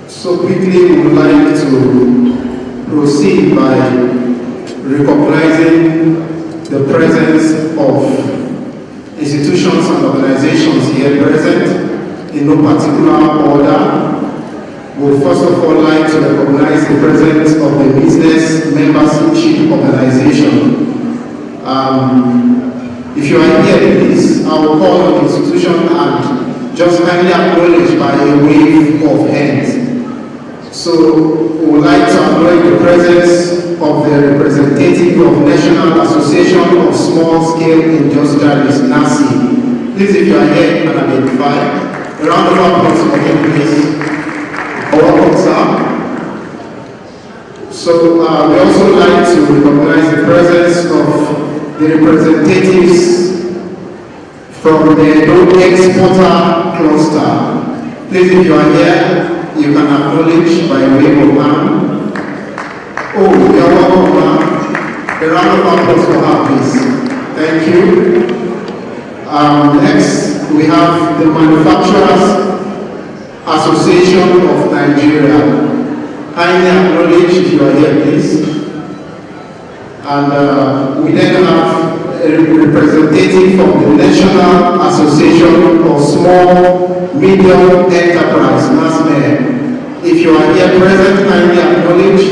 So quickly, we would like to proceed by recognizing the presence of institutions and organizations here present in no particular order. We would first of all like to recognize the presence of the Business Membership Organization. If you are here, please, I will call on the institution and just kindly acknowledge by a wave of hands. So we would like to acknowledge the presence of the representative of National Association of Small Scale Industrialists, NASI. Please, if you are here and identify, a round of applause for him, please. Welcome, sir. So we also like to recognize the presence of the representatives from the Road Exporter Cluster. Please, if you are here, you can acknowledge by way of hand. Oh, you are welcome, ma'am. A round of applause for her, please. Thank you. Next, we have the Manufacturers Association of Nigeria. Kindly acknowledge if you are here, please. And we then have a representative from the National Association of Small Medium Enterprise, NASME. If you are here present, kindly acknowledge.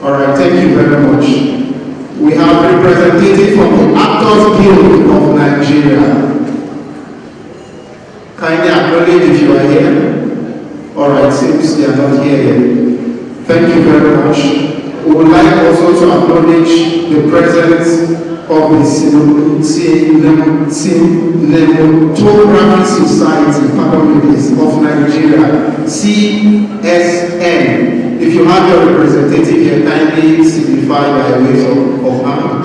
All right, thank you very much. We have a representative from the Actors Guild of Nigeria. Kindly acknowledge if you are here. All right, seems they are not here yet. Thank you very much. We would like also to acknowledge the presence of the Cinematography Society, of Nigeria, CSN. If you have your representative here, kindly signify by way of hand.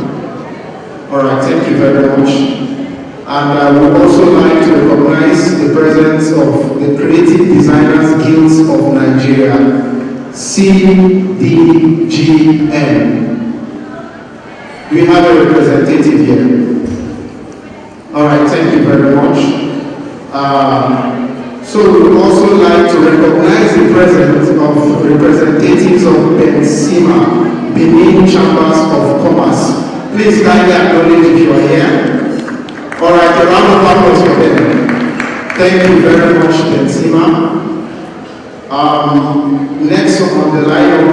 All right, thank you very much. And I would also like to recognize the presence of the Creative Designers Guilds of Nigeria, CDGN. We have a representative here. All right, thank you very much. So we would also like to recognize the presence of representatives of BENCIMA, Benin Chambers of Commerce. Please kindly acknowledge if you are here. All right, a round of applause for them. Thank you very much, BENCIMA. Next on the lineup,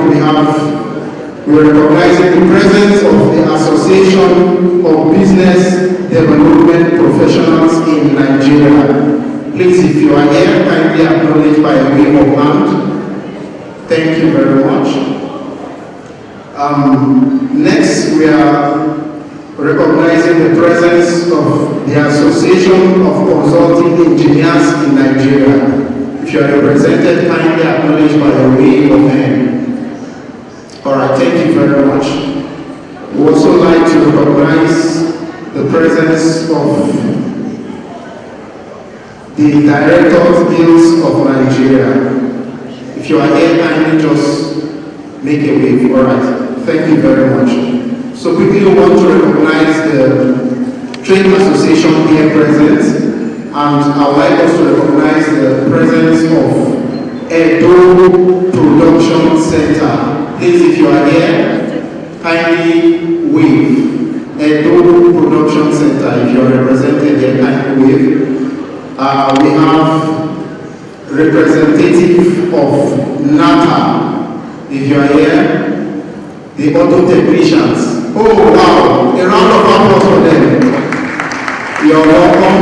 we're recognizing the presence of the Association of Business Development Professionals in Nigeria. Please, if you are here, kindly acknowledge by a wave of hand. Thank you very much. Next, we are recognizing the presence of the Association of Consulting Engineers in Nigeria. If you are represented, kindly acknowledge by a wave of hand. All right, thank you very much. We also like to recognize the presence of the Directors Guilds of Nigeria. If you are here, kindly just make a wave. All right, thank you very much. So quickly, we want to recognize the Trade Association here present, and I would like us to recognize the presence of Edo Production Center. Please, if you are here, kindly wave. Edo Production Center, if you are represented here, kindly wave. We have representative of NATA. If you are here, the auto technicians. Oh wow, a round of applause for them. You are welcome.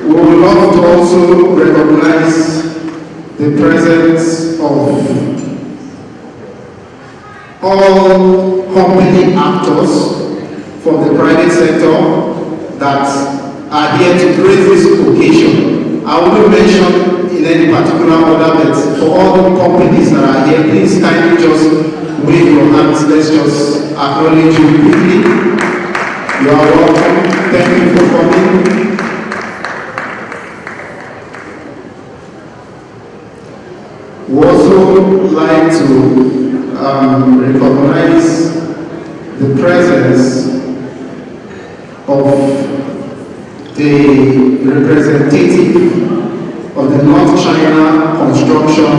We would love to also recognize the presence of all company actors from the private sector that are here to grace this occasion. I wouldn't mention in any particular order, but for all the companies that are here, please kindly just wave your hands. Let's just acknowledge you quickly. You are welcome. Thank you for coming. We also like to recognize the presence of the representative of the North China Construction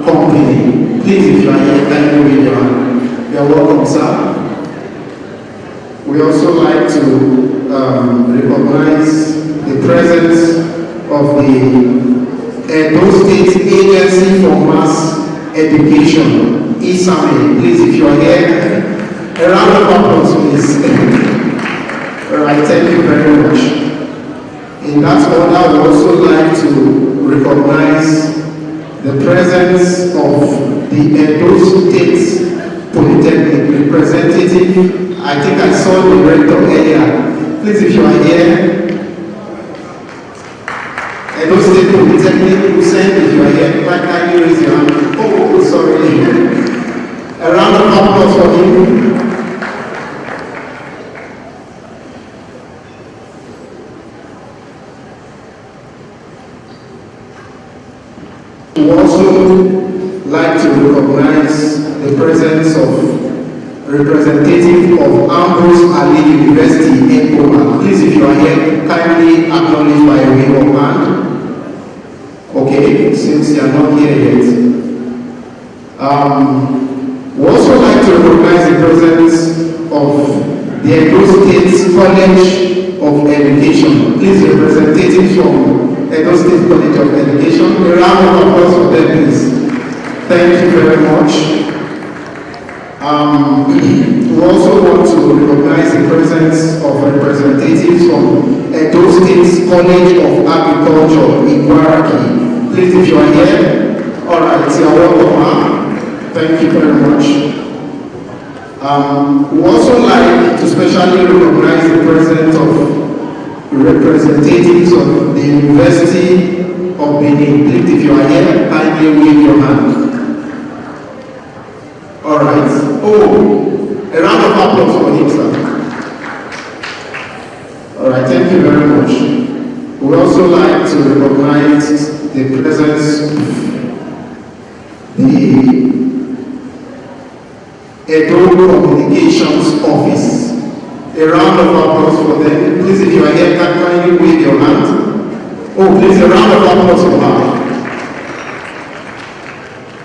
Company. Please, if you are here, kindly wave your hand. You are welcome, sir. We also like to recognize the presence of the Edo State Agency for Mass Education, ISAME. Please, if you are here, a round of applause, please. All right, thank you very much. In that order, I would also like to recognize the presence of the Edo State Polytechnic representative. I think I saw the rector earlier. Please, if you are here, Edo State Polytechnic, Hussein, if you are here, quite kindly raise your hand. Oh, sorry. A round of applause for him. We also like to recognize the presence of representative of Ambrose Ali University in Oman. Please, if you are here, kindly acknowledge by a wave of hand. Okay, since you are not here yet. We also like to recognize the presence of the Edo State College of Education. Please, representatives from Edo State College of Education. A round of applause for them, please. Thank you very much. We also want to recognize the presence of representatives from Edo State College of Agriculture in Guaraki. Please, if you are here, all right, you are welcome. Thank you very much. We also like to specially recognize the presence of representatives of the University of Benin. Please, if you are here, kindly wave your hand. All right. Oh, a round of applause for him, sir. All right, thank you very much. We also like to recognize the presence of the Edo Communications Office. A round of applause for them. Please, if you are here, kindly wave your hand. Oh, please, a round of applause for her.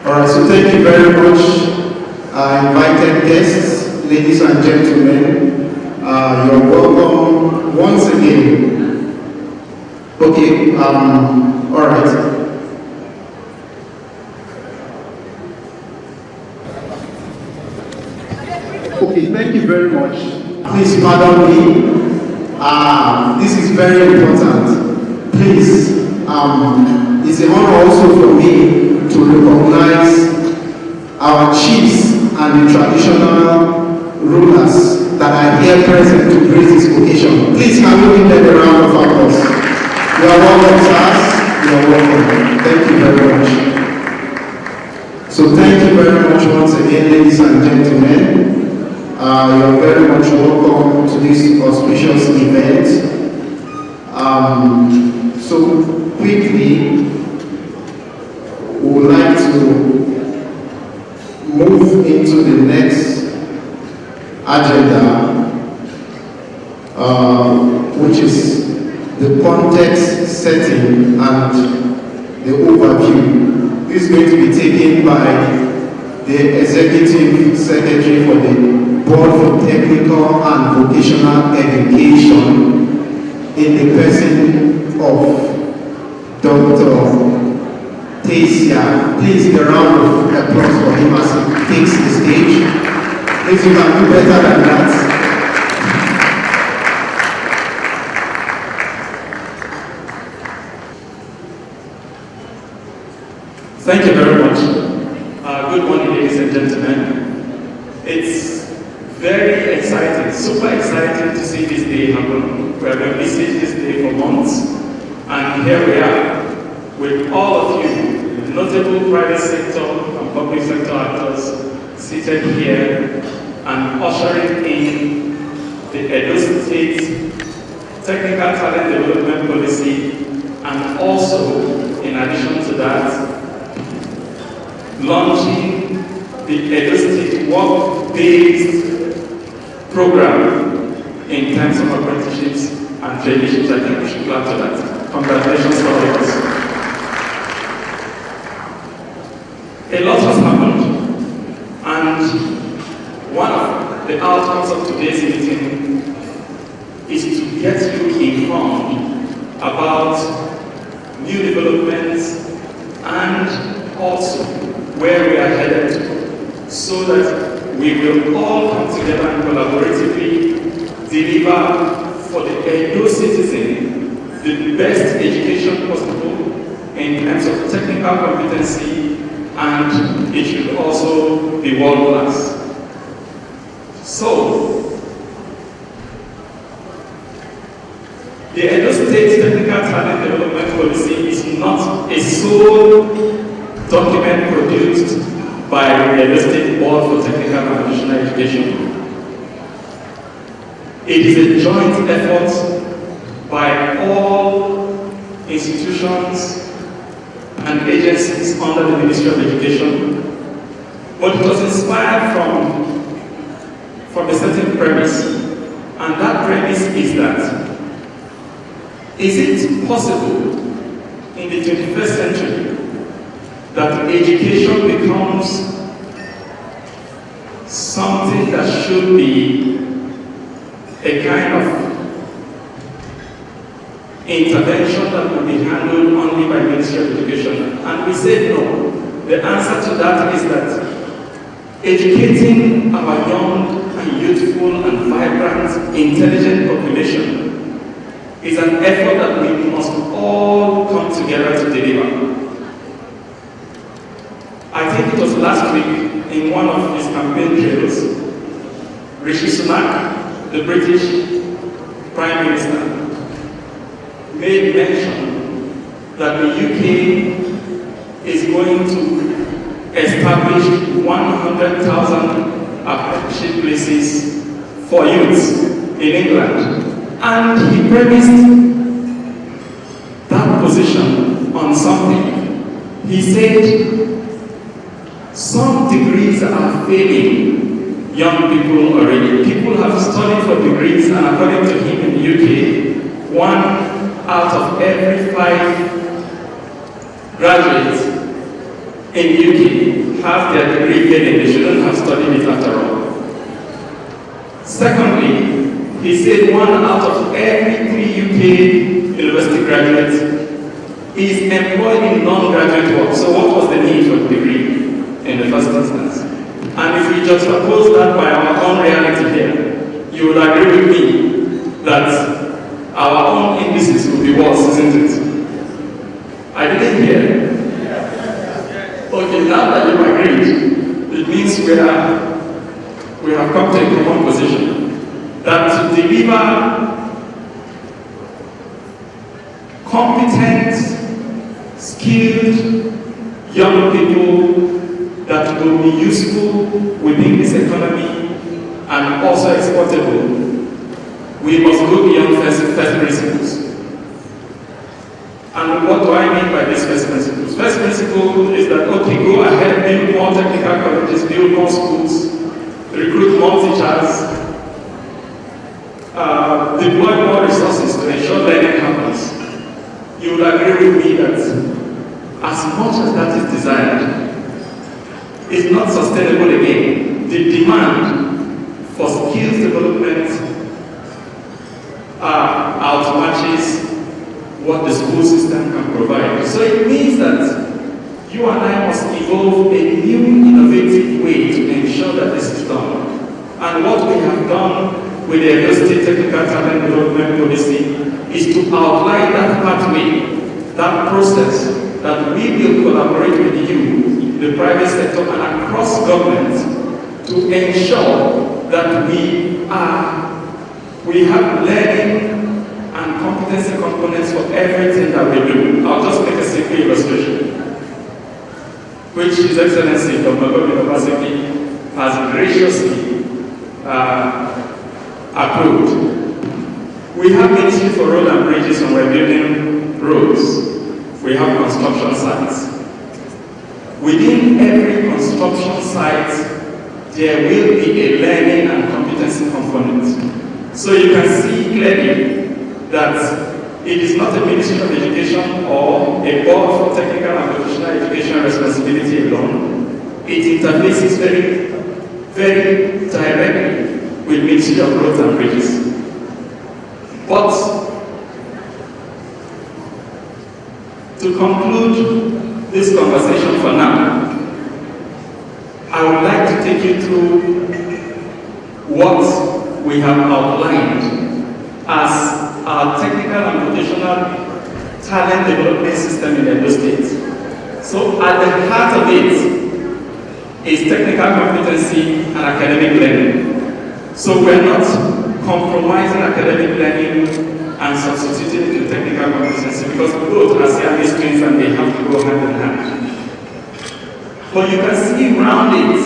All right, so thank you very much. Invited guests, ladies and gentlemen, you're welcome once again. Okay, all right. Okay, thank you very much. Please pardon me. This is very important. Please, it's an honor also for me to recognize our chiefs and the traditional rulers that are here present to grace this occasion. Please, can we give them a round of applause? You are welcome, sirs. You are welcome. Thank you very much. So thank you very much once again, ladies and gentlemen. You are very much welcome to this auspicious event. So quickly, we would like to move into the next agenda, which is the context setting and the overview. This is going to be taken by the Executive Secretary for the Board for Technical and Vocational Education in the person of Dr. Tasia. Please, a round of applause for him as he takes the stage. Please, you can do better than that. Thank you very much. Good morning, ladies and gentlemen. It's very exciting, super exciting to see this day happen. We have been missing this day for months, and here we are. with all of you, notable private sector and public sector actors seated here and ushering in the Edo State Technical Talent Development Policy, and also, in addition to that, launching the Edo State work-based program in terms of apprenticeships and traineeships. I think we should clap to that. Congratulations for all of us. A lot has happened, and one of the outcomes of today's meeting is to get you informed about new developments and also where we are headed to, so that we will all come together and collaboratively deliver for the Edo citizen the best education possible in terms of technical competency, and it should also be world class. So, the Edo State Technical Talent Development Policy is not a sole document produced by the Edo State Board for Technical and Vocational Education. It is a joint effort by all institutions and agencies under the Ministry of Education, but it was inspired from a certain premise, and that premise is that is it possible in the 21st century that education becomes something that should be a kind of intervention that will be handled only by the Ministry of Education? And we said no. The answer to that is that educating our young and youthful and vibrant, intelligent population is an effort that we must all come together to deliver. I think it was last week in one of his campaign trails, Rishi Sunak, the British Prime Minister, made mention that the UK is going to establish 100,000 apprenticeship places for youths in England. And he premised that position on something. He said, some degrees are failing young people already. People have studied for degrees, and according to him in the UK, 1 out of every 5 graduates in the UK have their degree failing. They shouldn't have studied it after all. Secondly, he said 1 out of every 3 UK university graduates is employed in non-graduate work. So what was the need for a degree in the first instance? And if we juxtapose that by our own reality here, you would agree with me that our own indices will be worse, isn't it? I didn't hear. Okay, now that you agreed, it means we have come to a common position that to deliver competent, skilled young people that will be useful within this economy and also exportable, we must go beyond first principles. And what do I mean by these first principles? First principle is that, okay, go ahead, build more technical colleges, build more schools, recruit more teachers, deploy more resources to ensure learning happens. You will agree with me that as much as that is desired, it's not sustainable again. The demand for skills development outmatches what the school system can provide. So it means that you and I must evolve a new innovative way to ensure that this is done. And what we have done with the Edo State Technical Talent Development Policy is to outline that pathway, that process, that we will collaborate with you, the private sector, and across government to ensure that we have learning and competency components for everything that we do. I'll just make a simple illustration, which His Excellency Dr. Governor Obaseki has graciously approved. We have Ministry for Road and Bridges, and we're building roads. We have construction sites. Within every construction site, there will be a learning and competency component. So you can see clearly that it is not a Ministry of Education or a Board for Technical and Professional Education responsibility alone. It interfaces very, very directly with Ministry of Roads and Bridges. But to conclude this conversation for now, I would like to take you through what we have outlined as our technical and vocational talent development system in Edo State. So at the heart of it is technical competency and academic learning. So we're not compromising academic learning and substituting it to technical competency, because both are Siamese twins and they have to go hand in hand. But you can see around it,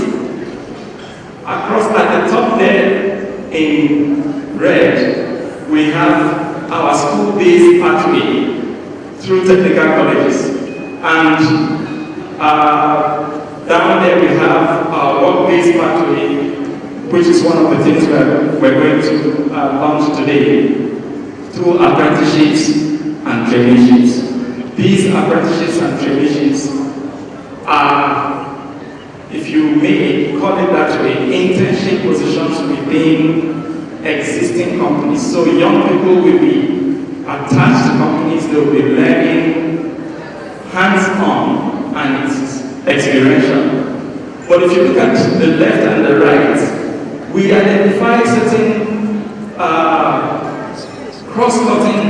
across at the top there in red, we have our school-based pathway through technical colleges. And down there we have our work-based pathway, which is one of the things we're going to launch today, through apprenticeships and traineeships. These apprenticeships and traineeships are, if you may call it that way, internship positions within existing companies. So young people will be attached to companies, they will be learning hands-on and it's experiential. But if you look at the left and the right, we identify certain cross-cutting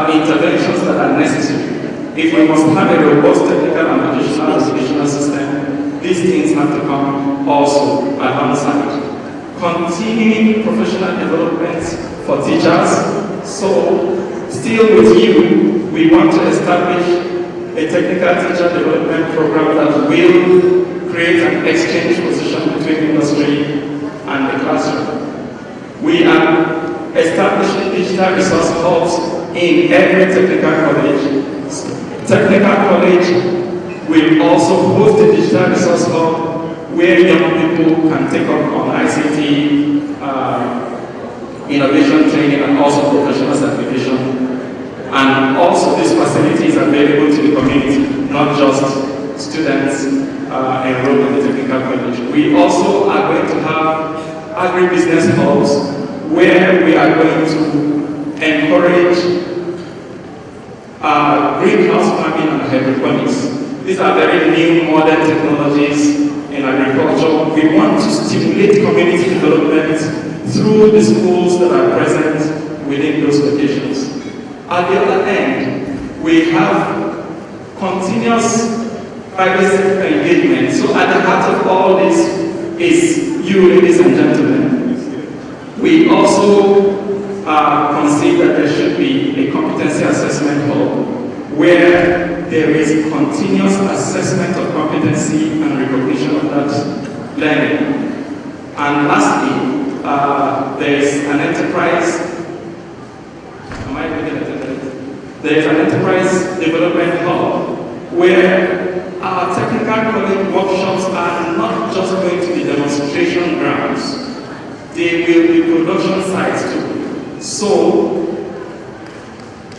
interventions that are necessary. If we must have a robust technical and vocational educational system, these things have to come also alongside. Continuing professional development for teachers. So, still with you, we want to establish a technical teacher development program that will create an exchange position between industry and the classroom. We are establishing digital resource hubs in every technical college. Technical college will also host a digital resource hub where young people can take up on ICT, innovation training, and also professional certification. And also this facility is available to the community, not just students enrolled in the technical college. We also are going to have agribusiness hubs where we are going to encourage greenhouse farming and hydroponics. These are very new modern technologies in agriculture. We want to stimulate community development through the schools that are present within those locations. At the other end, we have continuous private sector engagement. So at the heart of all this is you, ladies and gentlemen. We also concede that there should be a competency assessment hub where there is continuous assessment of competency and recognition of that learning. And lastly, there is an enterprise. There is an enterprise development hub where our technical college workshops are not just going to be demonstration grounds. They will be production sites too. So,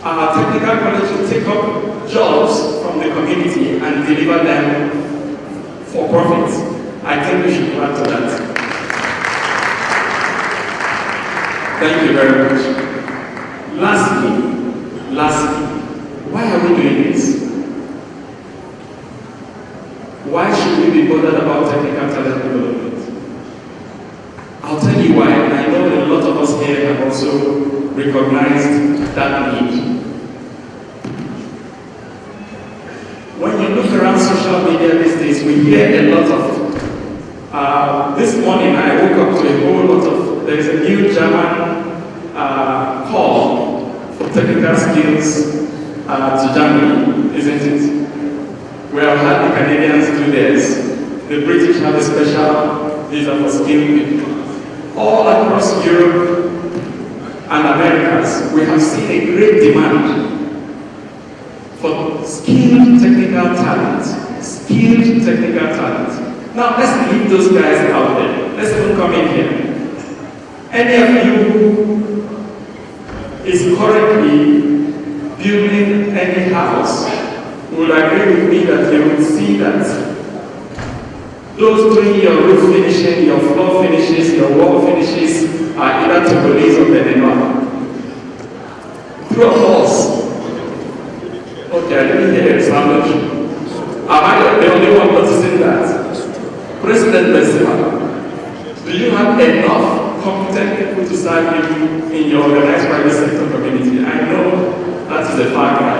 our technical college will take up jobs from the community and deliver them for profit. I think we should add to that. Thank you very much. Lastly, why are we doing this? Why should we be bothered about technical talent development? I'll tell you why, and I know that a lot of us here have also recognized that need. When you look around social media these days, we hear a lot of, this morning I woke up to a whole lot of, there is a new German call technical skills to Germany, isn't it? We have had the Canadians do theirs. The British have a special visa for skilled people. All across Europe and Americas, we have seen a great demand for skilled technical talent. Skilled technical talent. Now let's leave those guys out there. Let's even come in here. Any of you is currently building any house would agree with me that you will see that those doing your roof finishing, your floor finishes, your wall finishes are either Togolese or Benin. True or false? Okay, I didn't hear it sound. Am I the only one noticing that? President Benzema, do you have enough competent people to serve you in your organized private sector community? I know that is a far cry.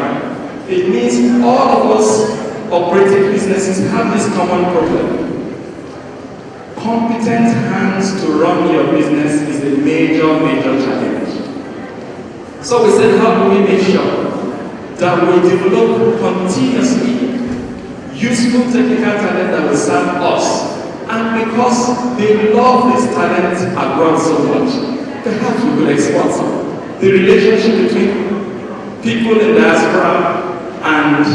It means all of us operating businesses have this common problem. Competent hands to run your business is a major challenge. So we said, how do we make sure that we develop continuously useful technical talent that will serve us? And because they love this talent abroad so much, perhaps we could export some. The relationship between people in diaspora and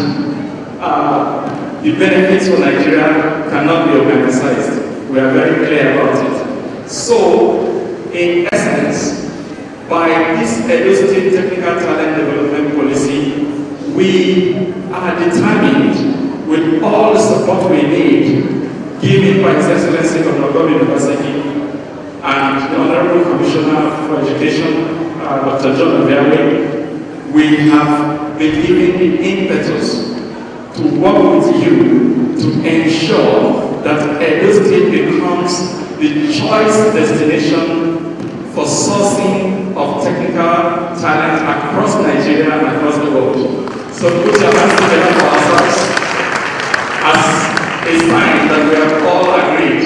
the benefits for Nigeria cannot be overemphasized. We are very clear about it. So, in essence, by this Edo State Technical Talent Development Policy, we are determined, with all the support we need, given by His Excellency Dr. Bob University and the Honorable Commissioner for Education, Dr. John Obiawe, we have been given the impetus to work with you to ensure that Edo State becomes the choice destination for sourcing of technical talent across Nigeria and across the world. So put your hands together for ourselves as a sign that we have all agreed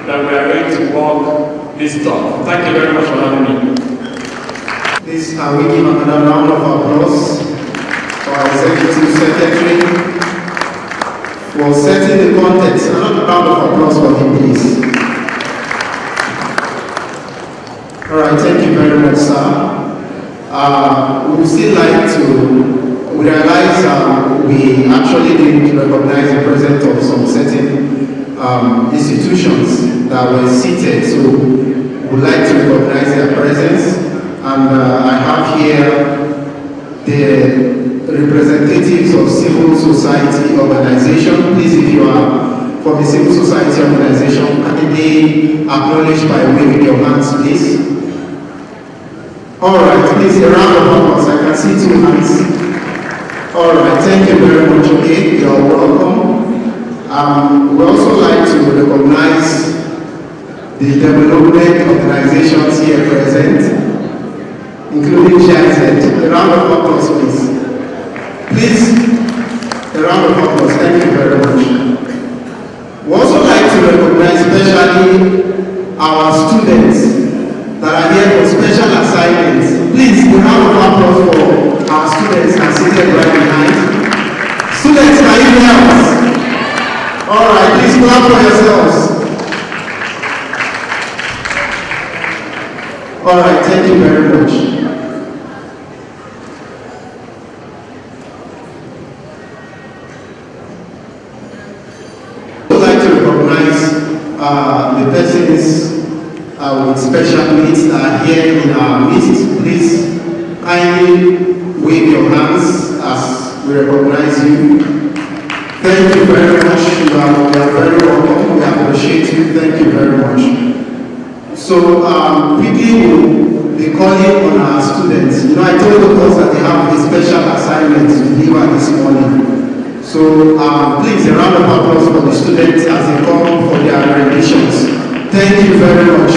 that we are going to walk this talk. Thank you very much for having me. Please, can we give another round of applause for our Executive Secretary for setting the context? Another round of applause for him, please. All right, thank you very much, sir. We would still like to, we realize we actually didn't recognize the presence of some certain institutions that were seated, so we would like to recognize their presence. And I have here the representatives of civil society organization. Please, if you are from a civil society organization, kindly acknowledge by waving your hands, please. All right, please, a round of applause. I can see 2 hands. All right, thank you very much. Okay, you're welcome. We also like to recognize the development organizations here present, including GIZ. A round of applause, please. Please, a round of applause. Thank you very much. We also like to recognize especially our students that are here for special assignments. Please, a round of applause for our students that are seated right behind. Students, can you hear us? All right, please clap for yourselves. All right, thank you very much. The persons with special needs that are here in our midst. Please kindly wave your hands as we recognize you. Thank you very much. You are very welcome. We appreciate you. Thank you very much. So quickly we'll be calling on our students. You know, I told us that they have a special assignment to deliver this morning. So please, a round of applause for the students as they come for their renditions. Thank you very much.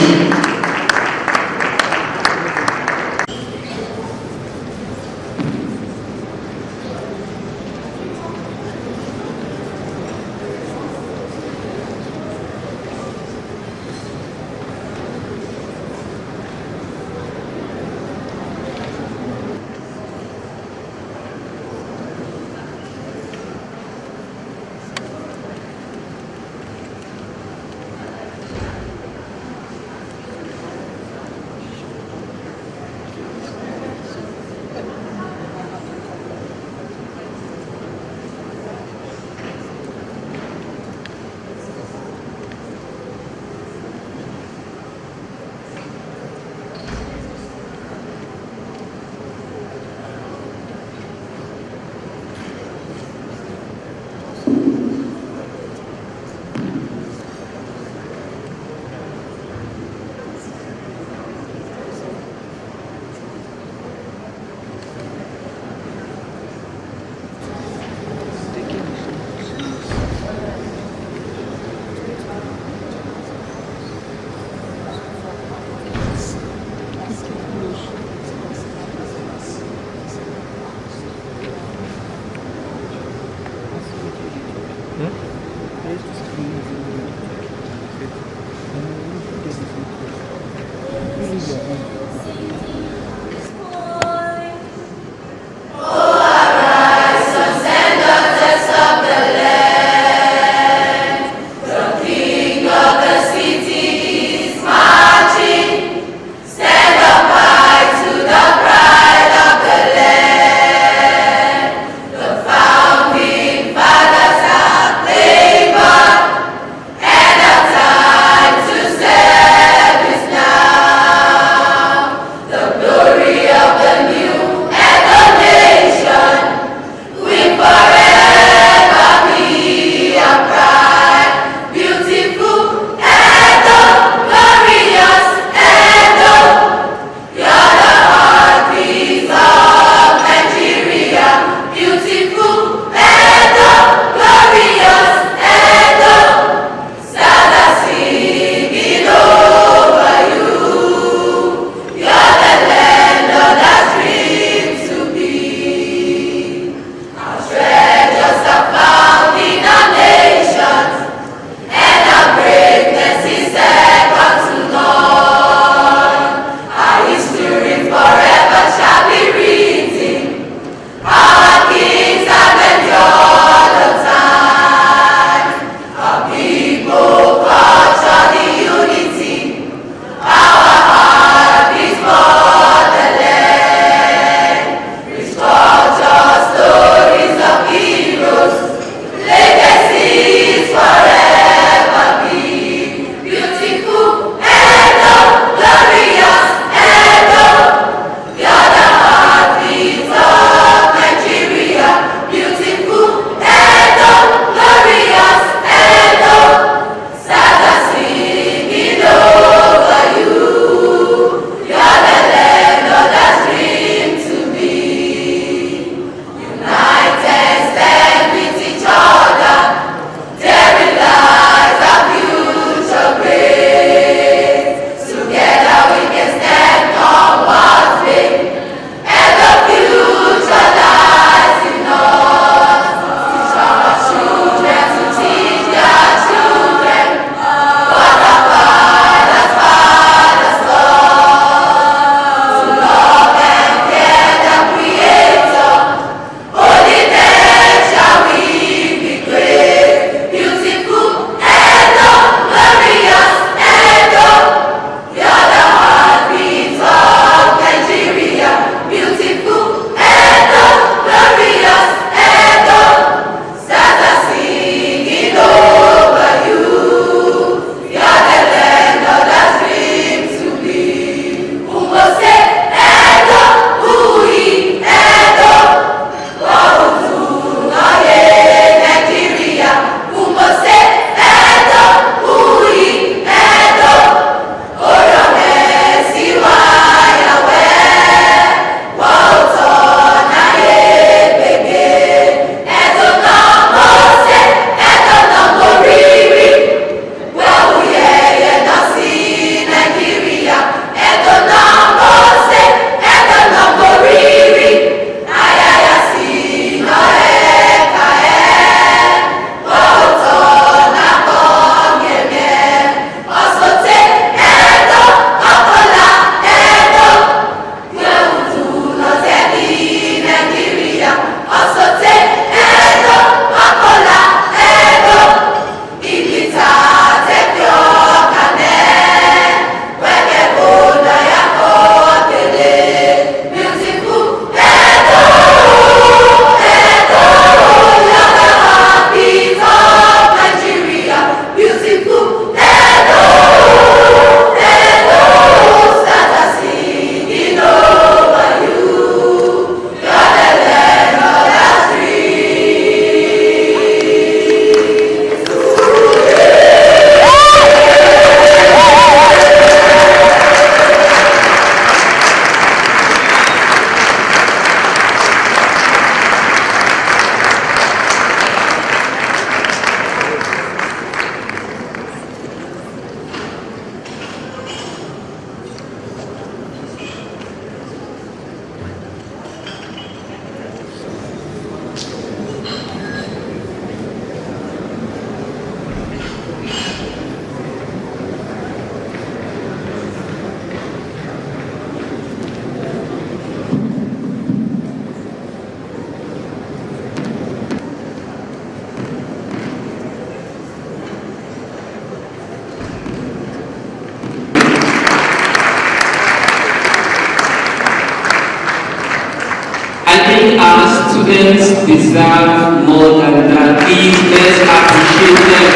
students deserve more than that. Please, let's appreciate them.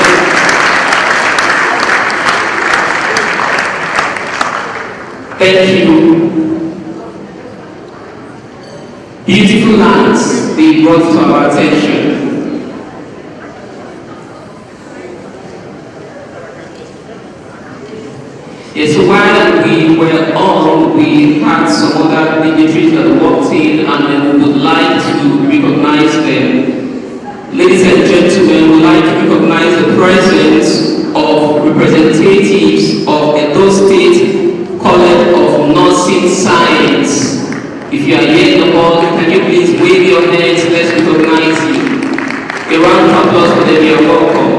Thank you. Beautiful lands they brought to our attention. Yes, so while we were on, we had some other dignitaries that walked in, and then we would like to recognize them. Ladies and gentlemen, we would like to recognize the presence of representatives of Edo State College of Nursing Science. If you are here in the hall, can you please wave your hands? Let's recognize you. A round of applause for them. You are welcome.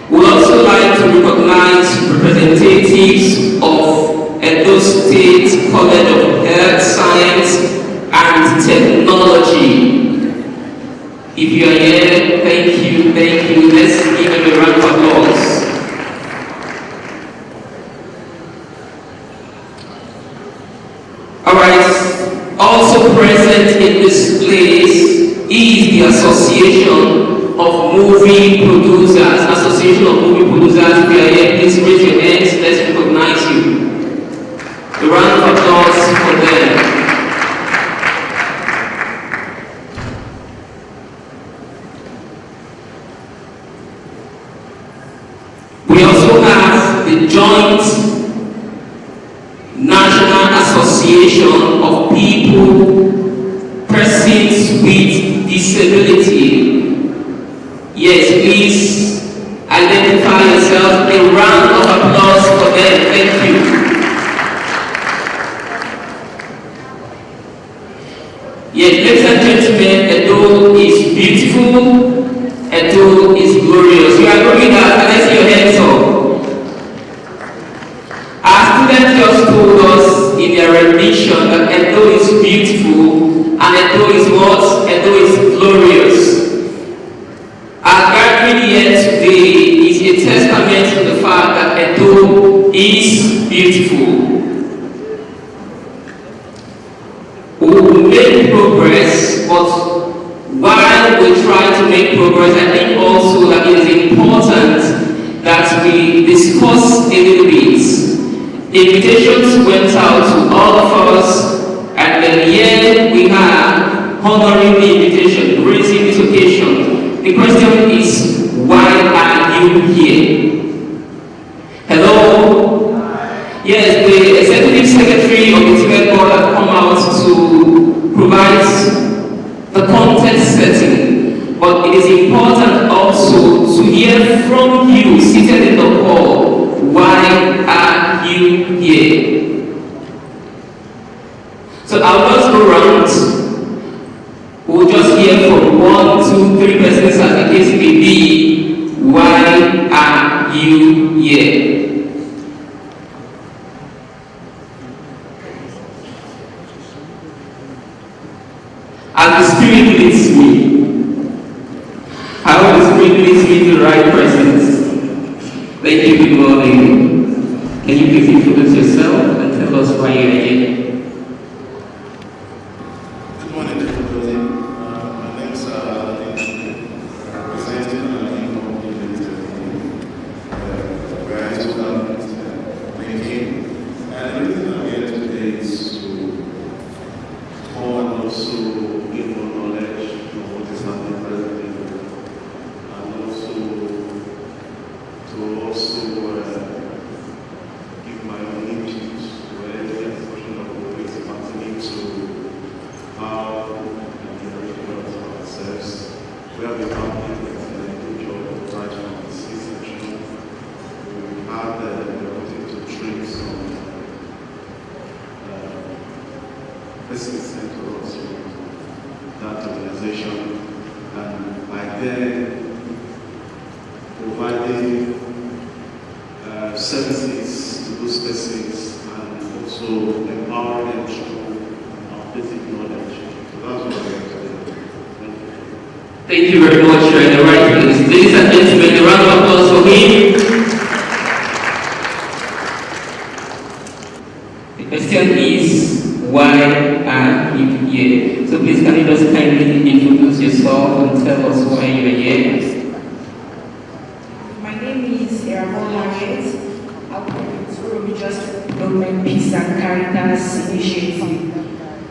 We would also like to recognize representatives of Edo State College of Health Science and Technology. If you are here, thank you, thank you. Let's give them a round of applause. Alright, also present in this place is the Association of Movie Producers. Association of Movie Producers, if you are here, please raise your hands, let's recognize you. A round of applause for them. We also have the Joint National Association of Persons with Disability. Yes, please identify yourself. A round of applause for them. Thank you. Yes, ladies and gentlemen, Edo is beautiful. Edo is glorious. You agree with that? Can I see your hands up? Our students just told us in their rendition that Edo is beautiful and Edo is what? Edo is glorious. Our gathering here today is a testament to the fact that Edo is beautiful. We will make progress, but while we try to make progress, I think also that it is important that we discuss a little bit. Invitations went out to all of us, and then here we are honoring the invitation, raising this occasion. The question is, why are you here? Hello? Yes, the Executive Secretary of the Tibet Board have come out to provide the context setting, but it is important also to hear from you seated in the hall, why are you here? So I'll just go around. We'll just hear from 1, 2, 3 persons as the case may be. Why are you here? As the Spirit leads me, I hope the Spirit leads me to the right persons. Thank you, good morning. Can you please introduce yourself and tell us why you are here? Good morning, everybody. My name is representing the company where I took out thinking. And the reason I'm here today is to come and also give more knowledge of what is happening presently, and also give my own input to any portion of what is pertaining to how we can ourselves. We have been having a good job right from the C-section. We had the opportunity to train some persons sent to us from that organization, and by then providing services to those persons and also empower them through basic knowledge. So that's what I'm going to do. Thank you very much. You're in the right place. Ladies and gentlemen, a round of applause for him. The question is, why are here. So please can you just kindly introduce yourself and tell us why you're here? My name is Erabon Harriet. I work with Religious Development, Peace and Caritas Initiative.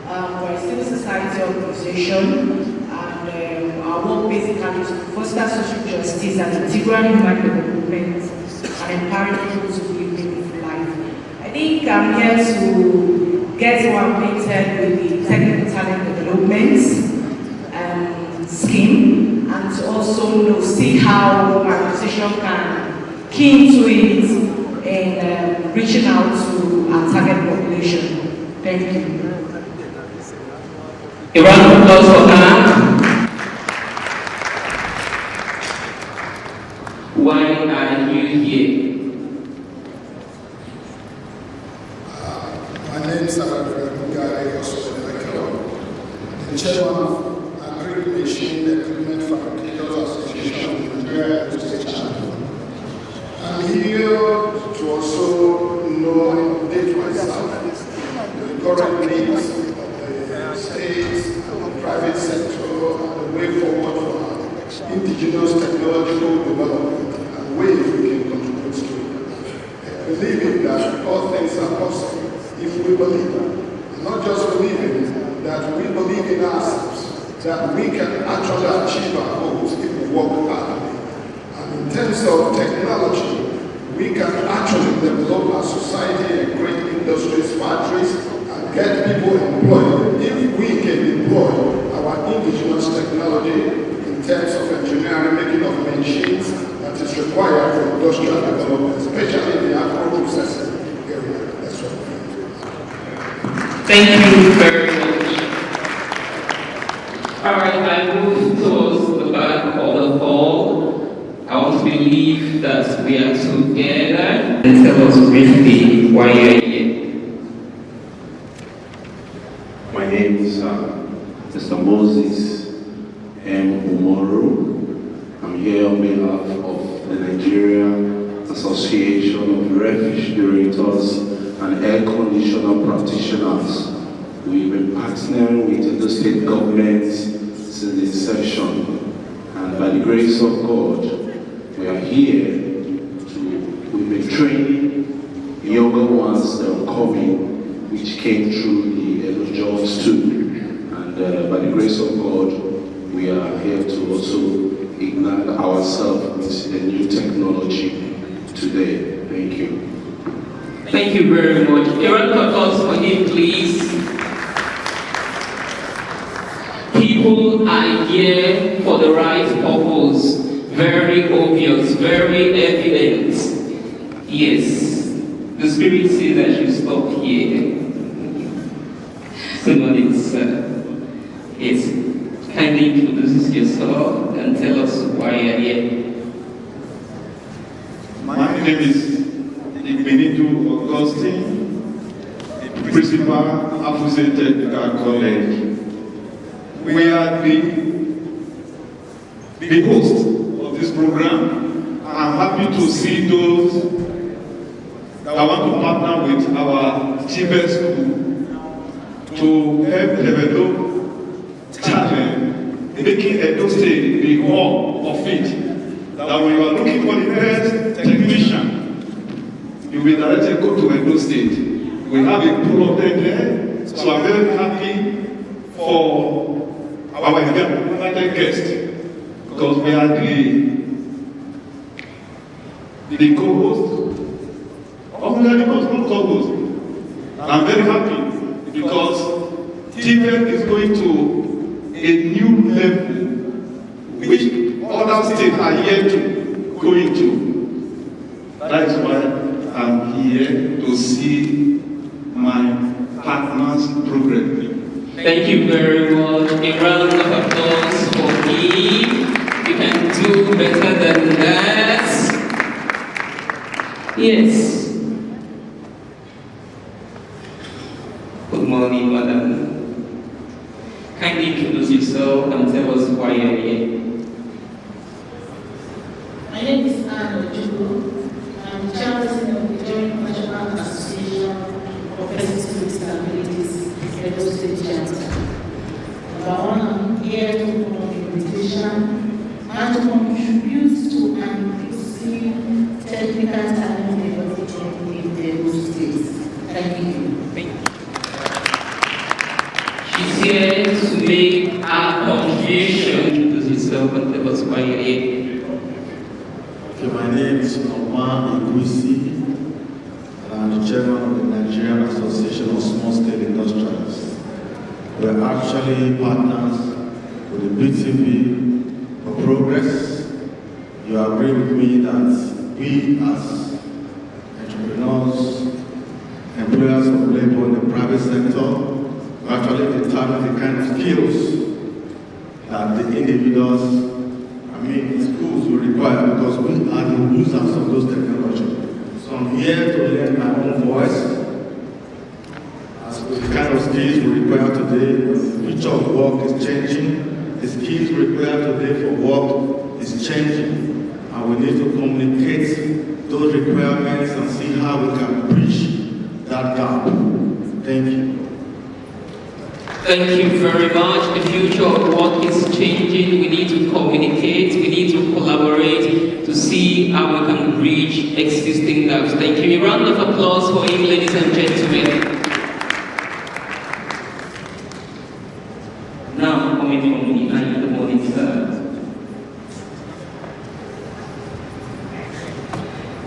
We're a civil society organization, and our work basically is to foster social justice and integral human development and empowering people to live meaningful life. I think I'm here to get more acquainted with the technical talent development scheme, and to also see how my organization can key into it in reaching out to our target population. Thank you. A round of applause for Anna. Why are you here? My name is Gary Oswald, the chairman of Agri Machine Equipment Fabricators Association of Nigeria State Chapter. I'm here to also know and update myself the current needs of the state, the private sector, and the way forward for indigenous technological development and ways we can contribute to it. Believing that all things are possible if we believe, and not just believing that we believe in ourselves, that we can actually achieve our goals if we work hard. And in terms of technology, we can actually develop our society and create industries, factories, and get people employed if we can employ our indigenous technology in terms of engineering, making of machines that is required for industrial development, especially in the agro-processing area. That's what we do. Thank you very much. Alright, I move towards the back of the hall. I want to believe that we are together. And tell us briefly why you're here. My name is Mr. Moses M. Umoru. I'm here on behalf of the Nigeria Association of Refrigerators and Air Conditioner Practitioners. We've been partnering with the state government since the inception, and by the grace of God, we are here we've been training the younger ones that are coming, which came through the Edo Jobs too. And by the grace of God, we are here to also ignite ourselves with the new technology today. Thank you. Thank you very much. A round of applause for him, please. People are here for the right purpose. Very obvious, very evident. Yes, the spirit says that you stop here. Good morning, sir. Yes, kindly introduce yourself and tell us why you're here. My name is Benito Augustine, Principal, Afuse Technical College. We are the host of this program. I'm happy to see those that want to partner with our cheapest school to help develop talent, making Edo State the hub of it. That when you are looking for the best technician, you will directly go to Edo State. We have a pool of them there, so I'm very happy for our invited guests, because we are the co-host. We are the co-host. I'm very happy because TVET is going to a new level, which other states are yet to go into. That is why I'm here to see my partner's progress. Thank you very much. A round of applause for me. You can do better than that. Yes. Good morning, madam. Kindly introduce yourself and tell us why you're here. My name is Anna Ojugo. I'm the chairperson of the Joint National Association of Persons with Disabilities, Edo State Chapter. Association and to contribute to an inclusive technical talent development in the Edo State. Thank you. She's here to make a contribution to herself and tell us why you're here. Okay, my name is Norman Igusi, and I'm the chairman of the Nigerian Association of Small Scale Industrialists. We're actually partners with the BTP for Progress. You agree with me that we as entrepreneurs, employers of labor in the private sector, we actually determine the kind of skills that the individuals, schools will require, because we are the users of those technologies. So I'm here to lend my own voice as to the kind of skills we require today. The future of work is changing. The skills required today for work is changing. And we need to communicate those requirements and see how we can bridge that gap. Thank you. Thank you very much. The future of work is changing. We need to communicate. We need to collaborate to see how we can bridge existing gaps. Thank you. A round of applause for him, ladies and gentlemen. Now, coming from behind the monitor.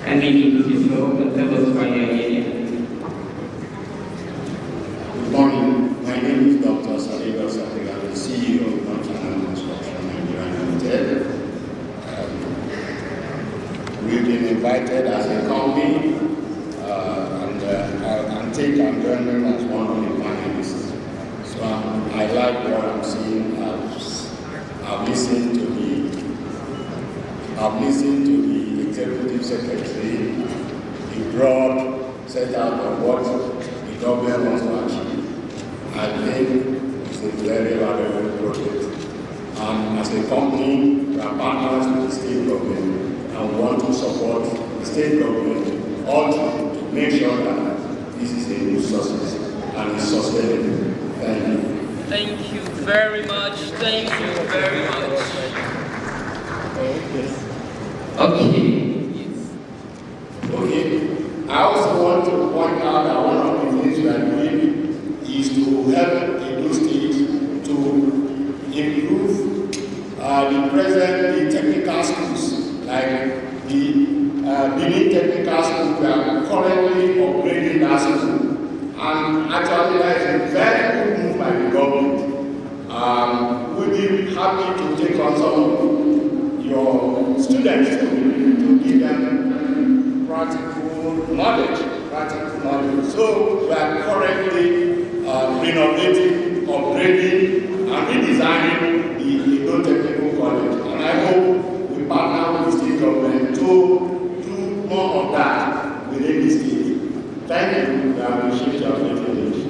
And introduce yourself and tell us why you're here. Good morning. My name is Dr. Saliba Sapiga, the CEO of Continental Construction Nigeria Limited. We've been invited as a company and take I'm joining as one of the panelists. So I like what I'm seeing. I've listened to the executive secretary, the broad set out of what the government wants to achieve. I think it's a very valuable project. As a company, we are partners with the state government and we want to support the state government also to make sure that this is a new success and is sustainable. Thank you. Thank you very much. Thank you very much. Okay. I also want to point out that one of the things we are doing is to help Edo State to improve the present technical schools, like the Benin Technical School. We are currently upgrading that school, and actually that is a very good move by the government. We'll be happy to take on some of your students to give them practical knowledge. So we are currently renovating, upgrading, and redesigning the Edo Technical College. And I hope we partner with the state government to do more of that within the state. Thank you. I appreciate your attention.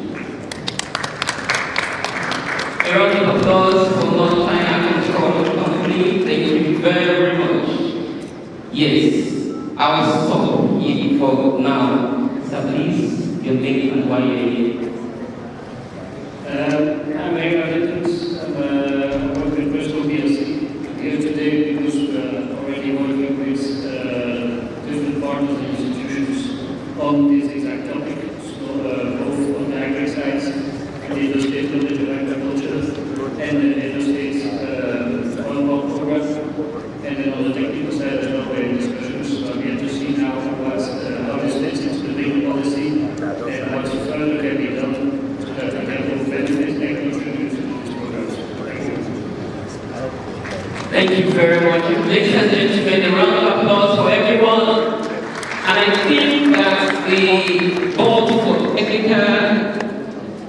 A round of applause for non-China Control Company. Thank you very much. Yes, I will stop here for now. So please, your name and why you're here. I'm Henry Littens. I'm working with Bristol PLC. I'm here today because we're already working with different partners and institutions on this exact topic. So both on the agri side, the Edo State College of Agriculture, and the Edo State on program, and then on the technical side as well, we're in discussions. So I'm here to see now how this fits into the big policy and what further can be done so that we can both benefit and contribute to these programs. Thank you. Thank you very much. Ladies and gentlemen, a round of applause for everyone. And I think that the Board for Technical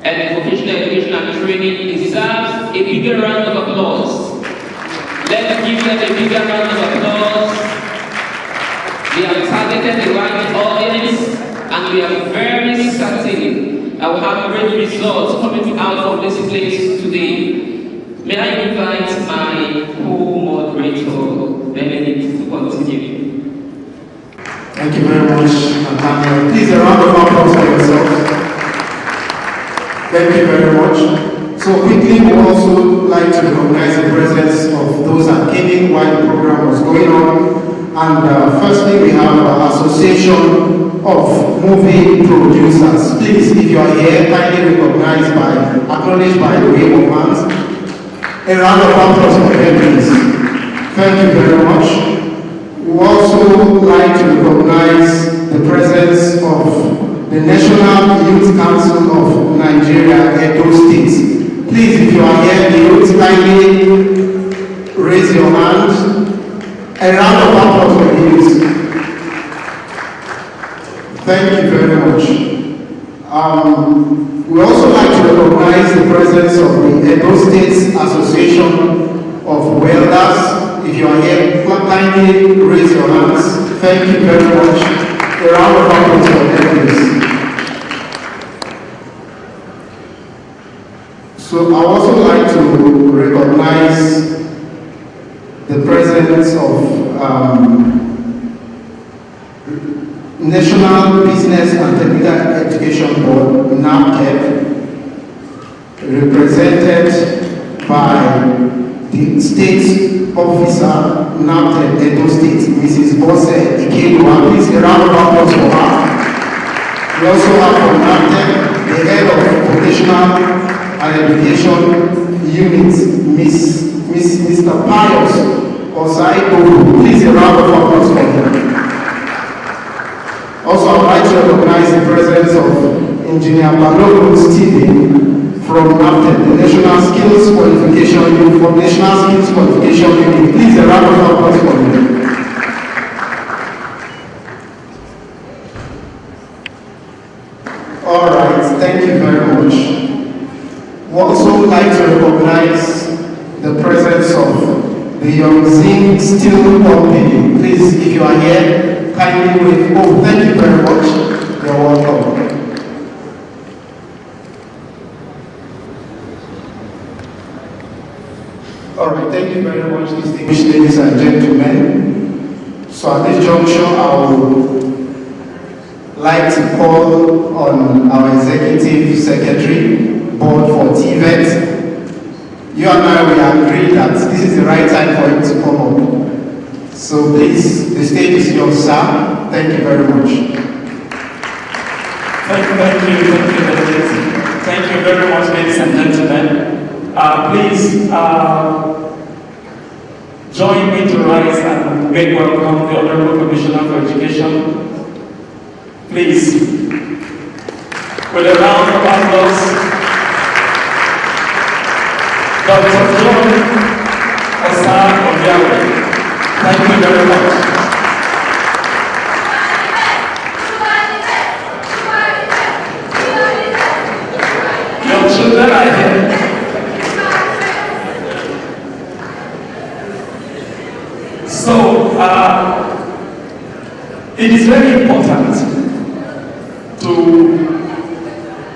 and Vocational Education and Training deserves a bigger round of applause. Let's give them a bigger round of applause. We have targeted the right audience, and we are very certain that we'll have great results coming out of this place today. May I invite my co-moderator, Benedict, to continue. Thank you very much, Nathaniel. Please, a round of applause for yourself. Thank you very much. So quickly, we also like to recognize the presence of those that came in while the program was going on. And firstly, we have Association of Movie Producers. Please, if you are here, kindly recognized by, acknowledged by the wave of hands. A round of applause for them, please. Thank you very much. We also like to recognize the presence of the National Youth Council of Nigeria, Edo State. Please, if you are here, the youth, kindly raise your hand. A round of applause for the youth. Thank you very much. We also like to recognize the presence of the Edo State Association of Welders. If you are here, kindly raise your hands. Thank you very much. A round of applause for them, please. So I also like to recognize the presence of National Business and Technical Education Board, NABTEC, represented by the state officer, NABTEC, Edo State, Mrs. Bose Ikedua. Please, a round of applause for her. We also have from NABTEC, the head of vocational and education unit, Mr. Pius Osaibo. Please, a round of applause for him. Also, I'd like to recognize the presence of Engineer Balogun Stephen from NABTEC, the National Skills Qualification Unit, from National Skills Qualification Unit. Please, a round of applause for him. All right, thank you very much. We also like to recognize the presence of the Yongzing Steel Company. Please, if you are here, kindly wave. Oh, thank you very much. You're welcome. All right, thank you very much, distinguished ladies and gentlemen. So at this juncture, I would like to call on our Executive Secretary, Board for TVET. You and I, we agree that this is the right time for him to come up. So please, the stage is yours, sir. Thank you very much. Thank you very much, ladies and gentlemen. Please join me to rise and make welcome the Honorable Commissioner for Education. Please, with a round of applause, Dr. John Osar Obiawe. Thank you very much. Your children are here. So, it is very important to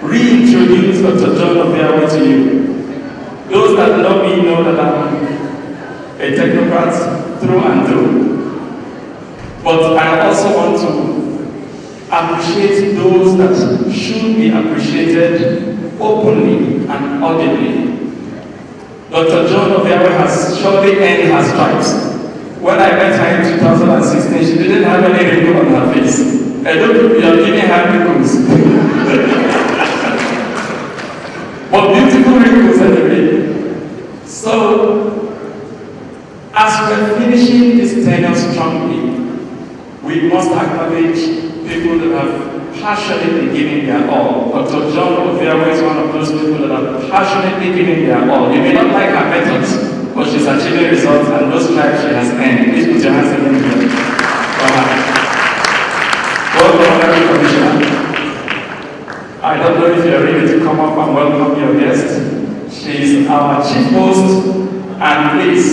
reintroduce Dr. John Obiawe to you. Those that know me know that I'm a technocrat through and through. But I also want to appreciate those that should be appreciated openly and audibly. Dr. John Obiawe has surely earned her stripes. When I met her in 2016, she didn't have any wrinkle on her face. I don't think you are giving her wrinkles. But beautiful wrinkles anyway. So, as we're finishing this tenure strongly, we must acknowledge people that have passionately given their all. Dr. John Obiawe is one of those people that have passionately given their all. You may not like her methods, but she's achieving results, and those stripes she has earned. Please put your hands in the air for her. Welcome, Honorable Commissioner. I don't know if you're ready to come up and welcome your guest. She's our chief host, and please,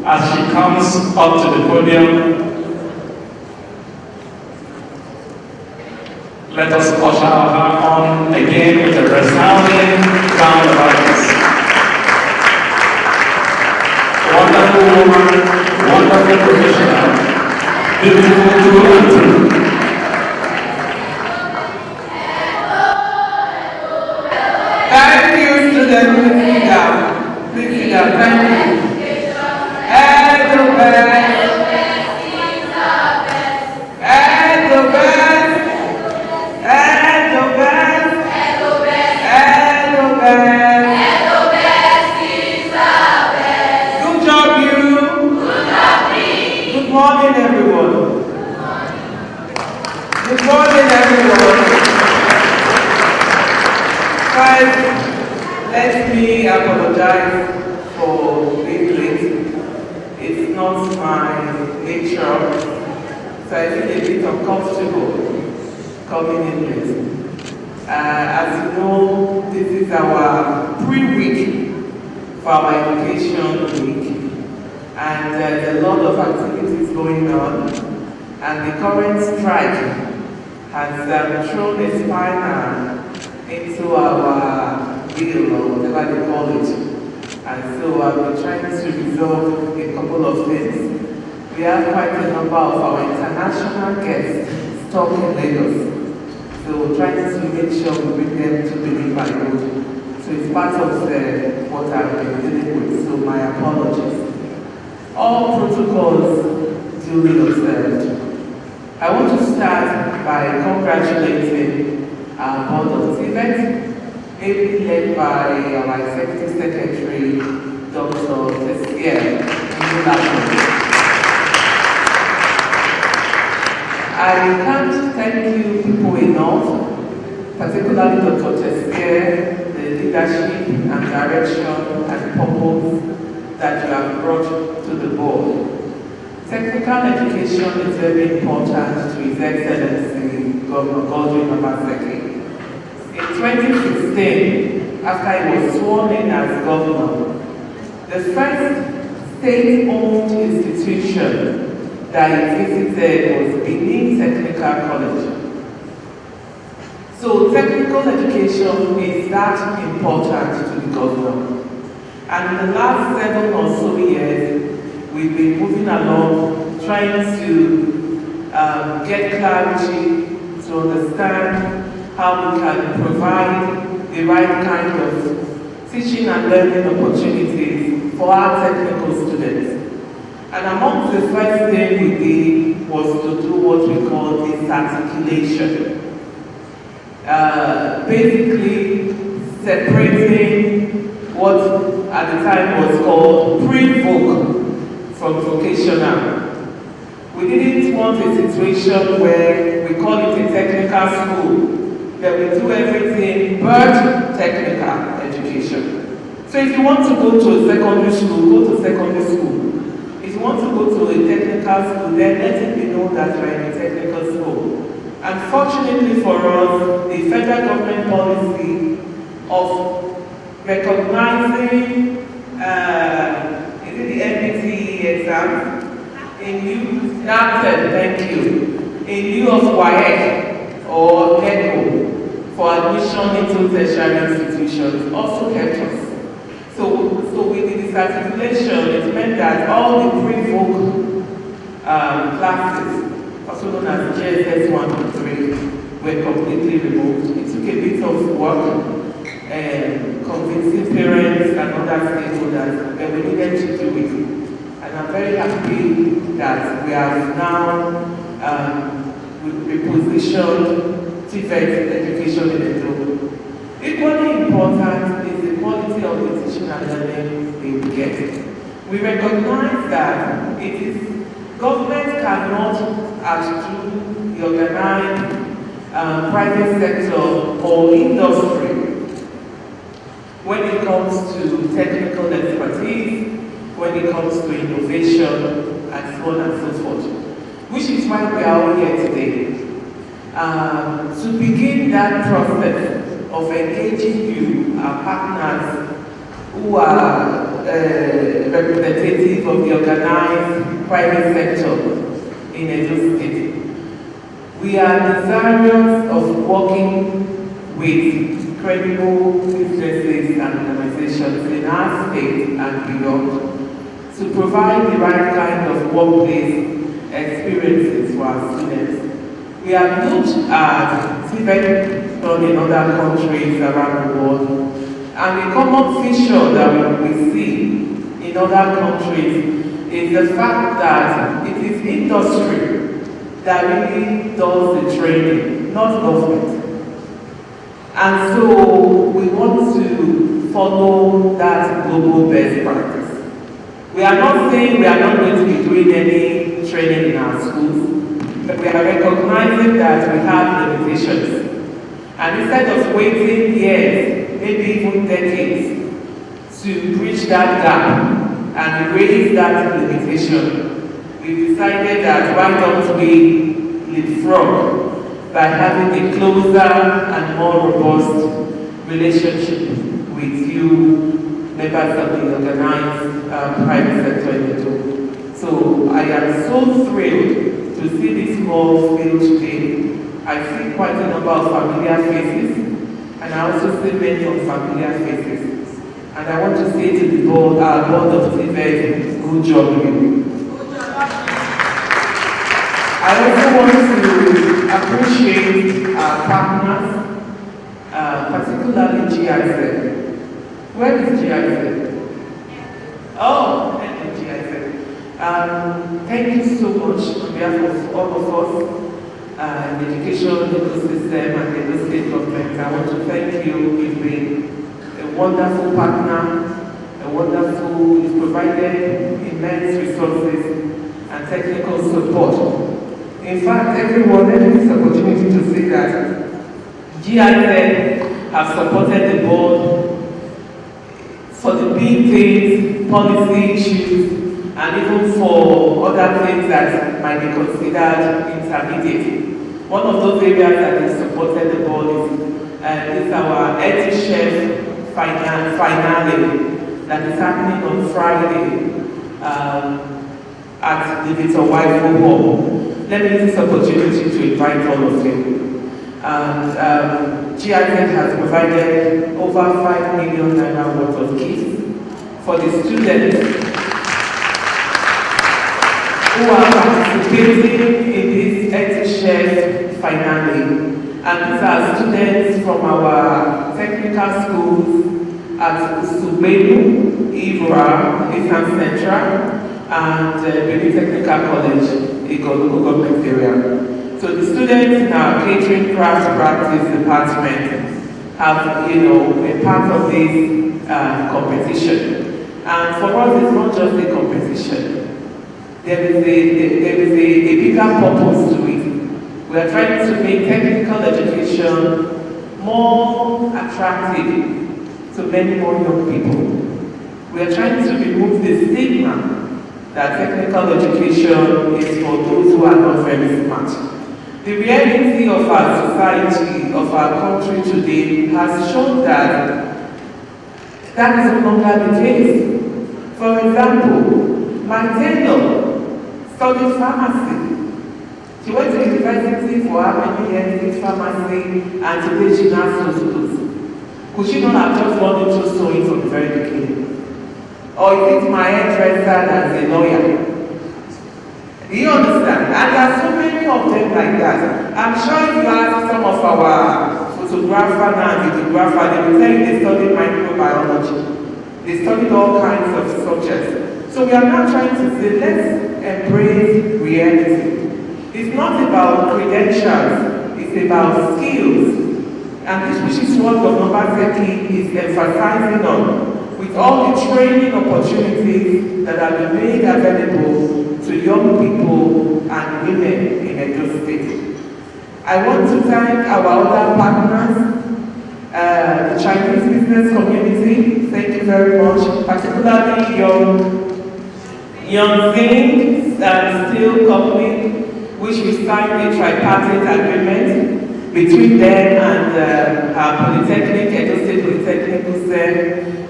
as she comes up to the podium, let us usher her on again with a resounding round of applause. Wonderful woman, wonderful professional, beautiful through and through. Thank you, students. Let me apologize for being late. It's not my nature, so I feel a bit uncomfortable coming in late. As you know, this is our pre-week for our education week, and there's a lot of activities going on, and the current strike has thrown a spanner into our deal, or whatever they call it. And so I've been trying to resolve a couple of things. We have quite a number of our international guests stuck in Lagos. So trying to make sure we bring them to Benin by road. So it's part of what I've been dealing with, so my apologies. All protocols duly observed. I want to start by congratulating our board of events, ably led by our Executive Secretary, Dr. Tessier. I can't thank you people enough, particularly Dr. Tessier, the leadership and direction and purpose that you have brought to the board. Technical education is very important to His Excellency Governor Godwin Obaseki. In 2016, after he was sworn in as governor, the first state-owned institution that he visited was Benin Technical College. So technical education is that important to the governor. And in the last 7 or so years, we've been moving along, trying to get clarity, to understand how we can provide the right kind of teaching and learning opportunities for our technical students. And among the first thing we did was to do what we call disarticulation. Basically separating what at the time was called pre-voc from vocational. We didn't want a situation where we call it a technical school, that we do everything but technical education. So if you want to go to a secondary school, go to secondary school. If you want to go to a technical school, then let it be known that you are in a technical school. Unfortunately for us, the federal government policy of recognizing the MPT exam in lieu, thank you, in lieu of WAEC or NECO for admission into tertiary institutions also helped us. So with the disarticulation, it meant that all the pre-voc classes, also known as GSS 1 and 3, were completely removed. It took a bit of work, convincing parents and other stakeholders that we needed to do it. And I'm very happy that we have now repositioned TVET education in the group. Equally important is the quality of the teaching and learning we get. We recognize that it is government cannot outdo the organized private sector or industry when it comes to technical expertise, when it comes to innovation, and so on and so forth. Which is why we are all here today. To begin that process of engaging you, our partners who are representative of the organized private sector in Edo State. We are desirous of working with credible businesses and organizations in our state and beyond to provide the right kind of workplace experiences for our students. We have looked at TVET done in other countries around the world, and the common feature that we see other countries is the fact that it is industry that really does the training, not government. And so we want to follow that global best practice. We are not saying we are not going to be doing any training in our schools, but we are recognizing that we have limitations. And instead of waiting years, maybe even decades, to bridge that gap and erase that limitation, we decided that why don't we leapfrog by having a closer and more robust relationship with you, members of the organized private sector in the door. So I am so thrilled to see this small field today. I see quite a number of familiar faces, and I also see many unfamiliar faces. And I want to say to the board, our board of TVET, good job you. I also want to appreciate our partners, particularly GIZ. Where is GIZ? Oh, thank you, GIZ. Thank you so much on behalf of all of us. The education ecosystem and the state government. I want to thank you. You've been a wonderful partner, you've provided immense resources and technical support. In fact, everyone, let me this opportunity to say that GIZ have supported the board for the big things, policy issues, and even for other things that might be considered intermediate. One of those areas that is supported the board is our EduChef finale that is happening on Friday at the Victor Waifo Hall. Let me use this opportunity to invite all of you. GIZ has provided over 5 million naira worth of gifts for the students who are participating in this EduChef finale. And these are students from our technical schools at Subenu, Ivra, Eastern Central, and Benin Technical College, Igbo government area. So the students in our catering craft practice department have, a part of this competition. And for us, it's not just a competition. There is a bigger purpose to it. We are trying to make technical education more attractive to many more young people. We are trying to remove the stigma that technical education is for those who are not very smart. The reality of our society, of our country today, has shown that that is no longer the case. For example, my tailor studied pharmacy. She went to university for how many years in pharmacy, and today she now sews clothes. Could she not have just gone into sewing from the very beginning? Or is it my hairdresser that's a lawyer? Do you understand? And there are so many of them like that. I'm sure if you ask some of our photographer and videographer, they will tell you they studied microbiology. They studied all kinds of subjects. So we are now trying to say, let's embrace reality. It's not about credentials, it's about skills. And this, which is what Governor Baseki is emphasizing on, with all the training opportunities that are being made available to young people and women in Edo State. I want to thank our other partners, the Chinese business community. Thank you very much, particularly Young Thing Steel Company, which we signed a tripartite agreement between them and our Polytechnic, Edo State Polytechnic,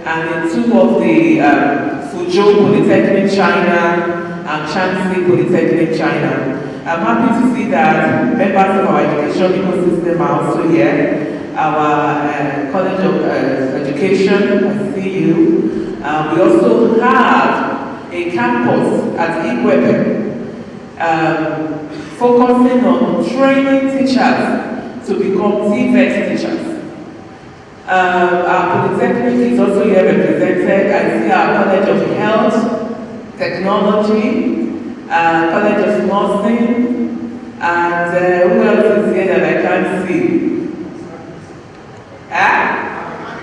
and two of the Fuzhou Polytechnic China and Shanxi Polytechnic China. I'm happy to see that members of our education ecosystem are also here. Our College of Education, I see you. We also have a campus at Igwepe, focusing on training teachers to become TVET teachers. Our Polytechnic is also here represented. I see our College of Health Technology, College of Nursing, and who else is here that I can't see?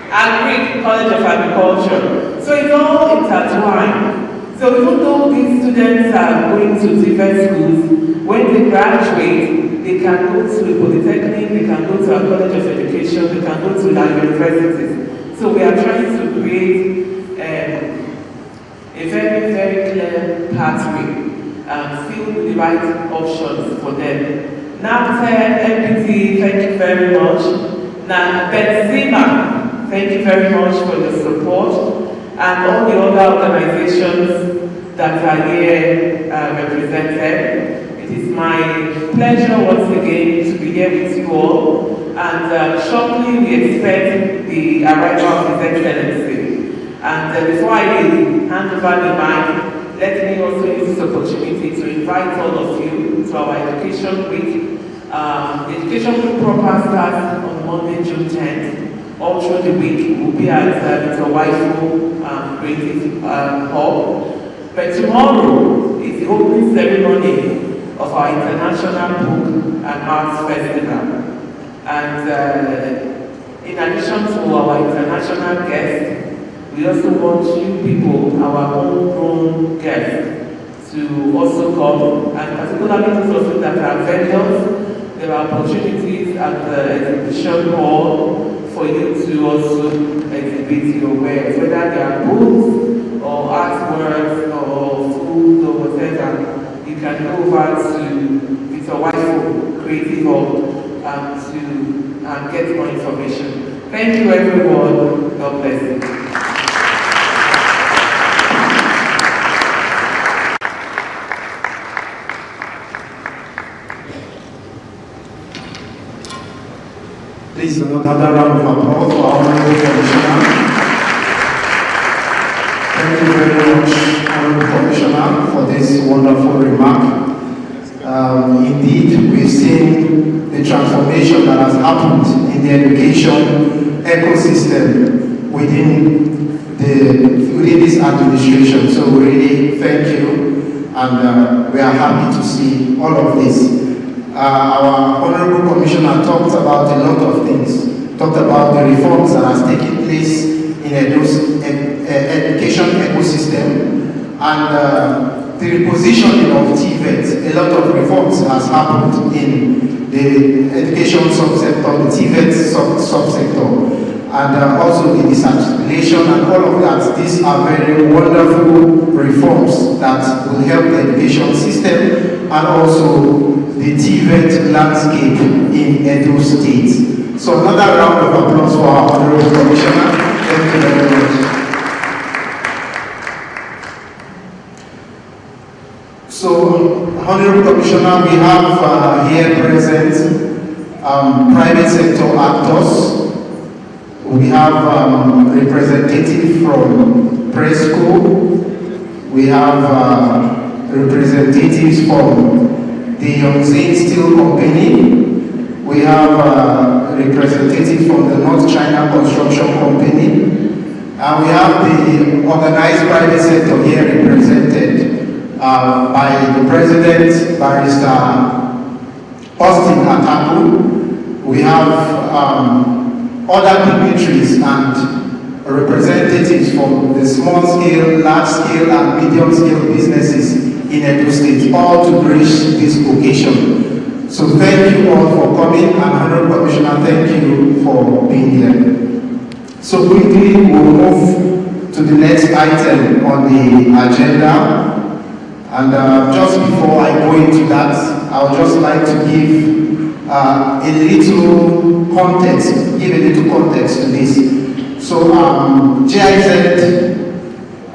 Agric, College of Agriculture. So it's all intertwined. So even though these students are going to different schools, when they graduate, they can go to Polytechnic, they can go to a College of Education, they can go to our universities. So we are trying to create a very, very clear pathway filled with the right options for them. NAPTEP, MPT, thank you very much. Now, Benzema, thank you very much for your support, and all the other organizations that are here represented. It is my pleasure once again to be here with you all, and shortly we expect the arrival of His Excellency. And before I hand over the mic, let me also use this opportunity to invite all of you to our Education Week. The Education Week proper starts on Monday, June 10th. All through the week, we'll be at Mr. Waifo Creative Hall. But tomorrow is the opening ceremony of our International Book and Arts Festival. And in addition to our international guests, we also want you people, our homegrown guests, to also come, and particularly those of you that are vendors. There are opportunities at the exhibition hall for you to also exhibit your wares, whether they are books or artworks or food or whatever. You can go over to Mr. Waifo Creative Hall to get more information. Thank you everyone. God bless you. Please, another round of applause for our Honorable Commissioner. Thank you very much, Honorable Commissioner, for this wonderful remark. Indeed, we've seen the transformation that has happened in the education ecosystem within this administration. So we really thank you, and we are happy to see all of this. Our Honorable Commissioner talked about a lot of things, talked about the reforms that has taken place in education ecosystem, and the repositioning of TVET. A lot of reforms has happened in the education subsector, the TVET subsector, and also the disarticulation and all of that. These are very wonderful reforms that will help the education system and also the TVET landscape in Edo State. So another round of applause for our Honorable Commissioner. Thank you very much. So, Honorable Commissioner, we have here present private sector actors. We have representative from Presco. We have representatives from the Yongzheng Steel Company. We have representatives from the North China Construction Company. And we have the organized private sector here represented by the President, Barrister Austin Ataku. We have other dignitaries and representatives from the small scale, large scale, and medium scale businesses in Edo State, all to grace this occasion. So thank you all for coming, and Honorable Commissioner, thank you for being here. So quickly, we'll move to the next item on the agenda. And just before I go into that, I would just like to give a little context to this. So GIZ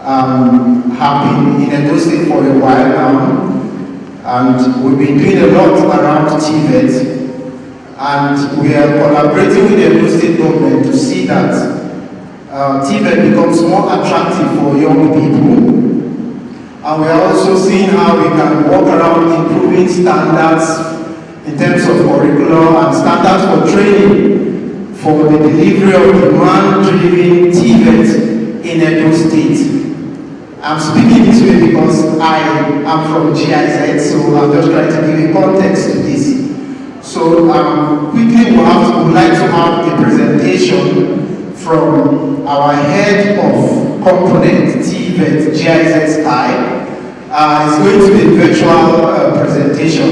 have been in Edo State for a while now, and we've been doing a lot around TVET, and we are collaborating with the Edo State government to see that TVET becomes more attractive for young people. And we are also seeing how we can work around improving standards in terms of curriculum and standards for training for the delivery of demand-driven TVET in Edo State. I'm speaking this way because I am from GIZ, so I'm just trying to give a context to this. So quickly we'd like to have a presentation from our head of component TVET GIZ Sky. It's going to be a virtual presentation.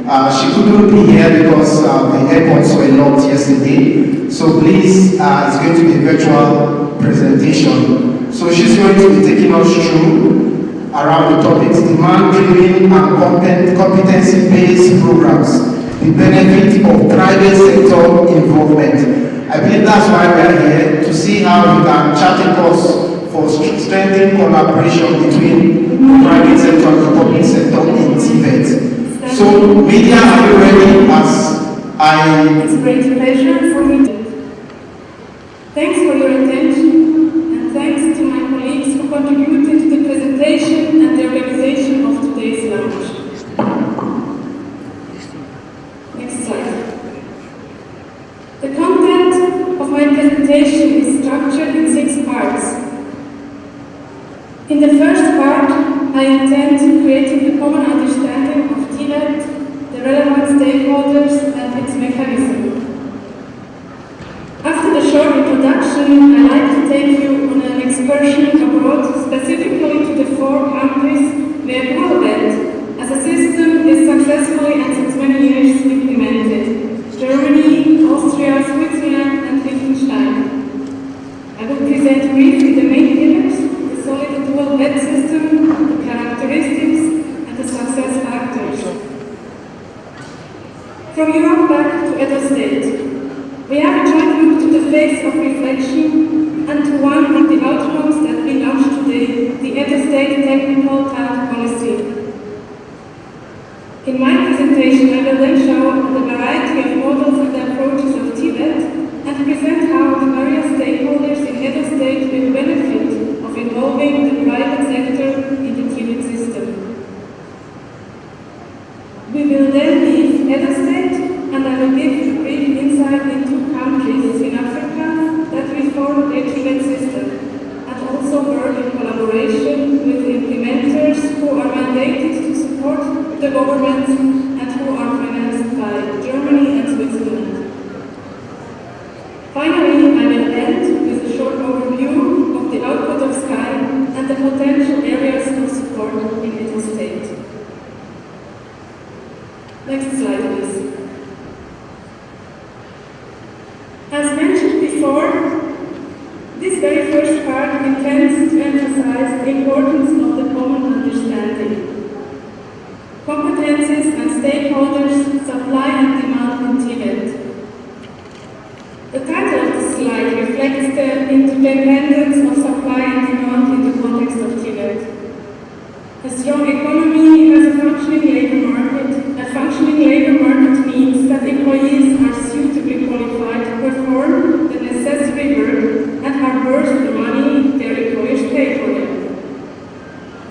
She couldn't be here because the airports were locked yesterday. So please, it's going to be a virtual presentation. So she's going to be taking us through around the topics: demand-driven and competency-based programs, the benefit of private sector involvement. I believe that's why we are here, to see how we can chart a course for strengthening collaboration between the private sector and the public sector in TVET. So, media, are you ready? It's a great pleasure for me. Thanks for your attention, and thanks to my colleagues who contributed to the presentation and the organization of today's lunch. Next slide. The content of my presentation is structured in 6 parts. In the first part, I intend to create a common understanding of TVET, the relevant stakeholders, and its mechanism. After the short introduction, I'd like to take you on an excursion abroad, specifically to the 4 countries where Dualvet as a system is successfully and since many years implemented: Germany, Austria, Switzerland, and Liechtenstein. I will present briefly the main pillars: the solid Dualvet system, the characteristics, and the success factors. From Europe back to Edo State, we have a joint look to the phase of reflection and to one of the outcomes that we launched today, the Edo State Technical Talent Policy. In my presentation, I will then show the variety of models and approaches of TVET and present how the various stakeholders in Edo State will benefit of involving the private sector in the TVET system. We will then leave Edo State, and I will give a brief insight into countries in Africa that reform their TVET system, and also work in collaboration with implementers who are mandated to support the governments and who are financed by Germany and Switzerland. Finally, I will end with a short overview of the output of Sky and the potential areas of support in Edo State. Next slide, please. As mentioned before, this very first part intends to emphasize the importance of the common understanding. Competencies and stakeholders, supply and demand in TVET. The title of the slide reflects the interdependence of supply and demand in the context of TVET. A strong economy has a functioning labor market. A functioning labor market means that employees are suitably qualified to perform the necessary work and are worth the money their employers pay for them.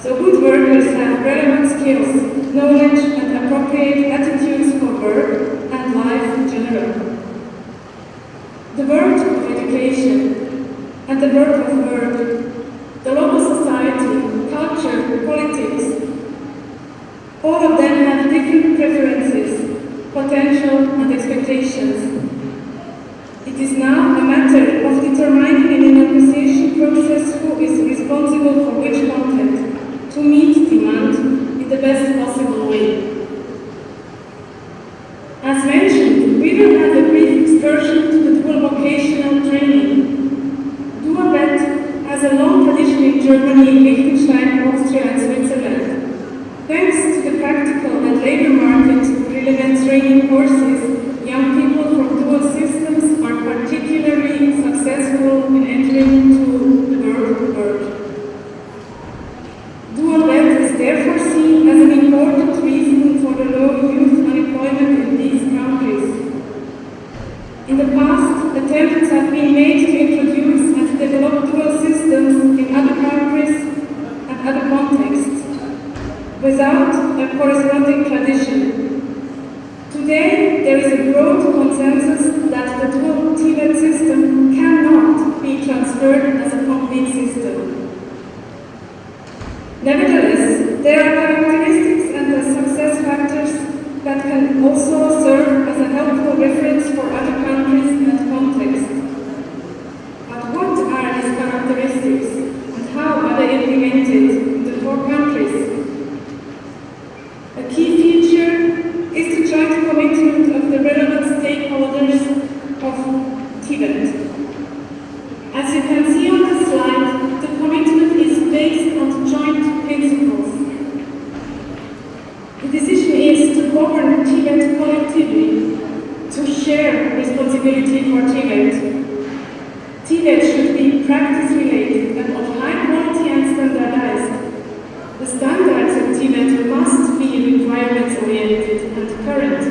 So good workers have relevant skills, knowledge, and appropriate attitudes for work and life in general. The world of education and the world of work, the local society, culture, politics, all of them have different preferences, potential, and expectations. It is now a matter of determining in an acquisition process who is responsible for which content to meet demand in the best possible way. As mentioned, we will have a brief excursion to the dual vocational training. Dualvet has a long tradition in Germany, Liechtenstein, Austria, and Switzerland. Thanks to the practical and labor market relevant training courses, young people from dual systems are particularly successful in entering into the world of work. Dualvet is therefore seen as an important reason for the low youth unemployment in these countries. In the past, attempts have been made to introduce and develop dual systems in other countries and other contexts, without a corresponding tradition. Today, there is a broad consensus that the dual TVET system cannot be transferred as a complete system. Nevertheless, there are characteristics and the success factors that can also serve as a helpful reference for other countries and contexts. But what are these characteristics and how are they implemented in the 4 countries? A key feature is the joint commitment of the relevant stakeholders of Tibet. As you can see on the slide, the commitment is based on joint principles. The decision is to govern Tibet collectively, to share responsibility for Tibet. Tibet should be practice-related and of high quality and standardized. The standards of Tibet must be requirements-oriented and current.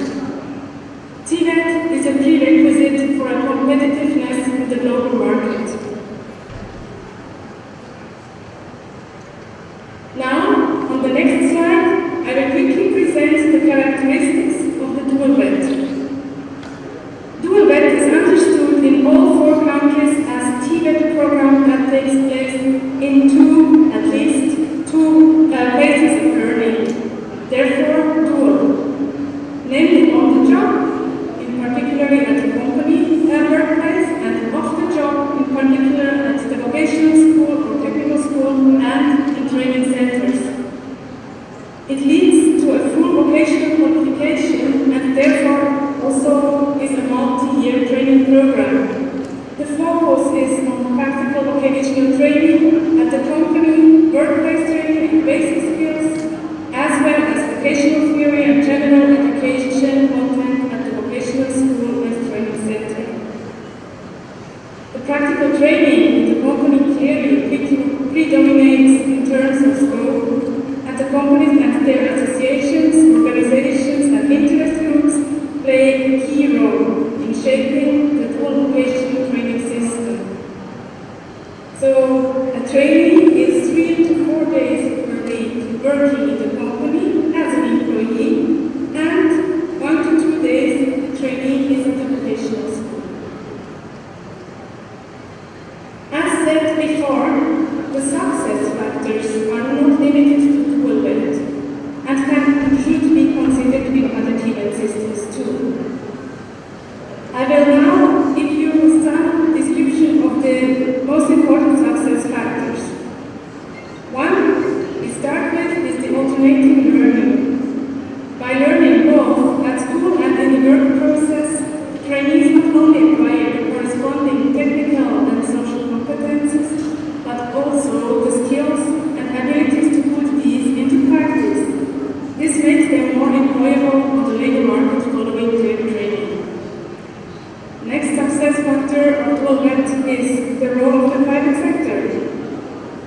Tibet is a prerequisite for a competitiveness in the global market. Now, on the next slide, I will quickly present the characteristics of the dual VAT. Dual VAT is understood in all 4 countries as Tibet program that takes place in at least two places of learning. Therefore, dual. Namely, on the job, in particular at the company workplace, and off the job, in particular at the vocational school or technical school and in training centers. It leads to a full vocational qualification and therefore also is a multi-year training program. The focus is on practical vocational training at the company, workplace training and basic skills, as well as vocational theory and general education content at the vocational school and training center. The practical training in the company clearly predominates in terms of scope, and the companies and their associations, organizations and interest groups play a key role in shaping the dual vocational training system. So, a trainee is 3 to 4 days per week working in the company as an employee, and 1 to 2 days the trainee is at the vocational school. As said before, the success factors are not limited to dual VAT and should be considered in other Tibet systems too. I will now give you some description of the most important success factors. One we start with is the alternating learning. By learning both at school and in the work process, trainees not only acquire the corresponding technical and social competences, but also the skills and abilities to put these into practice. This makes them more employable on the labor market following their training. Next success factor of dual VAT is the role of the private sector.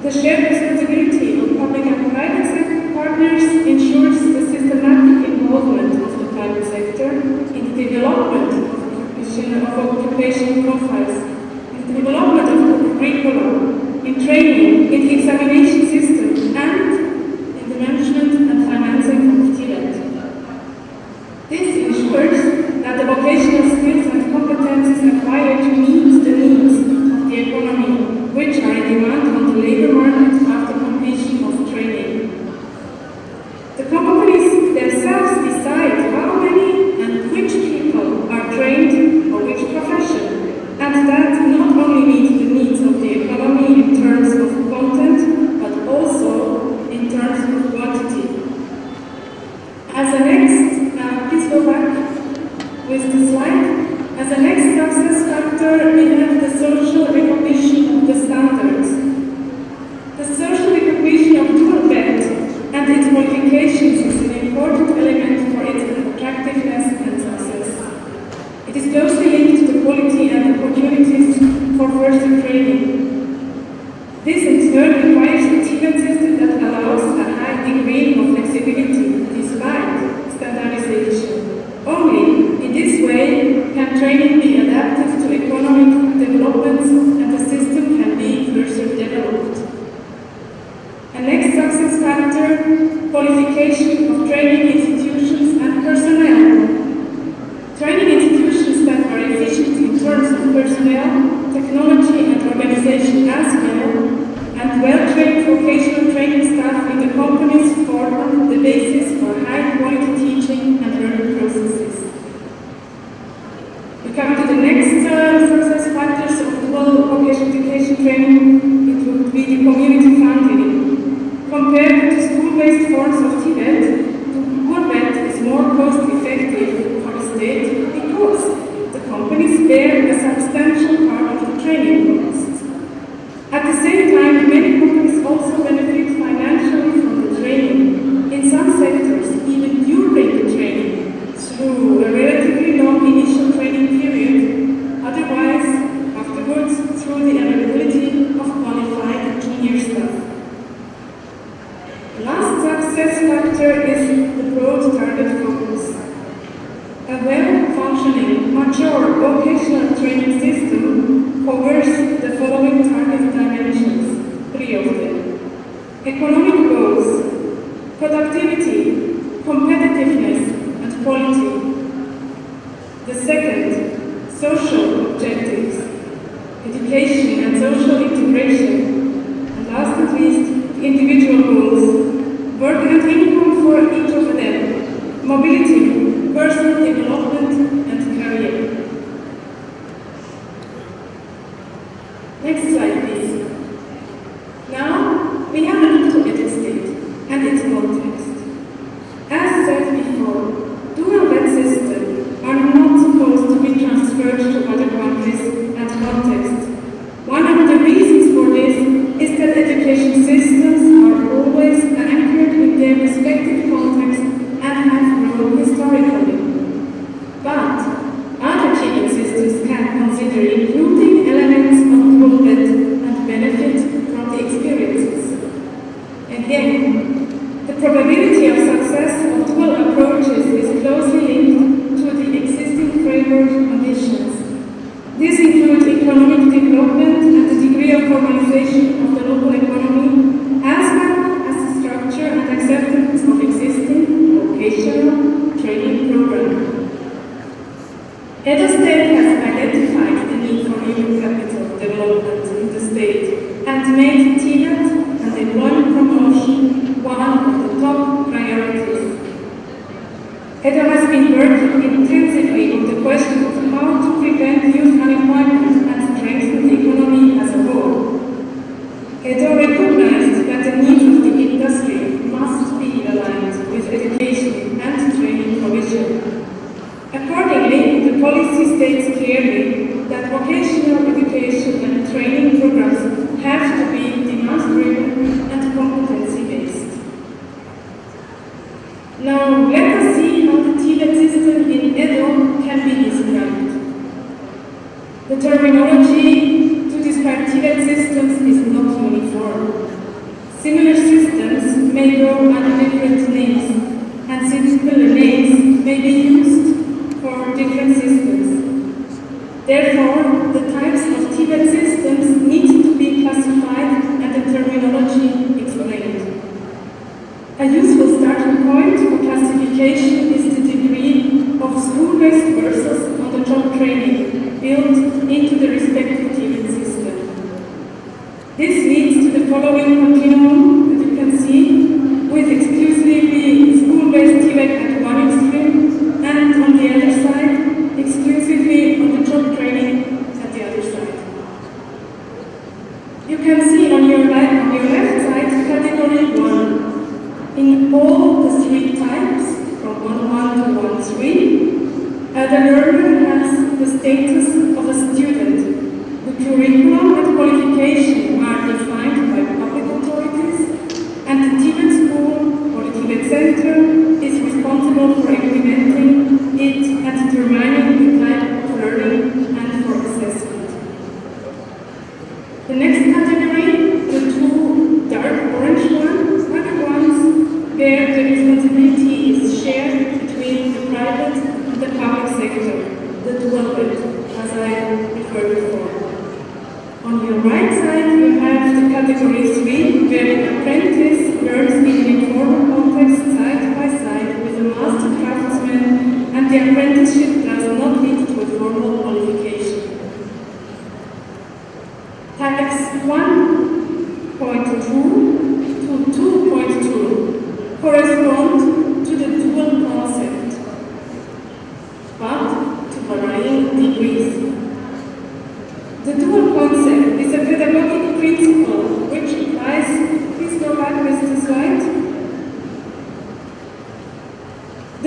The shared responsibility of public and private sector partners ensures the systematic involvement of the private sector in the development of occupational profiles, in the development of the curriculum, in training, in the examination system, and in the management and financing of Tibet. This ensures that the vocational skills and competences acquired meet the needs of the economy, which are in demand on the labor market after completion of training. The companies themselves decide how many and which people are trained for which profession, and that not only meets the needs of the economy in terms of content, but also in terms of quantity. As a next, please go back with the slide. As a next success factor, we have the social recognition of the standards. The social recognition of dual VAT and its qualifications is an important element for its attractiveness and success. It is closely linked to the quality and opportunities for further training. This in turn requires a Tibet system that allows a high degree of flexibility despite standardization. Only in this way can training be adapted to economic developments and the system can be further developed. A next success factor, qualification of training institutions and personnel. Training institutions that are efficient in terms of personnel, technology and organization as well, and well-trained vocational training staff Compared to school-based forms of Tibet, Tibet is more cost-effective for the state because the companies bear a substantial part of the training costs. At the same time, many companies also benefit financially from the training, in some sectors even during the training, through a relatively long initial training period, otherwise afterwards through the availability of qualified junior staff. The last success factor is the broad target focus. A well-functioning, mature vocational training system covers the following target dimensions, 3 of them. Economic goals, productivity, competitiveness, and quality. The second, social objectives, education and social integration. And last but not least, individual goals, work and income for each of them, mobility, personal development, and career. Next slide, please. Now, we have a look to Edo State and its context. As said before, dual vet systems are not supposed to be transferred to other countries and contexts. One of the reasons for this is that education systems are always anchored in their respective contexts and have grown historically. But other treatment systems can consider including elements of dual vet and benefit from the experiences. Again, the probability of success of dual approaches is closely linked to the existing framework conditions. These include economic development and the degree of formalization of the local economy, as well as the structure and acceptance of existing vocational training programs. Edo State has identified the need for human capital development in the state and made Tibet and employment promotion one of the top priorities. Edo has been working intensively on the question of how to prevent youth unemployment and strengthen the economy as a whole. Edo recognized that the needs of the industry must be aligned with education and training provision. Accordingly, the policy states clearly that vocational education and training programs have to be demand-driven and competency-based. Now, let us see how the Tibet system in Edo can be described. The terminology to describe Tibet systems is not uniform. Similar systems may go under different names, and similar names may be used for different systems. Therefore, the types of Tibet systems need to be classified and the terminology explained. A useful starting point for classification is the degree of school-based versus on-the-job training built into the respective Tibet system. This leads to the following continuum that you can see, with exclusively school-based Tibet at one extreme, and on the other side, exclusively on-the-job training at the other side. You can see on your left side category 1. In all the 3 types, from 1.1 to 1.3, the learner has the status of a student. The curriculum and qualification are defined by public authorities, and the Tibet school or the Tibet center is responsible for implementing it and determining the type of learning and for assessment. The next category, the 2 dark orange ones, are the ones where the responsibility is shared between the private and the public sector, the dual vet, as I referred before. On your right side, you have the category 3, where the apprentice learns in an informal context side by side with a master craftsman, and the apprenticeship lasts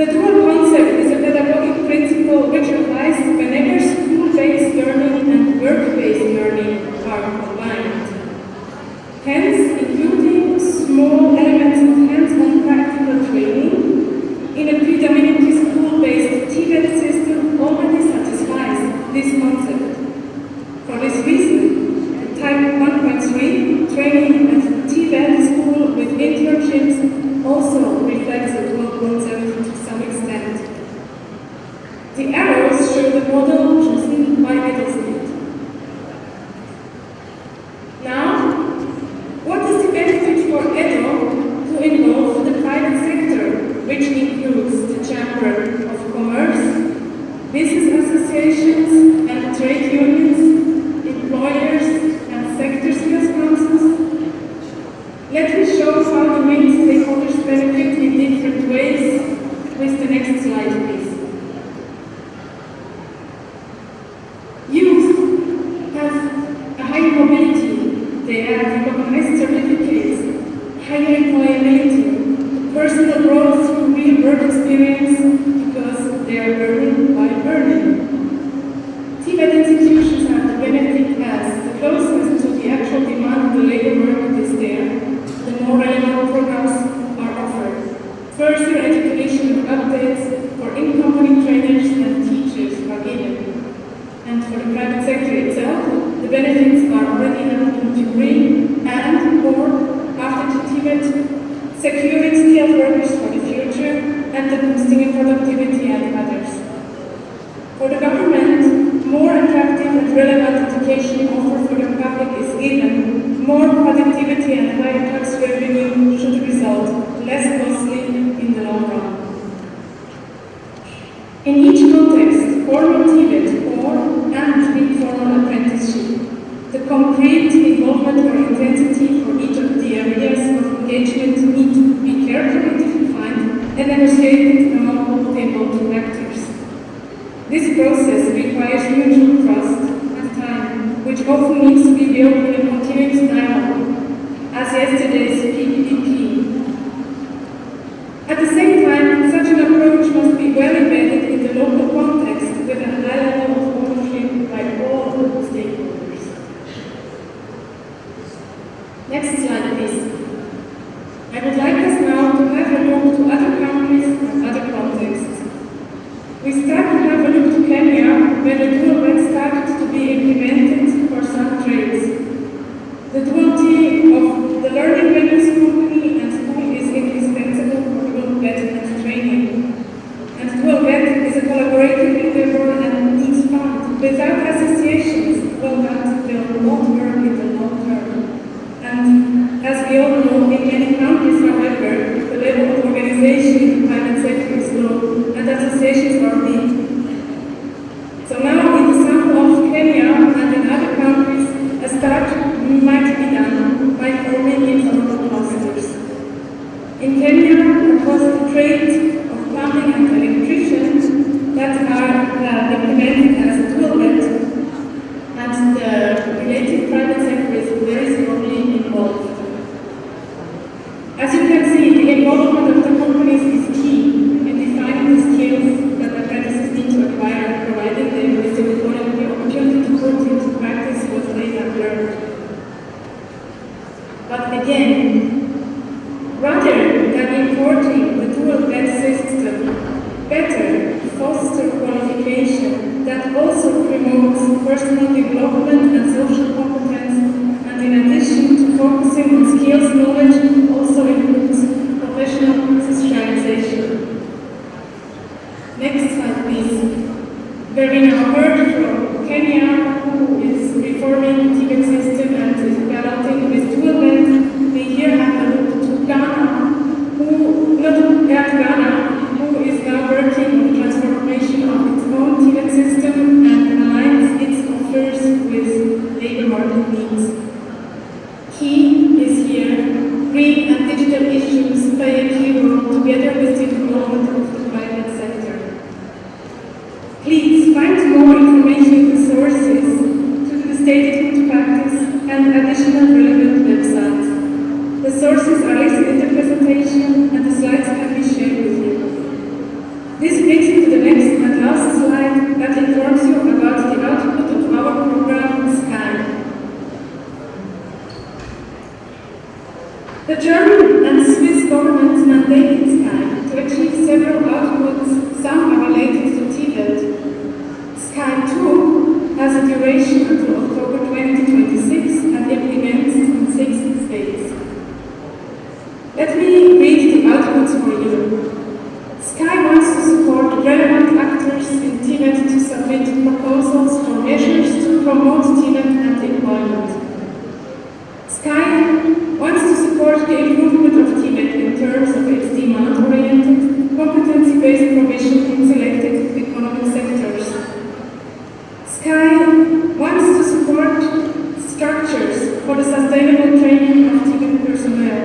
The dual concept is a pedagogic principle which applies whenever school-based learning and work-based learning are combined. Hence, including small elements of hands-on practical training in a predominantly school-based TVET system already satisfies this concept. For this reason, Type 1.3 training at TVET school with internships also reflects the dual concept to some extent. The arrows show the model chosen by Middlestate. Now, what is the benefit for EDO to involve the private sector, which includes the Chamber of Commerce, business associations and trade unions, employers and sector skills councils? Let me show how the main stakeholders benefit in different ways with the next slide, please. Youth have a higher mobility, they have recognized certificates, higher employability, personal growth through real work experience because they are learning by learning. TVET institutions have the benefit as the closeness to the actual demand of the labor market is there, the more relevant programs are offered. Further education updates for incoming trainers and teachers are given. And for the private sector itself, the benefits are already happening to bring and/or after the TVET, securing skilled workers for the future and the boosting in productivity and others. For the government, more attractive and relevant education offered for the public is given, more productivity and higher tax revenue should result, less costly in the long run. In each context, formal TVET and informal apprenticeship, the concrete involvement or intensity for each of the areas of engagement need to be carefully defined and negotiated among all the involved actors. This process requires mutual trust and time, which often needs to be built in a continuous dialogue, as yesterday's PPP. At the same time, such an approach must be well embedded in the local context with a high level of ownership by all stakeholders. Next slide, please. I would like us now to have a look to other countries and other contexts. We start to have a look to Kenya, where the dual vet started to be implemented for some trades. The duality of the learning within school and school is indispensable for dual vet and training. And dual vet is a collaborative endeavor and needs funds. Without associations, dual vet will not work in the long term. And as we all know, in many countries, however, the level of organization in the private sector is low, and associations are big. So now, in the sample of Kenya and in other countries, a start might be done by forming informal clusters. In Kenya, across the trades of plumbing and electricians that are implemented as dual vet, and the related private sector is very strongly involved. As you can see, the involvement of the companies is key in defining the skills that apprentices need to acquire, providing them with the opportunity to put into practice what they have learned. But again, rather than importing the dual vet system, better foster qualification that also promotes personal development and social competence, and in addition to focusing on skills knowledge, also includes professional socialization. Next slide, please. Where we now heard from Kenya, who is reforming the TVET system and is developing with dual vet. We here have a look to Ghana, who is now working on the transformation of its own TVET system and aligns its offers with labor market needs. Key is here and Swiss government mandated Sky to achieve several outputs, some are related to Tibet. Sky 2 has a duration until October 2026 and implements in 6 states. Let me read the outputs for you. Sky wants to support relevant actors in Tibet to submit proposals for measures to promote Tibet and employment. Sky wants to support the improvement of Tibet in terms of its demand-oriented, competency-based provision in selected economic sectors. Sky wants to support structures for the sustainable training of Tibetan personnel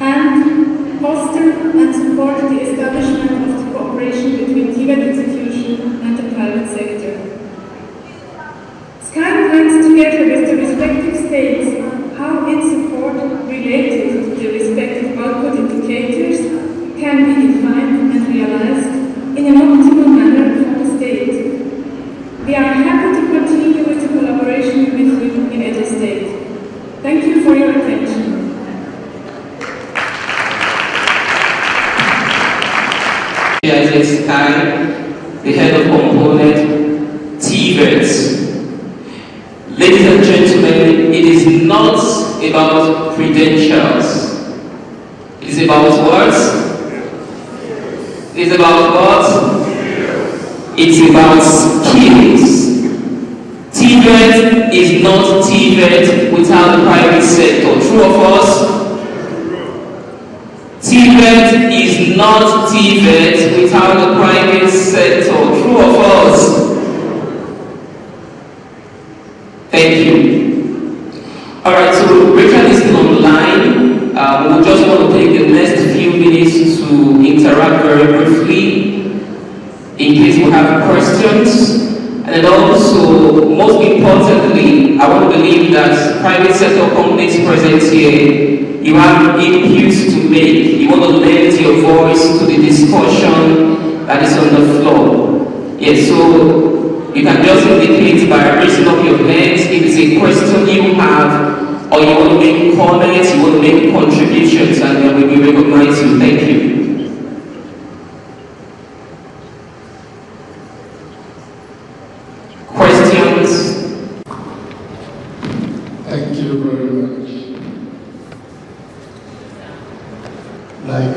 and foster and support the establishment of the cooperation between Tibet institutions and the private sector. Sky plans together with the respective states how its support related to the respective output indicators can be defined and realized in an optimal manner for the state. We are happy to continue with the collaboration with you in Edo State. Thank you for your attention. Isaac Sky, the head of component TVET. Ladies and gentlemen, it is not about credentials. It is about what? It is about what? It's about skills. TVET is not TVET without the private sector. True or false? TVET is not TVET without the private sector. True or false? Thank you. Alright, so Rachel is still online. We just want to take the next few minutes to interact very briefly in case we have questions. And also, most importantly, I want to believe that private sector companies present here, you have inputs to make. You want to lend your voice to the discussion that is on the floor. Yes, so you can just indicate by raising up your hands if it's a question you have, or you want to make comments, you want to make contributions, and then we will recognize you. Thank you. Questions? Thank you very much. Like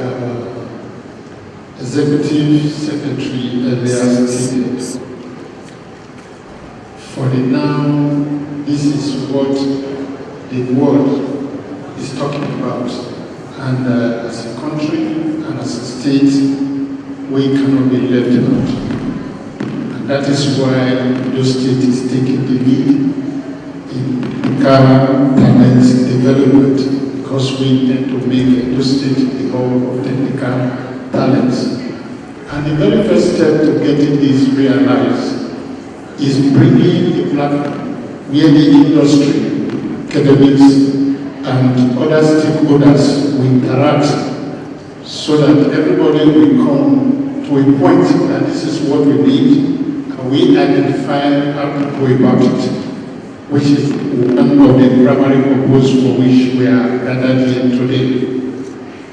Executive Secretary earlier stated, for the now, this is what the world is talking about. And as a country and as a state, we cannot be left out. And that is why those State is taking the lead in car talent development, because we intend to make those State the home of technical talents. And the very first step to getting this realized is bringing a platform where the industry, academics, and other stakeholders will interact so that everybody will come to a point that this is what we need, and we identify how to go about it, which is one of the primary purposes for which we are gathered here today.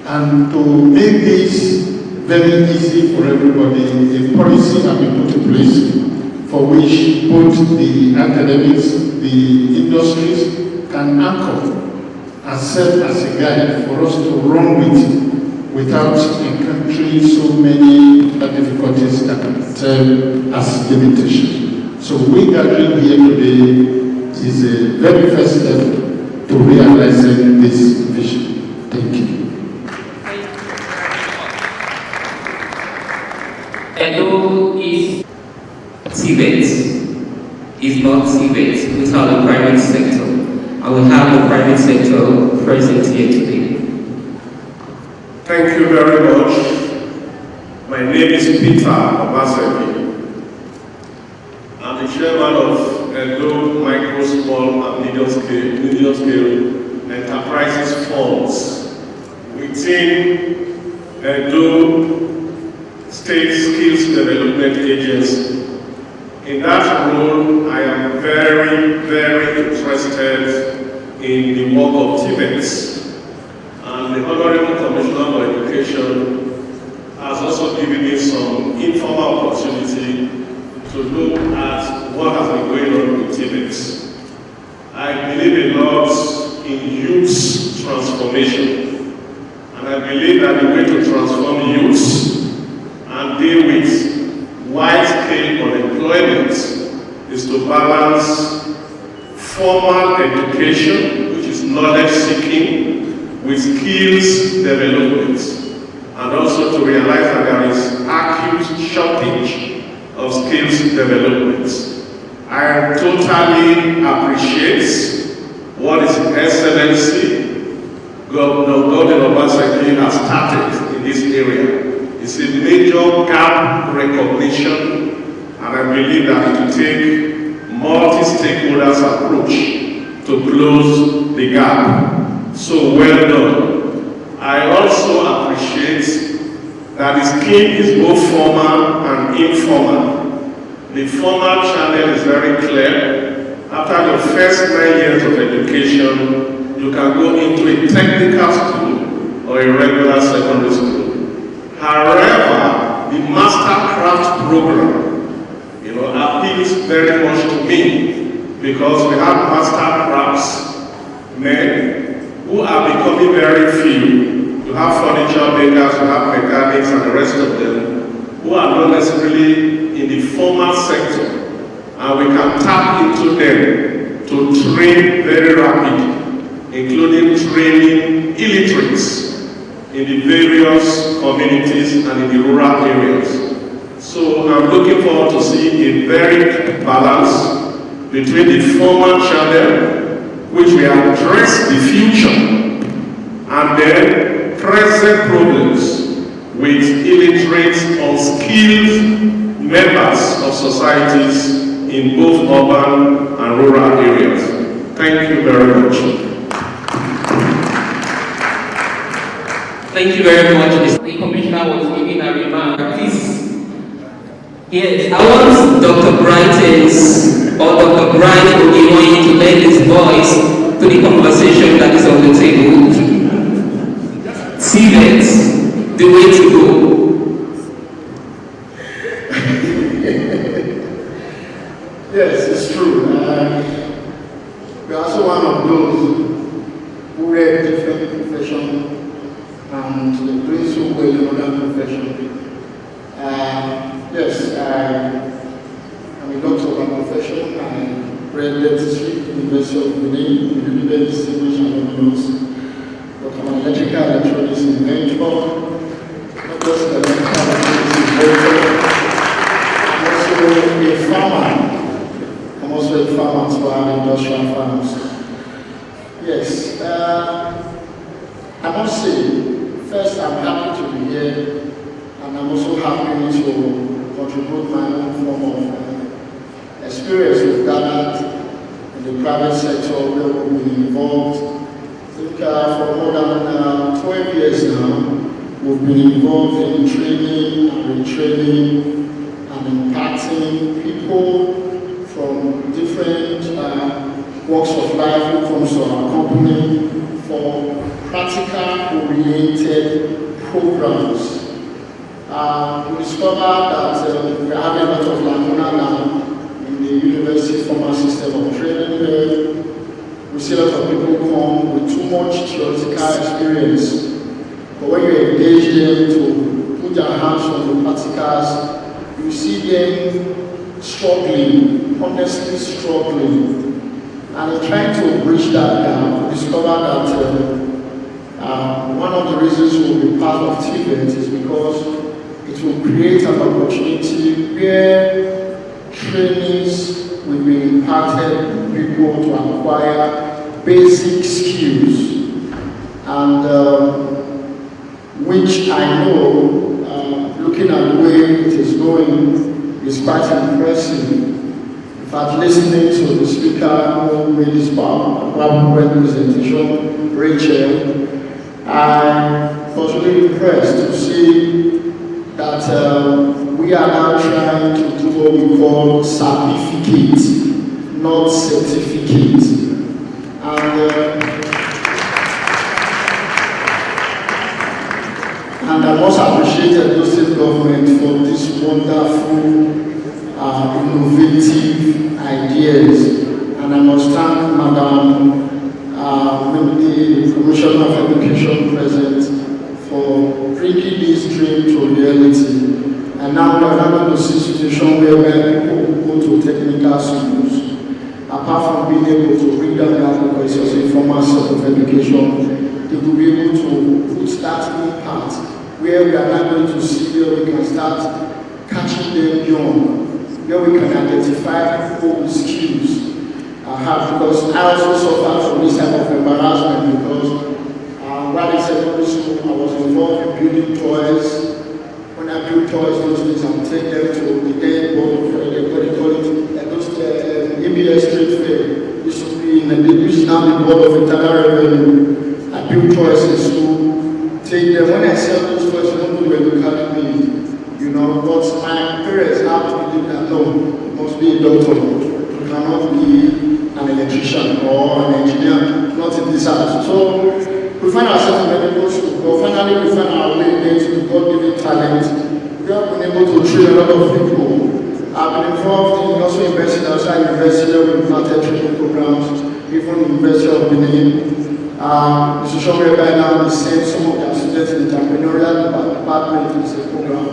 And to make this very easy for everybody, a policy has been put in place for which both the academics, the industries can anchor and serve as a guide for us to run with without encountering so many difficulties that serve as limitations. So we gathering here today is a very first step to realizing this vision. Thank you. Edo is Tibet, is not Tibet without the private sector. I will have the private sector present here today. Thank you very much. My name is Peter Obaseki. I'm the chairman of Edo Micro, Small and Medium Scale Enterprises Funds within Edo State Skills Development Agency. In that role, I am very, very interested in the work of Tibet. And and the Honorable Commissioner for Education has also given me some informal opportunity to look at what has been going on with TVET. I believe a lot in youth transformation, and I believe that the way to transform youth and deal with wide-scale unemployment is to balance formal education, which is knowledge-seeking, with skills development, and also to realize that there is acute shortage of skills development. I totally appreciate what His Excellency Governor Obaseki has started in this area. It's a major gap recognition, and I believe that it will take multi-stakeholders approach to close the gap. So well done. I also appreciate that the scheme is both formal and informal. The formal channel is very clear. After your first 9 years of education, you can go into a technical school or a regular secondary school. However, the Mastercraft program, appeals very much to me because we have Mastercrafts men who are becoming very few. You have furniture makers, you have mechanics, and the rest of them who are not necessarily in the formal sector, and we can tap into them to train very rapidly, including training illiterates in the various communities and in the rural areas. So I'm looking forward to seeing a very balance between the formal channel, which will address the future, and then present problems with illiterate, unskilled members of societies in both urban and rural areas. Thank you very much. Thank you very much. The Commissioner was giving a remark. Please. Yes, I want Dr. Brighton's or Dr. Bright Oyemoyi to lend his voice to the conversation that is on the table. TVET, the way to go. Yes, it's true. We are also one of those who read different professions and doing so well in other professions. Yes, I'm a doctor by profession. I read dentistry at the University of Benin, with a distinguished honors. But I'm an electrical electronics inventor, not just an electrical electronics inventor. I'm also a farmer. I'm also a farmer, so I have industrial farms. Yes, I must say, first I'm happy to be here, and I'm also happy to contribute my own form of experience we've gathered in the private sector where we've been involved. I think for more than 12 years now, we've been involved in training and retraining and impacting people from different walks of life who comes to our company for practical-oriented programs. We discovered that we have a lot of lacuna now in the university formal system of training here. We see a lot of people come with too much theoretical experience, but when you engage them to put their hands on the practicals, you see them struggling, honestly struggling. And in trying to bridge that gap, we discovered that one of the reasons we'll be part of TVET is because it will create an opportunity where trainees will be imparted on people to acquire basic skills, and which I know, looking at the way it is going, is quite impressive. In fact, listening to the speaker who made this PowerPoint presentation, Rachel, I was really impressed to see that we are now trying to do what we call certificate, not certificate. And And I must appreciate the state government for this wonderful, innovative ideas. And I must thank Madam the Commissioner of Education present for bringing this dream to reality. And now we are going to see a situation where people go to technical schools, apart from being able to bring down their voices in formal set of education, they will be able to put that impact where we are now going to see where we can start catching them young, where we can identify people with skills. Because I also suffered from this type of embarrassment because while in secondary school I was involved in building toys. When I build toys, those things I would take them to the day board of ABS Street Fair. This should be in the this is now the board of internal revenue. I build toys in school, take them. When I sell those toys, I don't do locally made. You know, but my parents have to believe that no, you must be a doctor. You cannot be an electrician or an engineer, not in this house. So we find ourselves in medical school, but finally we find our way into God-given talent. We have been able to train a lot of people. I've been involved in also investing outside university with planted training programs, even the University of Benin. Mr. Shomri by now is sent some of their students in the entrepreneurial department in the program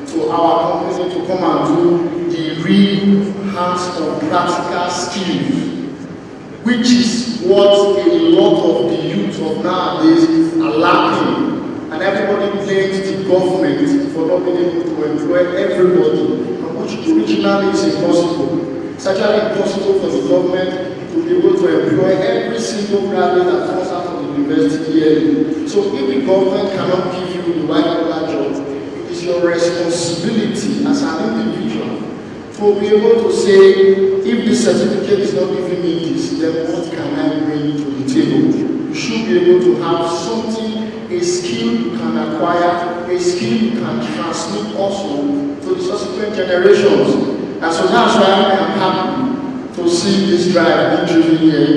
to our company to come and do the real hands-on practical skills, which is what a lot of the youth of nowadays are lacking. And everybody blames the government for not being able to employ everybody, which originally is impossible. It's actually impossible for the government to be able to employ every single graduate that comes out of the university yearly. So if the government cannot give you the right collar job, it is your responsibility as an individual to be able to say, if this certificate is not giving me this, then what can I bring to the table? You should be able to have something, a skill you can acquire, a skill you can transmit also to the subsequent generations. And so that's why I am happy to see this drive being driven here.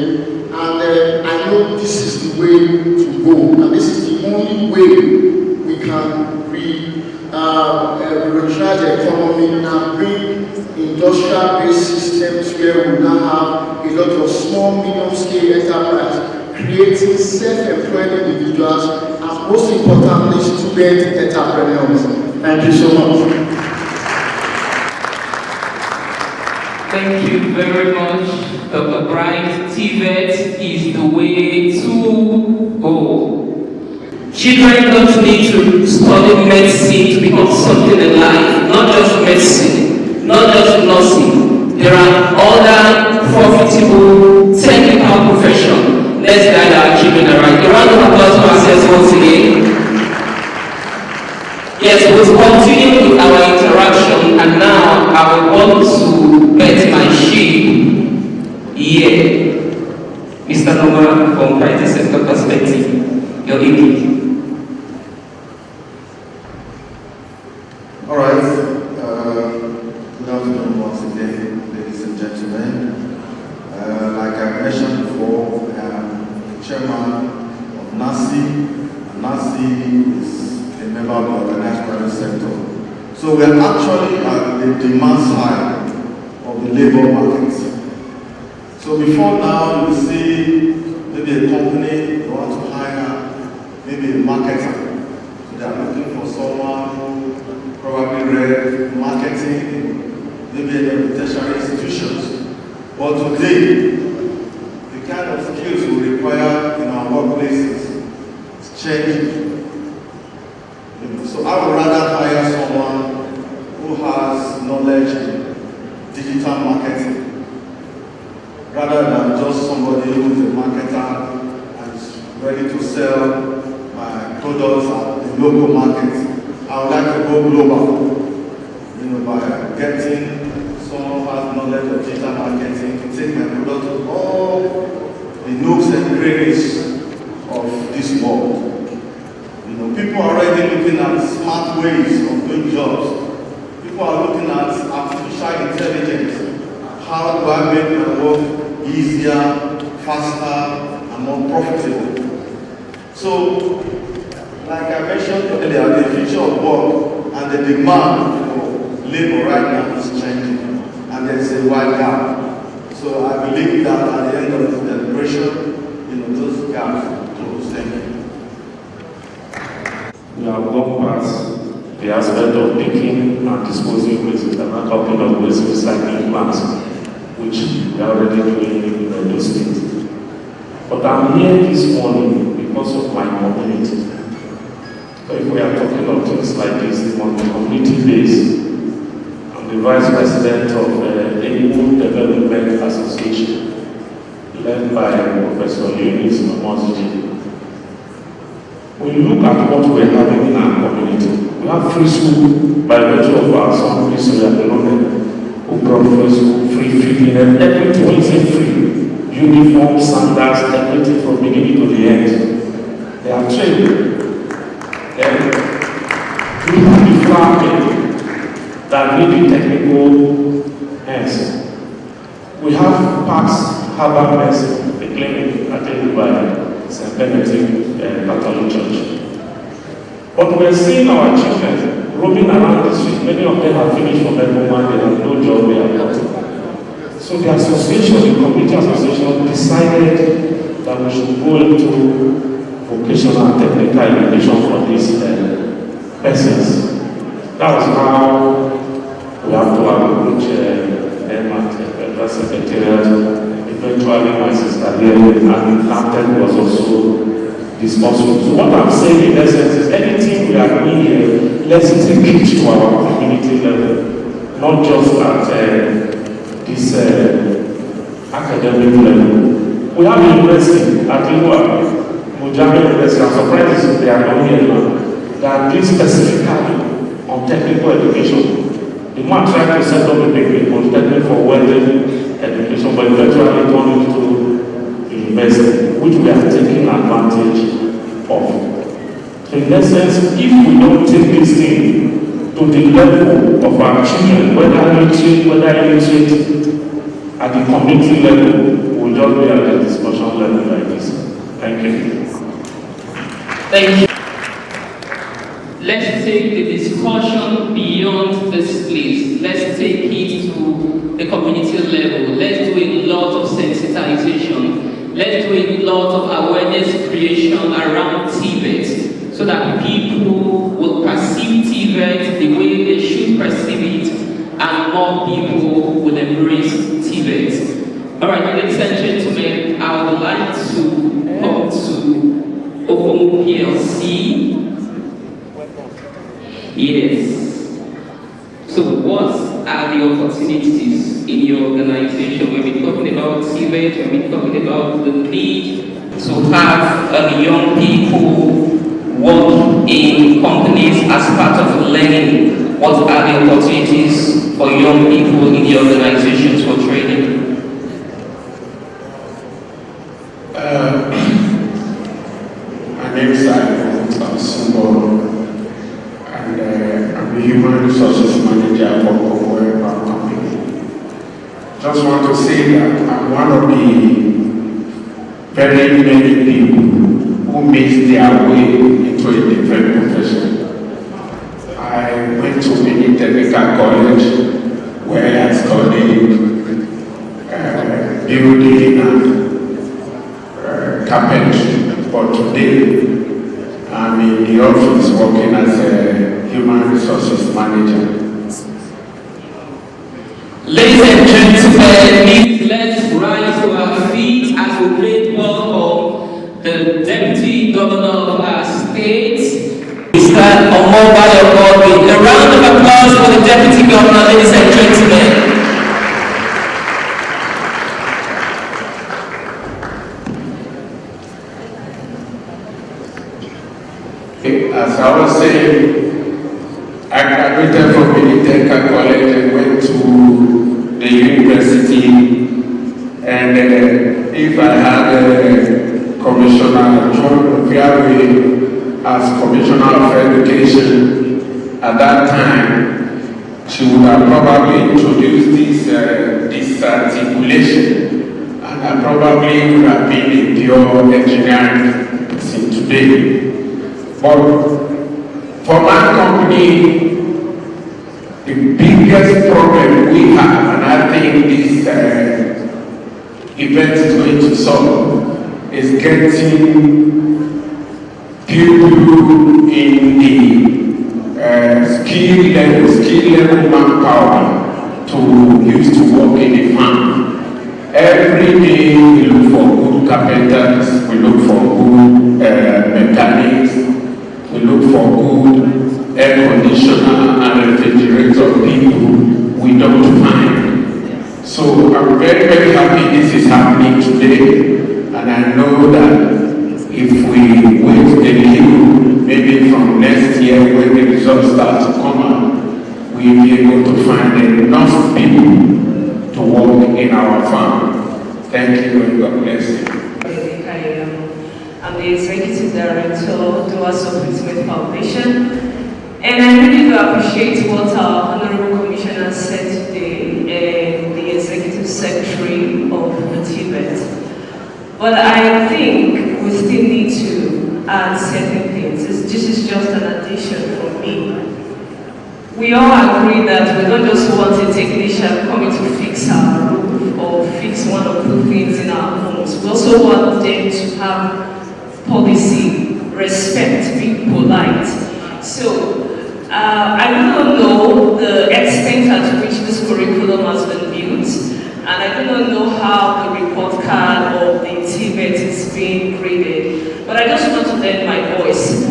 And I know this is the way to go. And this is the only way we can revolutionize the economy and bring industrial-based systems where we now have a lot of small, medium-scale enterprise, creating self-employed individuals, and most importantly, student entrepreneurs. Thank you so much. Thank you very much, Dr. Bright. TVET is the way to go. Children don't need to study medicine to become something in life, not just medicine, not just nursing. There are other profitable technical professions. Let's guide our children right. A round of applause for ourselves once again. Yes, we'll continue with our interaction, and now I will want to bet my sheep here. Mr. Nomura, from private sector perspective, your input. All right. Good afternoon once again, ladies and gentlemen. Like I mentioned before, I am the chairman of NACI. NACI is a member of the organized private sector. So we are actually at the demand side of the labor market. So before now, you see maybe a company they want to hire maybe a marketer. So they are looking for someone who probably read marketing, maybe in the tertiary institutions. But today, the kind of skills we require in our workplaces is changing. So I would rather hire someone who has knowledge in digital marketing rather than just somebody who is a marketer and is ready to sell my products at the local market. I would like to go global, by getting someone who has knowledge of digital marketing to take my product to all the nooks and crannies of this world. People are already looking at smart ways of doing jobs. People are looking at artificial intelligence. How do I make my work easier, faster, and more profitable? So, like I mentioned earlier, nature of work and the demand for labor right now is changing, and there's a wide gap. So I believe that at the end of the deliberation, those gaps will close. Thank you. We have gone past the aspect of picking and disposing waste and not talking of waste recycling plants, which we are already doing in Edo State. But I'm here this morning because of my community. So if we are talking of things like this on the community base, I'm the Vice President of the Edo Development Association, led by Professor Eunice Omozuji. When you look at what we're having in our community, we have free school by virtue of our son, free school at the moment, who brought free school, free feeding, and everything. When you say free, uniform, sandals, everything from beginning to the end. They are trained. Then we have the farming that need the technical hands. We have parks, harbor medicine, the clinic attended by St. Benedict Catholic Church. But we're seeing our children roaming around the street. Many of them have finished from every one, they have no job, they are nothing. So the association, the community association, decided that we should go into vocational and technical education for these persons. That was how we have to approach them at the Federal Secretariat. Eventually, my sister here and Lampton was also discussed with. So what I'm saying in essence is anything we are doing here, let's take it to our community level, not just at this academic level. We have a university at Mujambe University. I'm surprised they are not here now. That deal specifically on technical education. The man tried to set up a degree on technical for welding education, but eventually turned into university, which we are taking advantage of. So in essence, if we don't take this thing to the level of our children, whether illiterate, at the community level, we'll just be at the discussion level like this. Thank you. Thank you. Let's take the discussion beyond this place. Let's take it to the community level. Let's do a lot of sensitization. Let's do a lot of awareness creation around TVET so that people will perceive TVET the way they should perceive it and more people will embrace TVET. Alright, ladies and gentlemen, I would like to come to Okomu PLC. Yes. So what are the opportunities in your organization? We've been talking about TVET, we've been talking about the need to have young people work in companies as part of learning. What are the opportunities for young people in the organizations for training? My name is Sumbo. I'm the Human Resources Manager for Cocoa Power Company. Just want to say that I'm one of the very many people who made their way into a different profession. I went to Benin Technical College where I studied building and carpentry, but today I'm in the office working as a Human Resources Manager. Ladies and gentlemen, please let's rise to our feet as we great welcome the Deputy Governor of our state, Mr. Omobayo Godwin. A round of applause for the Deputy Governor, ladies and gentlemen. As I was saying, I graduated from Benin Technical College and went to the university. And if I had a commissioner, John Obiawe, as Commissioner of Education, at that time, she would have probably introduced this articulation, and I probably would have been a pure engineering person today. But for my company, the biggest problem we have, and I think this event is going to solve, is getting people in the skill level manpower to use to work in the farm. Every day we look for good carpenters, we look for good mechanics, we look for good air conditioner and refrigerator people we don't find. So I'm very, very happy this is happening today, and I know that if we wait a little, maybe from next year when the results start to come out, we'll be able to find enough people to work in our farm. Thank you and God bless you. I'm the Executive Director of Doers of Ultimate Foundation, and I really do appreciate what our Honorable Commissioner said today, and the Executive Secretary of the Tibet. But I think we still need to add certain things. This is just an addition from me. We all agree that we don't just want a technician coming to fix our roof or fix one or two things in our homes. We also want them to have policy, respect, be polite. So, I don't know the extent at which this curriculum has been built, and I do not know how the report card of the Tibet is being graded, but I just want to lend my voice.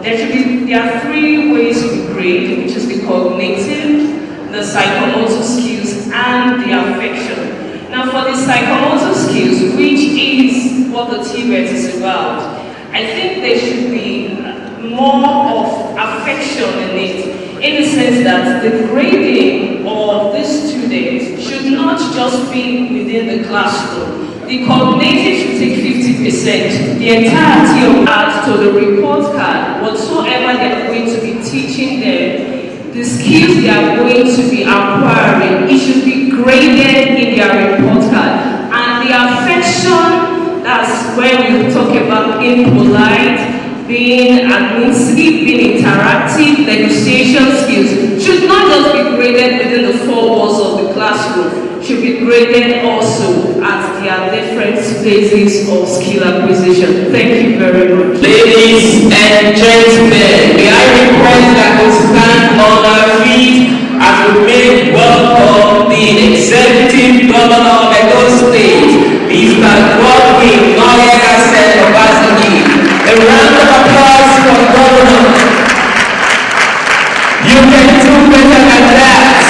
There are three ways we grade, which is the cognitive, the psychomotor skills, and the affection. Now for the psychomotor skills, which is what the Tibet is about, I think there should be more of affection in it, in the sense that the grading of the students should not just be within the classroom. The cognitive should take 50%. The entirety of that to the report card, whatsoever they are going to be teaching them, the skills they are going to be acquiring, it should be graded in their report card. And the affection, that's when we talk about being polite, being admissive, being interactive, negotiation skills, should not just be graded within the four walls of the classroom, should be graded also at their different phases of skill acquisition. Thank you very much. Ladies and gentlemen, may I request that we stand on our feet as we make welcome the Executive Governor of Edo State, Mr. Godwin Noyeka Obaseki. A round of applause for the Governor. You can do better than that.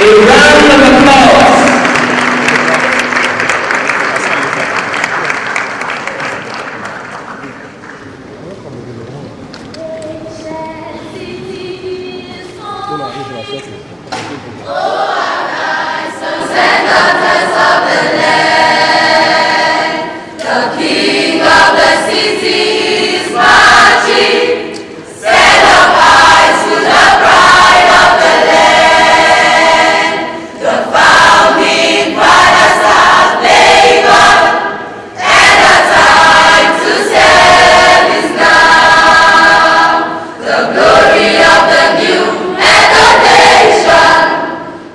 A round of applause.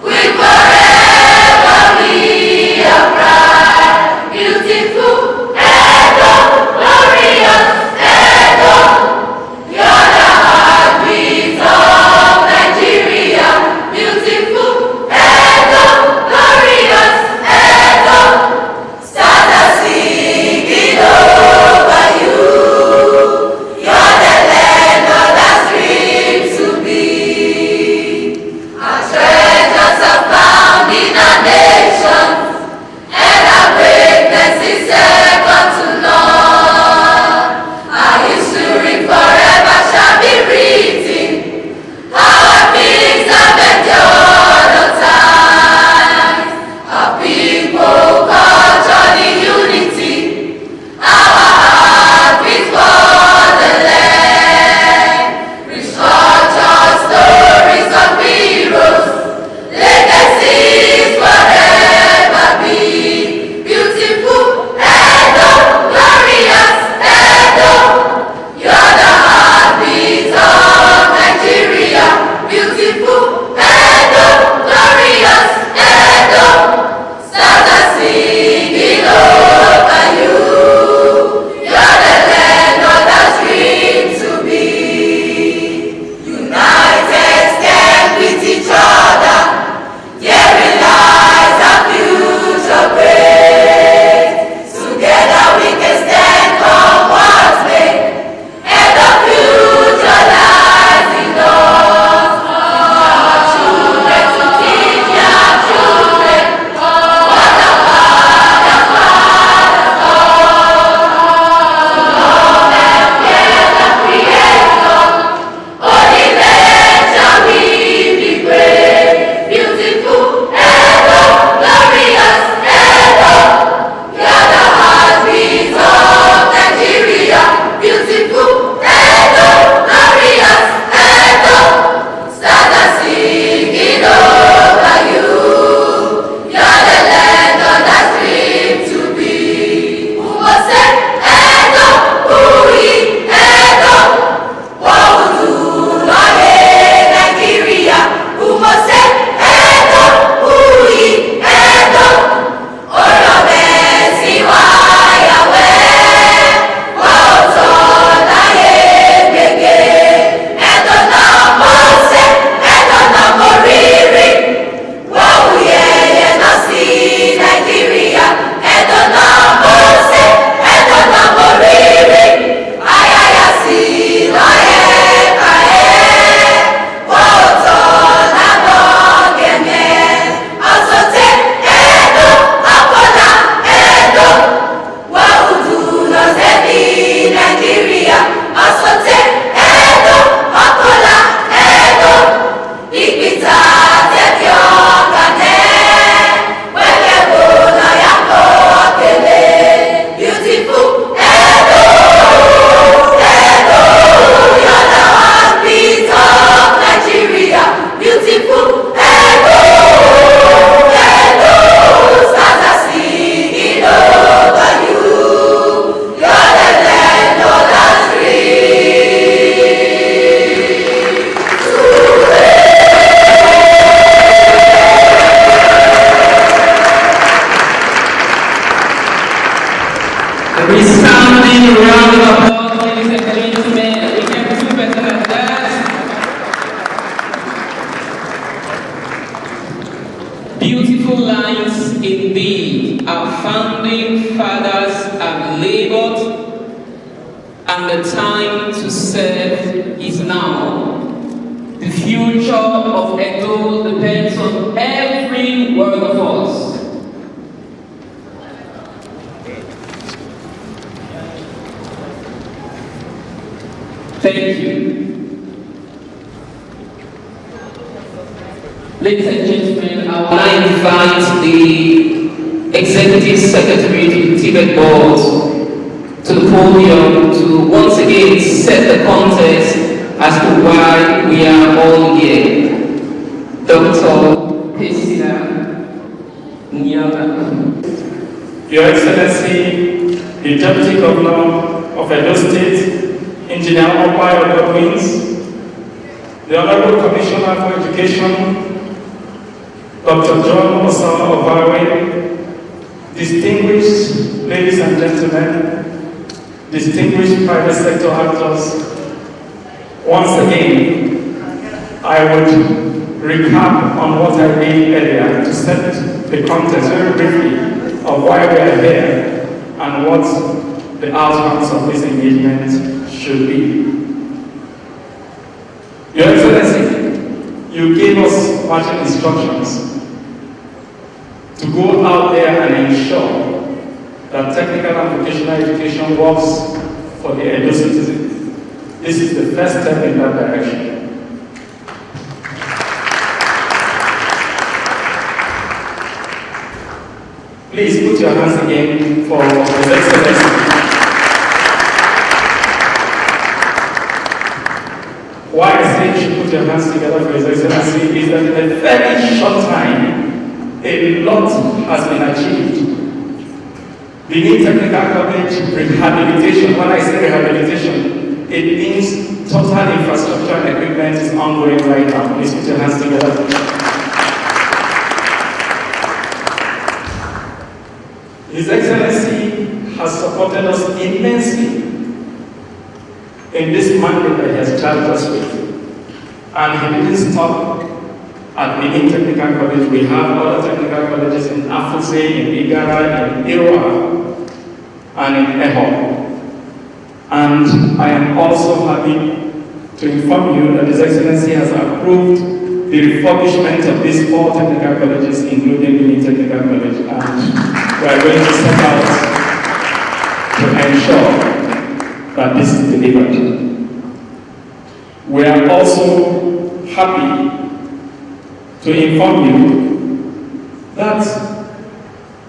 We Indeed, our founding fathers have labored, and the time to serve is now. The future of Edo depends on every one of us. Thank you. Ladies and gentlemen, I will invite the Executive Secretary to the Tibet Board to the podium to once again set the context as to why we are all here. Dr. Pesia Nyala. Your Excellency, the Deputy Governor of Edo State, Engineer Obayo Godwins, the Honorable Commissioner for Education, Dr. John Osawa Obawe, distinguished ladies and gentlemen, distinguished private sector actors, once again, I would recap on what I did earlier to set the context very briefly of why we are here and what the outcomes of this engagement should be. Your Excellency, you gave us marching instructions to go out there and ensure that technical and vocational education works for the Edo citizens. This is the first step in that direction. Please put your hands again for His Excellency. Why I say you should put your hands together for His Excellency is that in a very short time, a lot has been achieved. Benin Technical College rehabilitation, when I say rehabilitation, it means total infrastructure and equipment is ongoing right now. Please put your hands together. His Excellency has supported us immensely in this mandate that he has charged us with. And he didn't stop at Benin Technical College. We have other technical colleges in Afuse, in Igara, in Iroa, and in Eho. And I am also happy to inform you that His Excellency has approved the refurbishment of these 4 technical colleges, including Benin Technical College. And we are going to set out to ensure that this is delivered. We are also happy to inform you that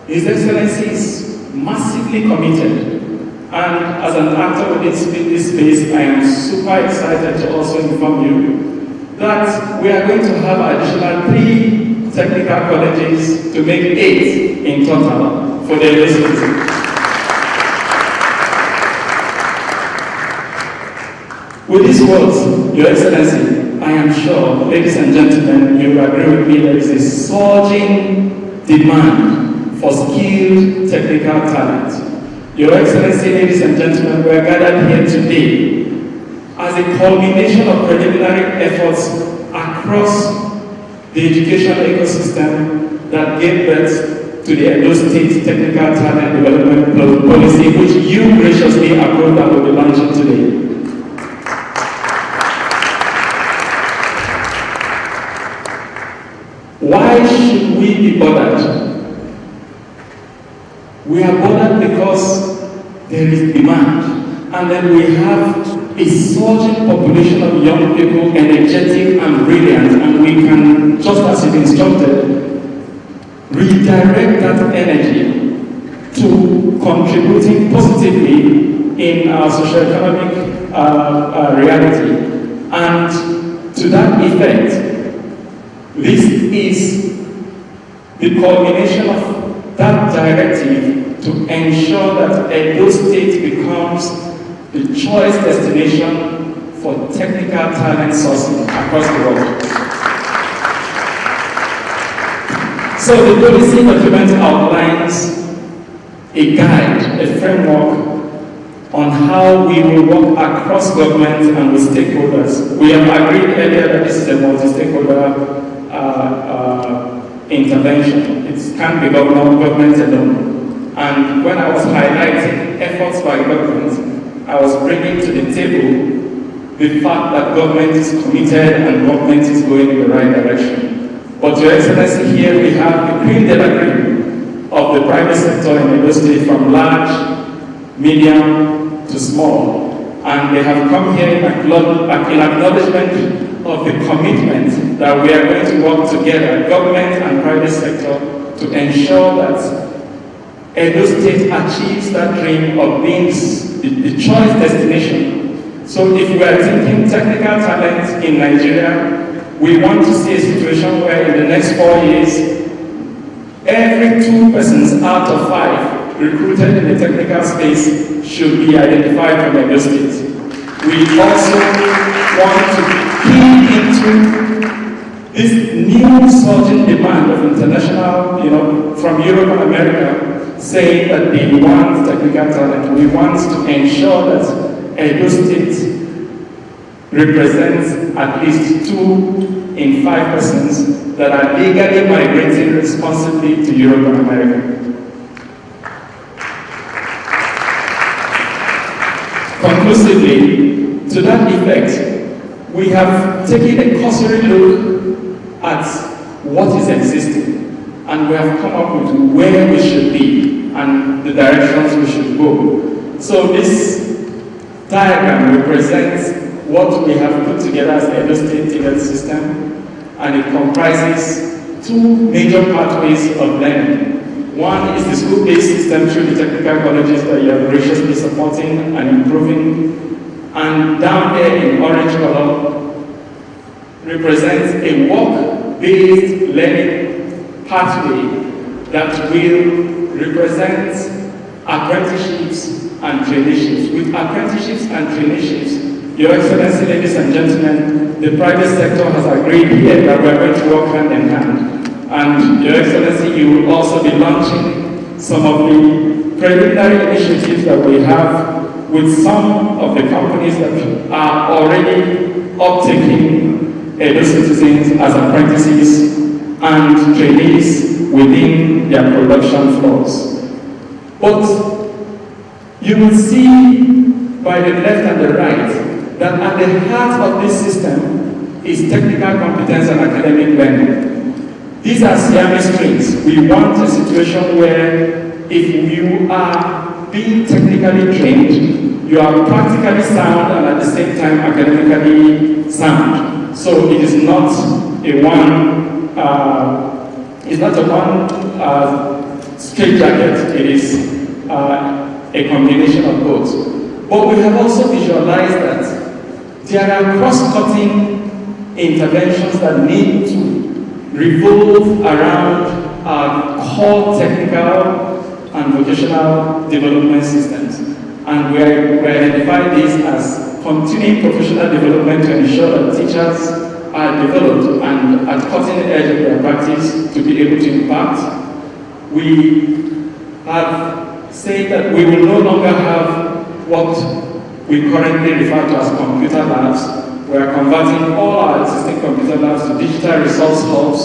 His Excellency is massively committed. And as an actor within this space, I am super excited to also inform you that we are going to have additional 3 technical colleges to make 8 in total for the university. With these words, Your Excellency, I am sure, ladies and gentlemen, you will agree with me that there is a surging demand for skilled technical talent. Your Excellency, ladies and gentlemen, we are gathered here today as a culmination of preliminary efforts across the educational ecosystem that gave birth to the Edo State Technical Talent Development Policy, which you graciously approved and will be launching today. Why should we be bothered? We are bothered because there is demand, and then we have a surging population of young people, energetic and brilliant, and we can, just as it instructed, redirect that energy to contributing positively in our socio-economic reality. And to that effect, this is the culmination of that directive to ensure that Edo State becomes the choice destination for technical talent sourcing across the world. So the policy document outlines a guide, a framework on how we will work across government and with stakeholders. We have agreed earlier that this is a multi-stakeholder intervention. It can't be government alone. And when I was highlighting efforts by government, I was bringing to the table the fact that government is committed and government is going in the right direction. But Your Excellency, here we have the Queen Delagree of the private sector in Edo State, from large, medium to small. And they have come here in acknowledgement of the commitment that we are going to work together, government and private sector, to ensure that Edo State achieves that dream of being the choice destination. So if we are thinking technical talent in Nigeria, we want to see a situation where in the next 4 years, every 2 persons out of 5 recruited in the technical space should be identified from Edo State. We also want to key into this new surging demand of international, from Europe and America, saying that they want technical talent. We want to ensure that Edo State represents at least 2 in 5 persons that are legally migrating responsibly to Europe and America. Conclusively, to that effect, we have taken a cursory look at what is existing, and we have come up with where we should be and the directions we should go. So this diagram represents what we have put together as the Edo State TVET system, and it comprises 2 major pathways of learning. One is the school-based system through the technical colleges that you are graciously supporting and improving. And down there in orange color represents a work-based learning pathway that will represent apprenticeships and traineeships. With apprenticeships and traineeships, Your Excellency, ladies and gentlemen, the private sector has agreed here that we are going to work hand in hand. And Your Excellency, you will also be launching some of the preliminary initiatives that we have with some of the companies that are already uptaking Edo citizens as apprentices and trainees within their production floors. But you will see by the left and the right that at the heart of this system is technical competence and academic learning. These are Siamese strings. We want a situation where if you are being technically trained, you are practically sound and at the same time academically sound. So it is not a one straight jacket. It is a combination of both. But we have also visualized that there are cross-cutting interventions that need to revolve around our core technical and vocational development systems. And we identify these as continuing professional development to ensure that teachers are developed and at cutting edge of their practice to be able to impact. We have said that we will no longer have what we currently refer to as computer labs. We are converting all our existing computer labs to digital resource hubs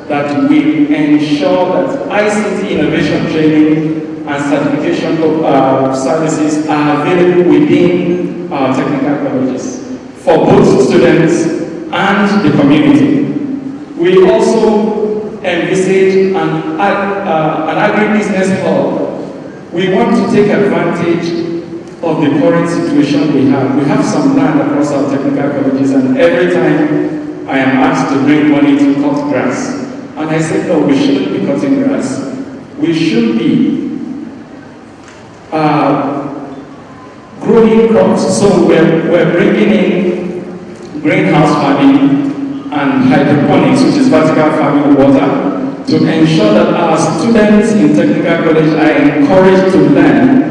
that will ensure that ICT innovation training and certification services are available within our technical colleges for both students and the community. We also envisage an agribusiness hub. We want to take advantage of the current situation we have. We have some land across our technical colleges, and every time I am asked to bring money to cut grass, and I said, no, we shouldn't be cutting grass. We should be growing crops. So we're bringing in greenhouse farming and hydroponics, which is vertical farming of water, to ensure that our students in technical college are encouraged to learn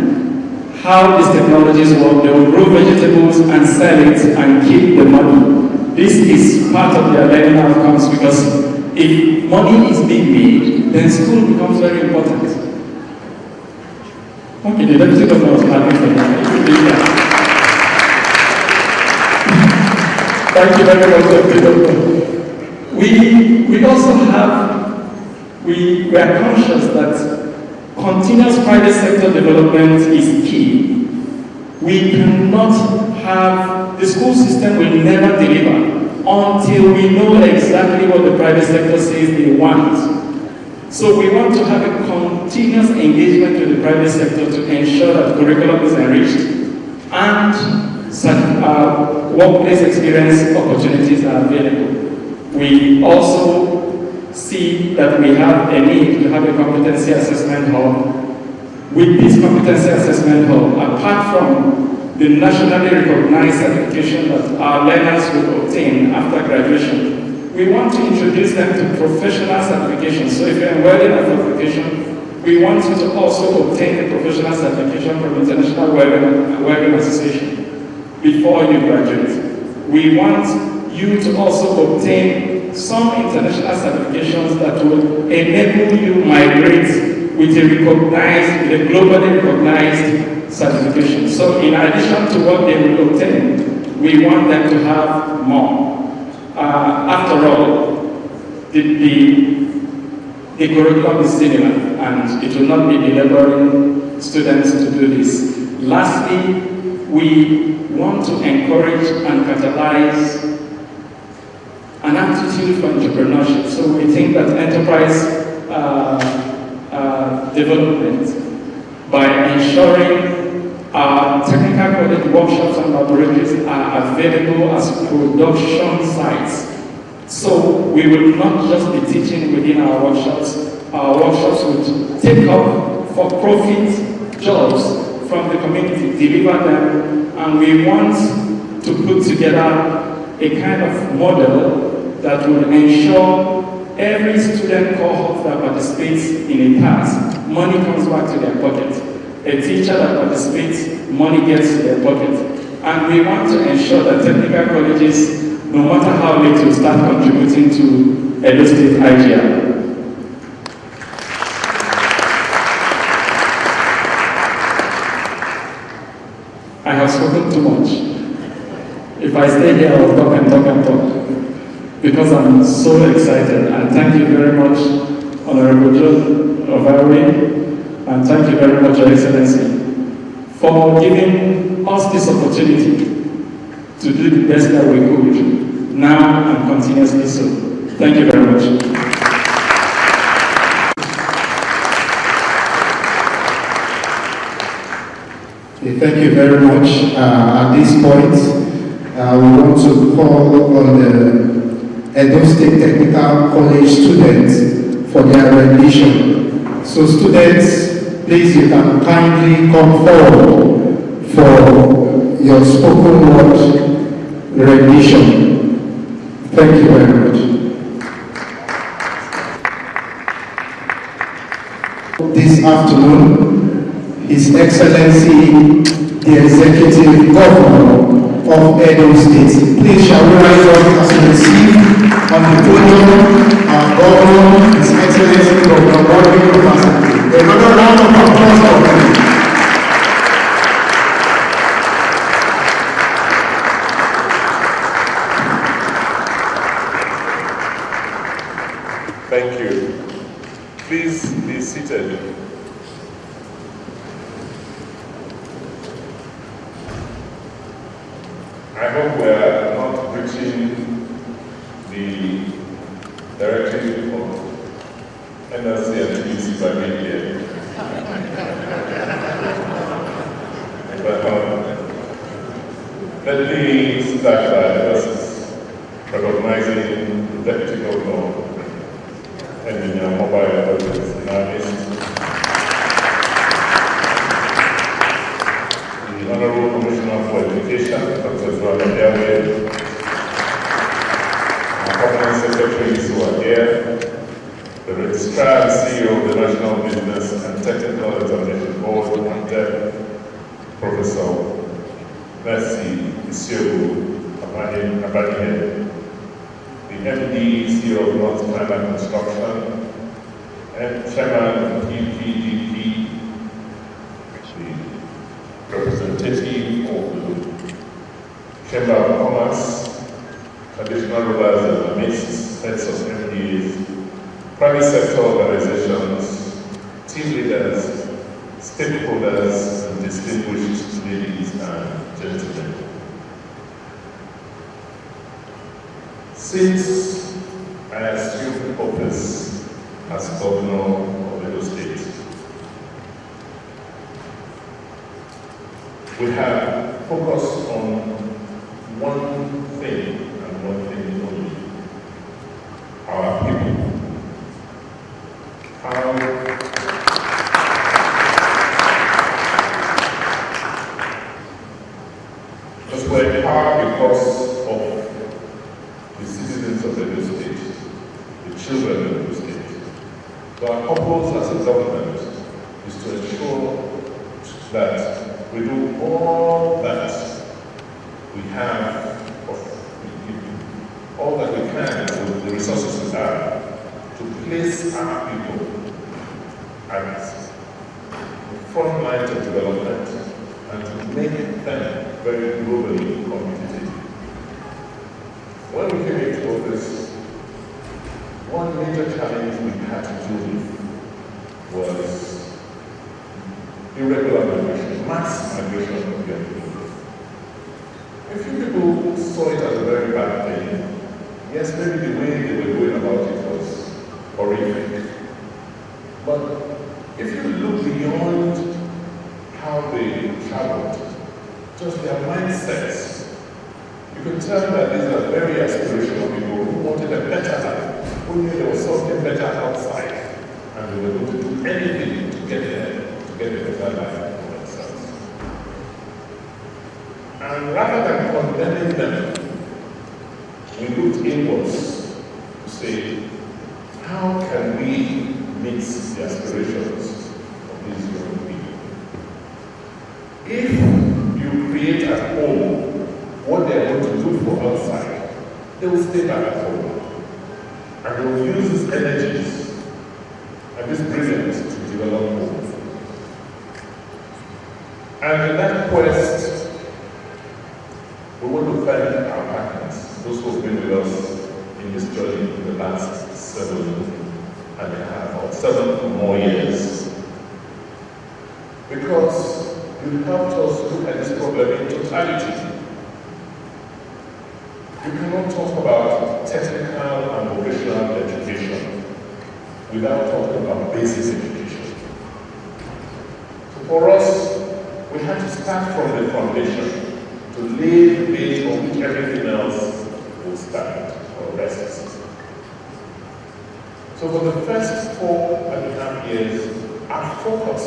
how these technologies work. They will grow vegetables and sell it and keep the money. This is part of their learning outcomes, because if money is being made, then school becomes very important. Okay, the deputy governor was happy for that. Thank you very much, deputy governor. We also have we are conscious that continuous private sector development is key. We cannot have, the school system will never deliver until we know exactly what the private sector says they want. So we want to have a continuous engagement with the private sector to ensure that curriculum is enriched and workplace experience opportunities are available. We also see that we have a need to have a competency assessment hub. With this competency assessment hub, apart from the nationally recognized certification that our learners will obtain after graduation, we want to introduce them to professional certification. So if you're enrolled in a certification, we want you to also obtain a professional certification from International Welding Association before you graduate. We want you to also obtain some international certifications that will enable you migrate with a globally recognized certification. So in addition to what they will obtain, we want them to have more. After all, the curriculum is similar and it will not be belaboring students to do this. Lastly, we want to encourage and catalyze an aptitude for entrepreneurship. So we think that enterprise development, by ensuring our technical college workshops and laboratories are available as production sites. So we will not just be teaching within our workshops will take up for-profit jobs from the community, deliver them, and we want to put together a kind of model that will ensure every student cohort that participates in a task, money comes back to their pocket. A teacher that participates, money gets to their pocket. And we want to ensure that technical colleges, no matter how little, start contributing to Edo State IGR. I have spoken too much. If I stay here, I will talk and talk and talk. Because I'm so excited. And thank you very much, Honorable Joe Ovari. And thank you very much, Your Excellency, for giving us this opportunity to do the best that we could, now and continuously so. Thank you very much. Okay, thank you very much. At this point, we want to call on the Edo State Technical College students for their rendition. So students, please, you can kindly come forward for your spoken word rendition. Thank you very much. This afternoon, His Excellency, the Executive Governor of Edo State. Please, shall we rise up as we receive on the podium our Governor, His Excellency Dr. Roderick Obaseki. Another round of applause for him. Thank you. Please be seated. I hope we are not breaching the directive of NLC and TBC by media. Let me start by first recognizing the Deputy Governor and the mobile audience in our midst. The Honorable Commissioner for Education, Dr. Zuana Diawe, our Permanent Secretaries who are here, the Registrar and CEO of the National Business and Technical Examination Board, and Professor Mercy Isiogu Abanihe, the MD, CEO of North Carolina Construction, and Chairman of PPDP, the representative of the Chamber of Commerce, traditional rulers and amidst heads of MDAs, private sector organizations, team leaders, stakeholders, and distinguished ladies and gentlemen. Since I assumed office as governor of Edo State, we have focused on one thing and one thing only: our people. Because we're hard because of the citizens of Edo State, the children of Edo State. So our purpose as a government is to ensure that we do all that we have, all that we can with the resources we have, to place our people at the front lines of development and to make them very globally competitive. When we came into office, one major challenge we had to deal with was irregular migration, mass migration of young people. A few people saw it as a very bad thing. Yes, maybe the way they were going about it was horrific. But if you look beyond how they traveled, just their mindsets, you can tell that these are very aspirational people who wanted a better life, who knew there was something better outside, and they were going to do anything to get there, to get a better life for themselves. And rather than condemning them, we looked inwards to say, how can we meet the aspirations of these young people? If you create at home what they are going to do for outside, they will stay back at home. And they will use these energies and this brilliance to develop home. And in that quest, we want to thank our partners, those who have been with us in this journey in the last 7.5 or 7 more years. Because you helped us look at this problem in totality. You cannot talk about technical and vocational education without talking about basic education. So for us, we had to start from the foundation to lay the base on which everything else will stand or rest. So for the first 4.5 years, our focus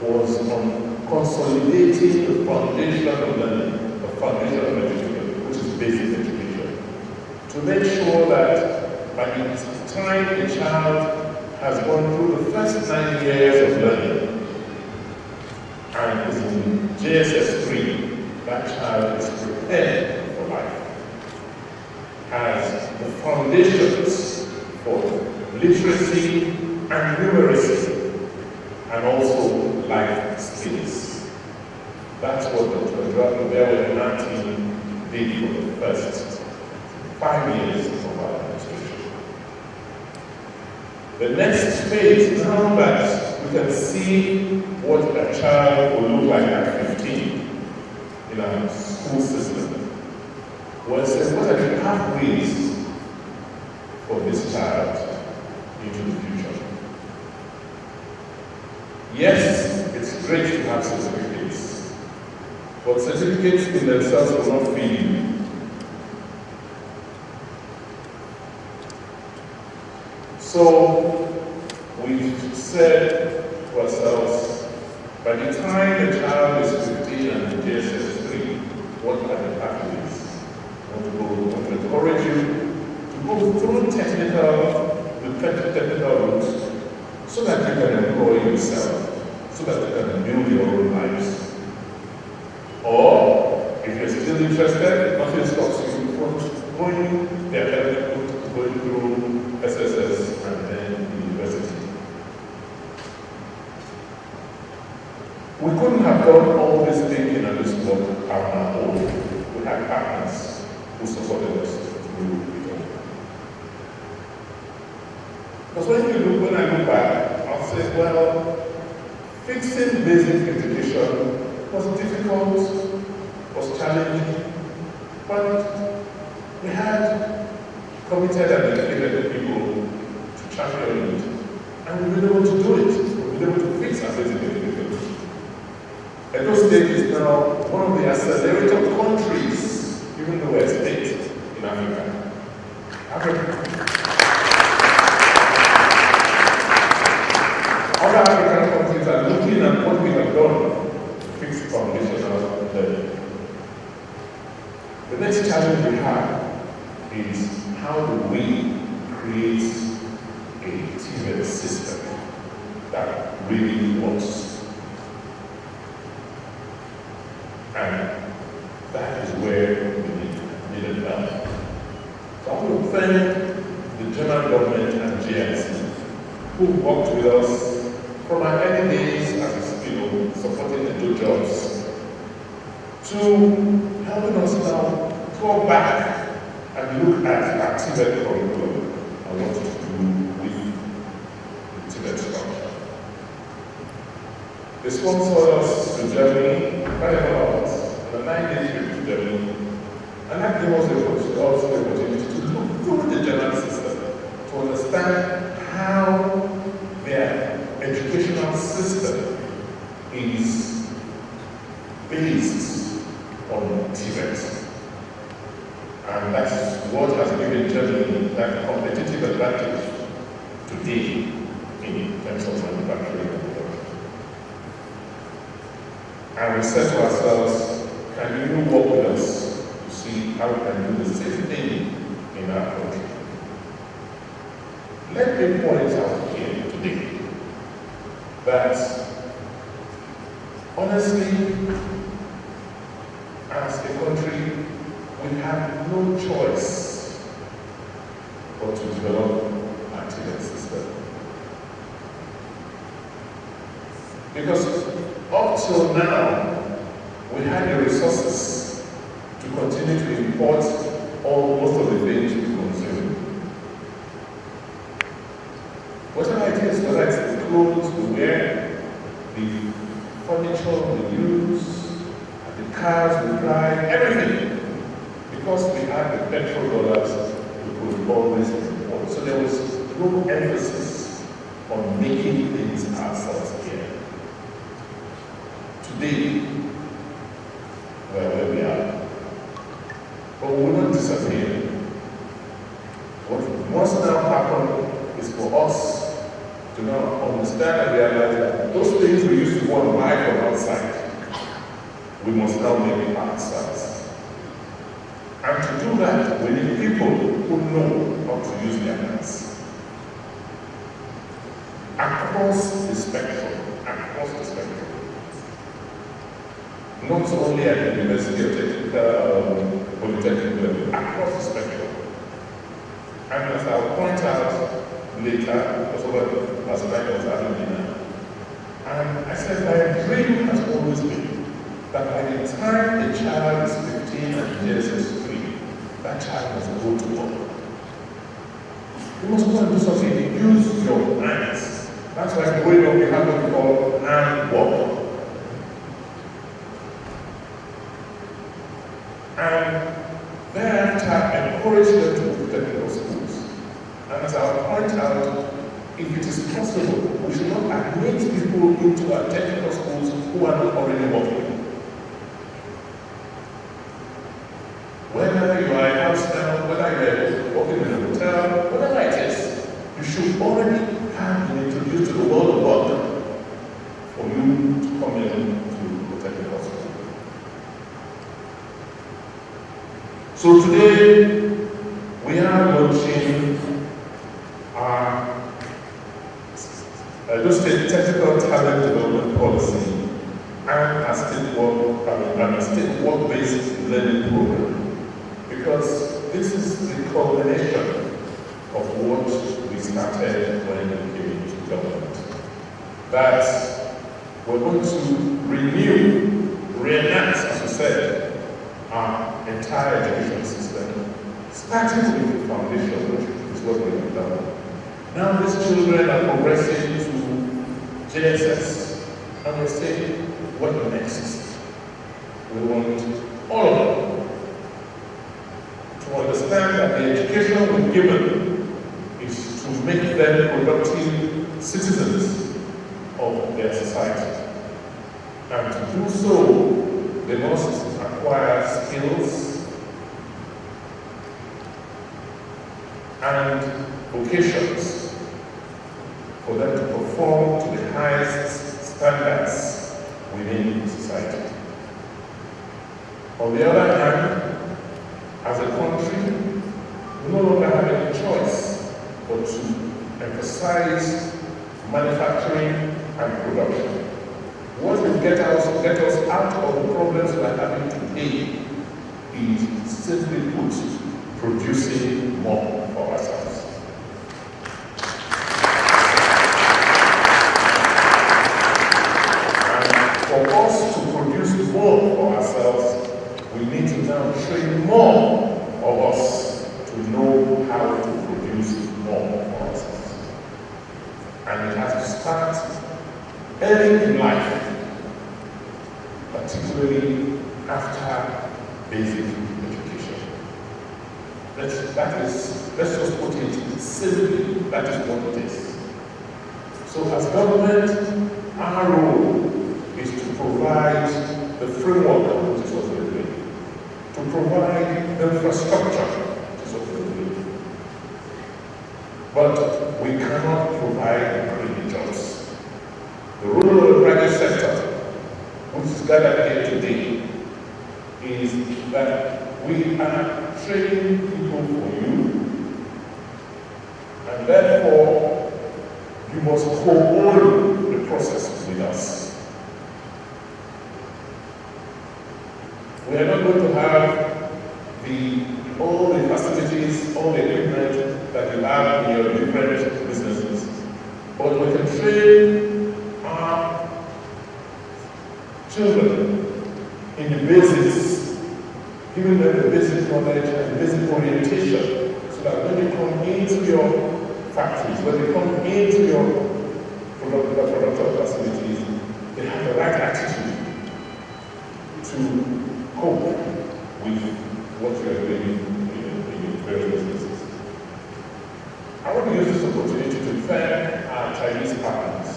was on consolidating the foundation of learning, the foundation of education, which is basic education, to make sure that by the time a child has gone through the first 9 years of learning and is in JSS 3, that child is prepared for life, has the foundations for literacy and numeracy, and also life skills. That's what Dr. Drago and our team did for the first 5 years of our administration. The next phase, now that we can see what a child will look like at 15 in our school system, was what are the pathways for this child into the future? Yes, it's great to have certificates, but certificates in themselves will not feed you. So we said to ourselves, by the time the child is 15 and in JSS 3, what are the pathways? I want to encourage you to go through technical routes so that you can employ yourself, so that you can build your own lives. Or, if you're still interested, nothing stops you from going the academic route, going through SSS and then university. We couldn't have done all this thinking and this work on our own. We had partners who supported us through it all. Because when I look back, I'll say, well, fixing basic education was difficult, was challenging, but we had committed and dedicated people to champion it, and we've been able to do it. We've been able to fix our basic education. Edo State is now one of the accelerator countries, even though we're a state in Africa. Other African countries are looking at what we have done to fix foundational learning. The next challenge we have is how do we create a TVET system that really works? And that is where we needed help. So I want to thank the German government and GIC who worked with us from our early days as supporting the two jobs to helping us now go back and look at our TVET curriculum and what to do with the TVET structure. They sponsored us to Germany quite a lot, on a 9-day trip to Germany, and that gave us the opportunity to look through the German system to understand how their educational system is based on TVET. And that's what has given Germany that competitive advantage today in terms of manufacturing and production. And we said to ourselves, can you work with us to see how we can do the same thing in our country? Let me point out here today that honestly, as a country, we have no choice but to develop our TVET system. Because up till now, we had the resources to continue to import most of the things we consume. Whatever it is, whether it's the clothes we wear, the furniture we use, the cars we drive, everything. Because we had the petrol dollars, we could always import. So there was no emphasis on making things ourselves here. Today, we're where we are. But we will not disappear. What must now happen is for us to now understand and realize that those things we used to go and buy from outside, we must now make it ourselves. And to do that, we need people who know how to use their hands. Across the spectrum. Not only at the University of Technical, Polytechnic level, across the spectrum. And as I'll point out later, because of last night I was having dinner, and I said my dream has always been that by the time the child is 15 and JSS 3, that child must go to work. You must go and do something. Use your hands. That's why growing up we have what we call hand work. And thereafter encourage them to go to technical schools. And as I'll point out, if it is possible, we should not admit people into our technical schools who are not already working. Whether you are a house now, whether you're working in a hotel, whatever it is, you should already have been introduced to the world of work for you to come in to the technical school. So today, we are launching our Edo State Technical Talent Development Policy and a state work-based learning program. Because this is the culmination of what we started when we came into government. That we're going to reenact, as we said, our entire education system, starting with the foundation, which is what we have done. Now these children are progressing to JSS, and we're saying, what next? We want all of them to understand that the education we're given is to make them productive citizens of their society. And to do so, they must acquire skills and vocations for them to perform to the highest standards within society. On the other hand, as a country, we no longer have any choice but to emphasize manufacturing and production. What will get us out of the problems we are having today is, simply put, producing more for ourselves. And for us to produce more for ourselves, we need to now train more of us to know how to produce more for ourselves. And it has to start early in life, particularly after basic education. Let's just put it simply, that is what it is. So as government, our role is to provide the framework, which is what we're doing, to provide the infrastructure, which is what we're doing. But we cannot provide creating jobs. The role of the private sector, which is gathered here today, is that we are training people for you, and therefore you must co-own the process with us. We are not going to have all the facilities, all the equipment that you have in your different businesses, but we can train our children in the basics, giving them the basic knowledge and basic orientation, so that when they come into your factories, when they come into your production facilities, they have the right attitude to cope with what you are doing in various businesses. I want to use this opportunity to thank our Chinese partners.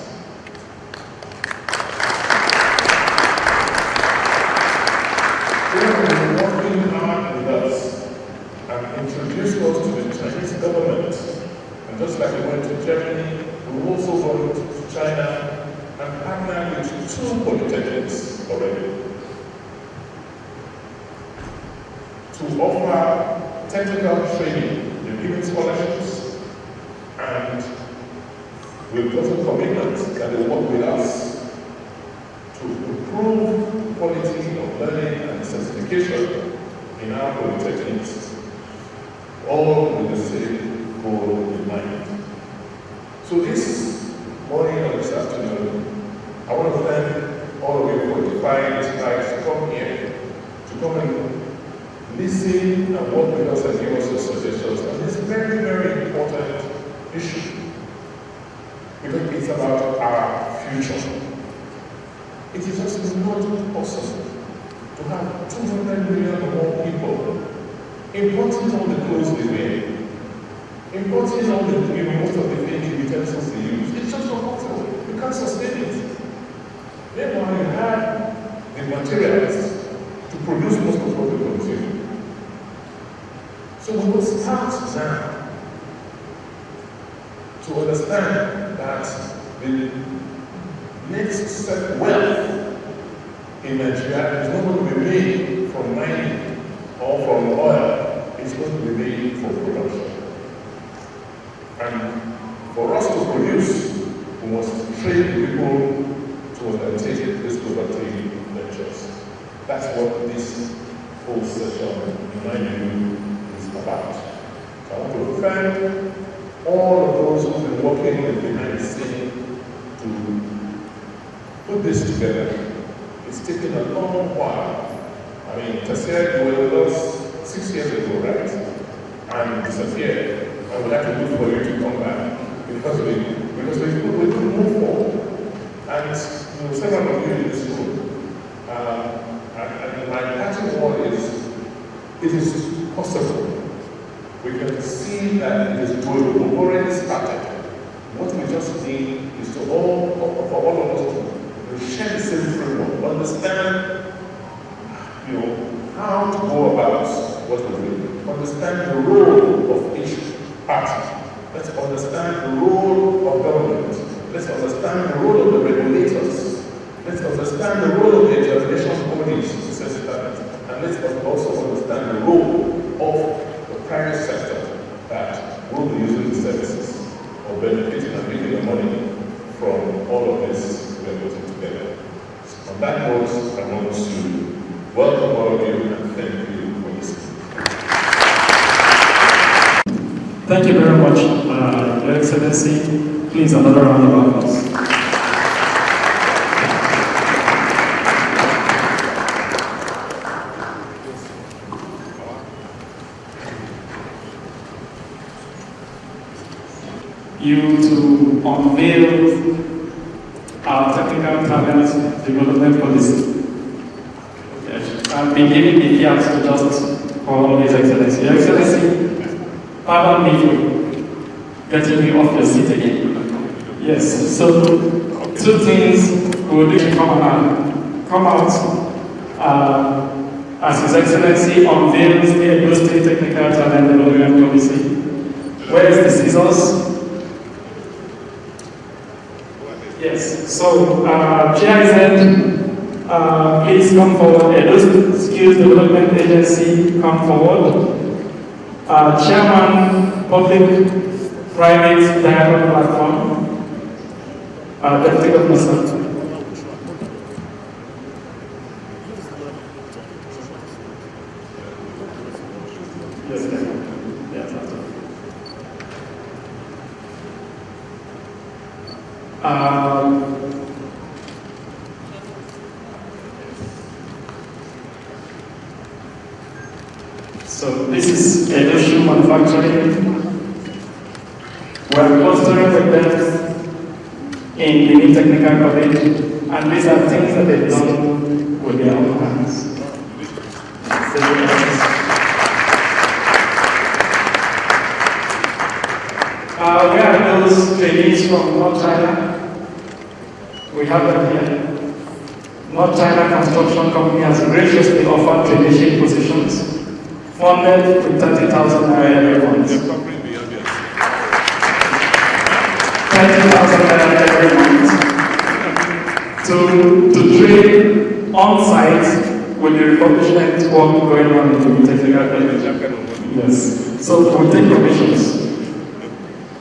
They have been working hard with us and introduced us to the Chinese government. And just like we went to Germany, we also went to China and partnered with 2 polytechnics already to offer technical training. They're giving scholarships, and we've gotten commitments that they work with us to improve the quality of learning and certification in our polytechnics, all with the same goal in mind. So this morning or this afternoon, I want to thank all of you for defying this price to come here, to come and listen and work with us and give us your suggestions on this very, very important issue. Because it's about our future. It is just not possible to have 200 million or more people importing all the clothes they wear, importing all the, most of the things, utensils they use. It's just not possible. You can't sustain it. Therefore, you have the materials to produce most of what we consume. So we will start now to understand that the next step wealth in Nigeria is not going to be made from mining or from oil. It's going to be made for production. And for us to produce, we must train people to undertake this productive ventures. That's what this whole session, in my view, is about. So I want to thank all of those who've been working behind the scene to put this together. It's taken a long while. I mean, Tasia, you were with us 6 years ago, right? And disappeared. I would like to look for you to come back. because we couldn't move forward. And several of you in this room, and my parting word is, it is possible. We can see that it is doable. We've already started. What we just need is for all of us to share the same framework, understand, how to go about what we're doing, understand the role of each party. Let's understand the role of government. Let's understand the role of the regulators. Let's understand the role of the examination bodies, and let's also understand the role of the private sector that will be using the services or benefiting and making the money from all of this we are putting together. On that note, I want to welcome all of you and thank you for listening. Thank you very much, Your Excellency. Please, another round of applause. You to unveil our technical talent development policy. Yes. I've been giving the fiat to just call His Excellency. Your Excellency, pardon me for getting me off your seat again. Yes, so two things will really come out as His Excellency unveils the Edo State Technical Talent Development Policy. Where is the scissors? Yes, so GIZ, please come forward. Edo Skills Development Agency, come forward. Chairman, Public-Private Dialogue Platform, Deputy Governor, sir. Yes, so this is Edo Shoe Manufacturing. We're clustering with them in the new technical college, and these are things that they've done with their own hands. Where are those trainees from North China? We have them here. North China Construction Company has graciously offered traineeship positions, funded with 30,000 naira every month. 30,000 naira every month to train on site with the refurbishment work going on in the technical college. Yes. So we take commissions.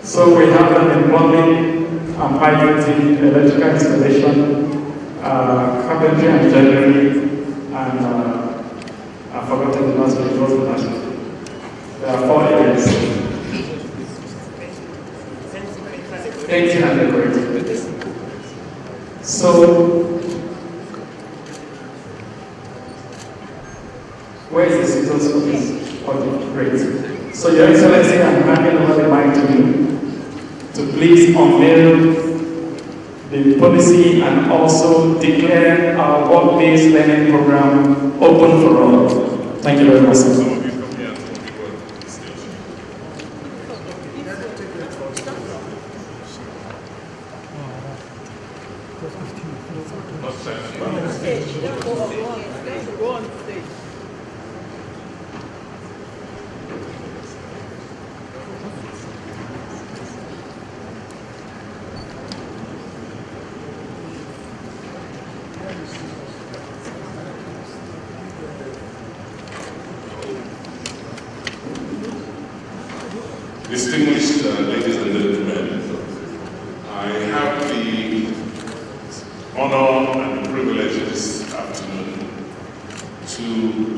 So we have them in plumbing and piping, electrical installation, carpentry and joinery, and I've forgotten the last one. What was the last one? There are 4 areas. Painting and decorating. So, where is the scissors for this? Okay, great. So, Your Excellency, I'm handing over the mic to you to please unveil the policy and also declare our work-based learning program open for all. Thank you very much, sir. Distinguished ladies and gentlemen, I have the honor and privilege this afternoon to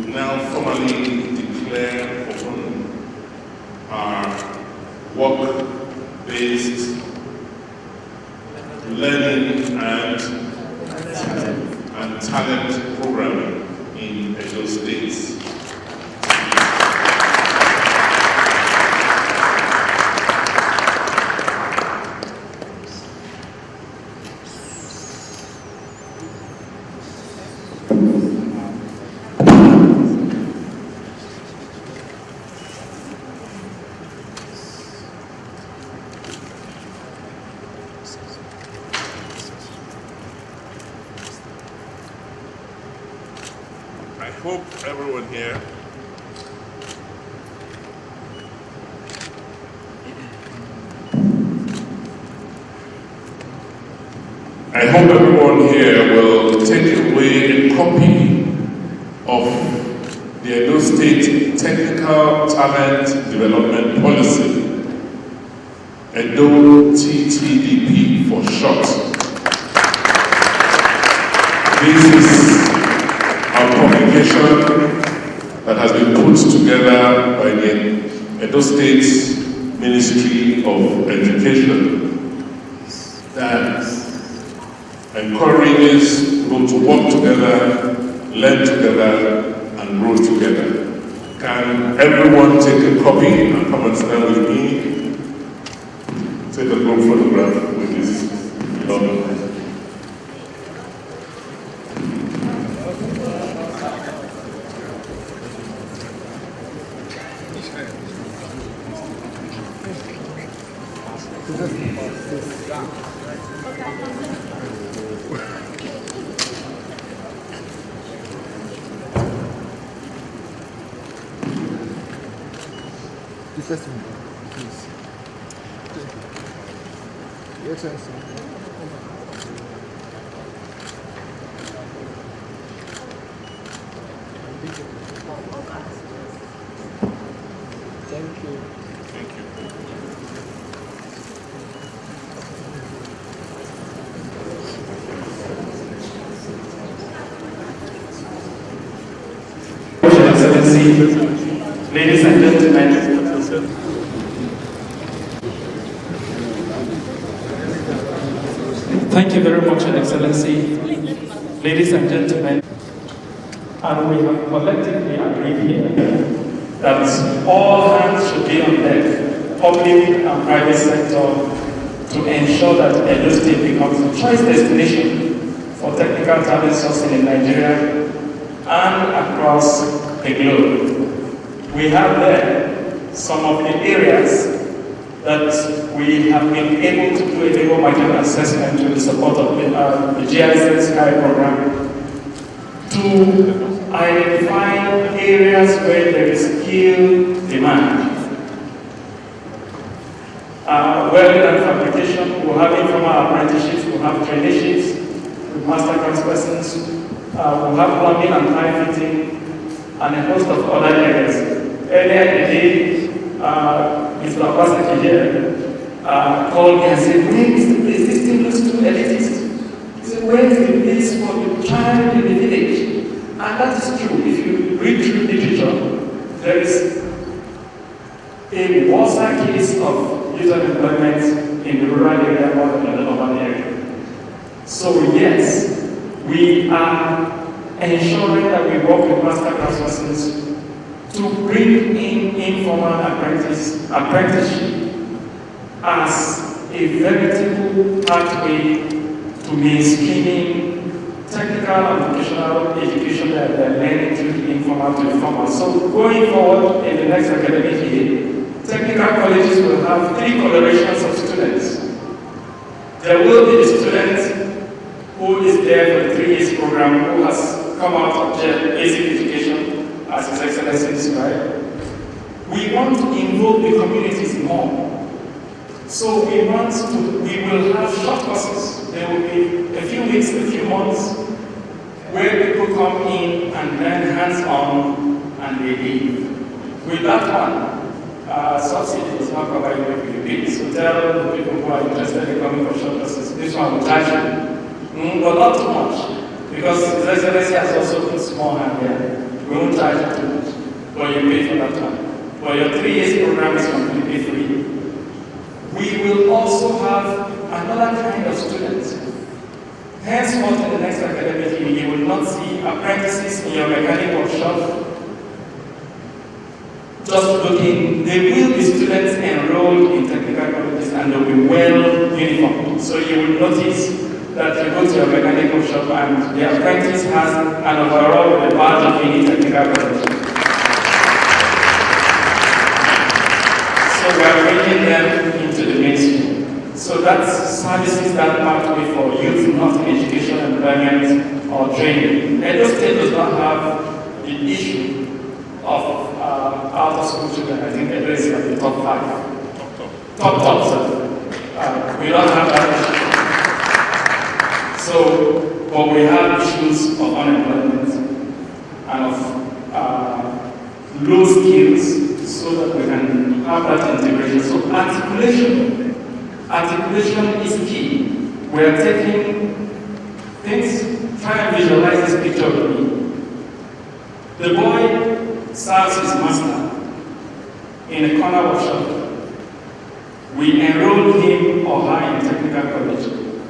now formally declare open our work-based learning and talent programming in Edo State. hope everyone here will take away a copy of the Edo State Technical Talent Development Policy, Edo TTDP for short. This is a publication that has been put together by the Edo State Ministry of Education that encourages people to work together, learn together, and grow together. Can everyone take a copy and come and stand with me? Take a group photograph with this logo. Please. Your Excellency. Thank you. Thank you. Your Excellency, ladies and gentlemen, thank you very much, Your Excellency, ladies and gentlemen, and we have collectively agreed here that all hands should be on deck, public and private sector, to ensure that Edo State becomes a choice destination for technical talent sourcing in Nigeria and across the globe. We have there some of the areas that we have been able to do a labor market assessment with the support of the GIZ Sky program to identify areas where there is skill demand. Welding and fabrication, we have informal apprenticeships, we have traineeships, with master craftspersons, we have plumbing and pipe fitting, and a host of other areas. Earlier in the day, Mr. Obaseki here called me and said, where is the place? This thing looks too elitist. He said, where is the place for the child in the village? And that is true. If you read through literature, there is a worse case of youth unemployment in the rural area more than in the urban area. So yes, we are ensuring that we work with master craftspersons to bring in informal apprenticeship as a veritable pathway to mainstreaming technical and vocational education that they're learning through informal to the formal. So going forward in the next academic year, technical colleges will have 3 colorations of students. There will be a student who is there for the 3 years program who has come out of basic education, as His Excellency described. We want to involve the communities more. So we will have short courses. There will be a few weeks, a few months, where people come in and learn hands-on and they leave. With that one, subsidy is not covered with the bill. So tell the people who are interested in coming for short courses, this one will charge you, but not too much. Because His Excellency has also put small hand here. We won't charge you too much, but you pay for that one. But your 3 years program is completely free. We will also have another kind of students. Henceforth, in the next academic year, you will not see apprentices in your mechanic workshop just looking. There will be students enrolled in technical colleges and they'll be well uniformed. So you will notice that you go to your mechanic workshop and the apprentice has an overall with a badge of any technical college. So we are bringing them into the mainstream. So that services that pathway for youth, not in education, employment, or training. Edo State does not have the issue of out-of-school children. I think Edo is at the top 5. Top, sir. We don't have that issue. So, but we have issues of unemployment and of low skills so that we can have that integration. So articulation is key. We are taking things, try and visualize this picture with me. The boy serves his master in a corner workshop. We enroll him or her in technical college.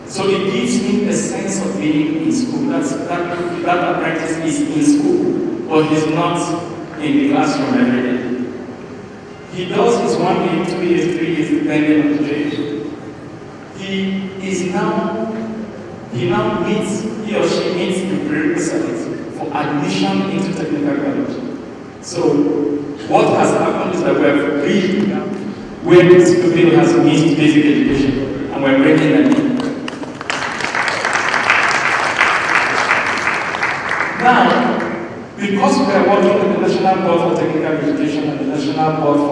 So it gives him a sense of being in school. That apprentice is in school, but he's not in the classroom every day. He does his 1 year, 2 years, 3 years, depending on the age. He now meets, he or she meets the prerequisites for admission into technical college. So what has happened is that we have reached where this pupil has missed basic education, and we're bringing them in. Now, because we are working with the National Board for Technical Education and the National Board for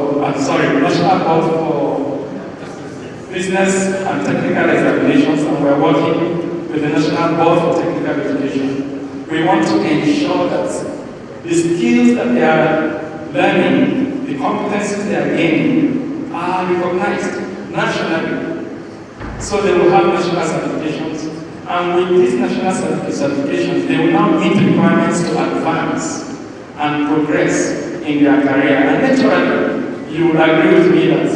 Business and Technical Examinations, and we are working with the National Board for Technical Education, we want to ensure that the skills that they are learning, the competencies they are gaining, are recognized nationally. So they will have national certifications, and with these national certifications, they will now meet requirements to advance and progress in their career. And naturally, you will agree with me that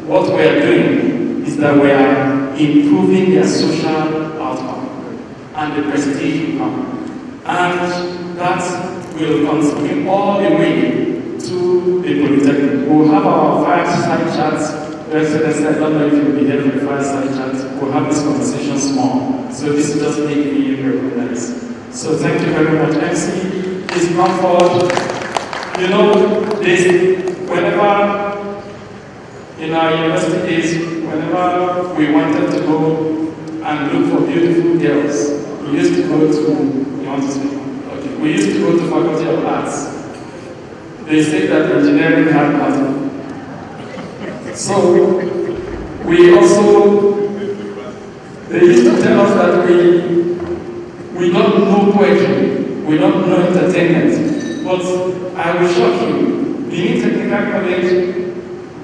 what we are doing is that we are improving their social outcome and the prestige will come. And that will continue all the way to the Polytechnic. We'll have our fireside chats. Your Excellency, I don't know if you'll be here for the fireside chats. We'll have this conversation small. So this is just making me recognize. So thank you very much. MC, please come forward. You know, whenever in our university days, whenever we wanted to go and look for beautiful girls, we used to go to, you want to speak? Okay. We used to go to Faculty of Arts. They say that engineering had nothing. So, we also, they used to tell us that we don't know poetry, we don't know entertainment. But I will shock you, Benin Technical College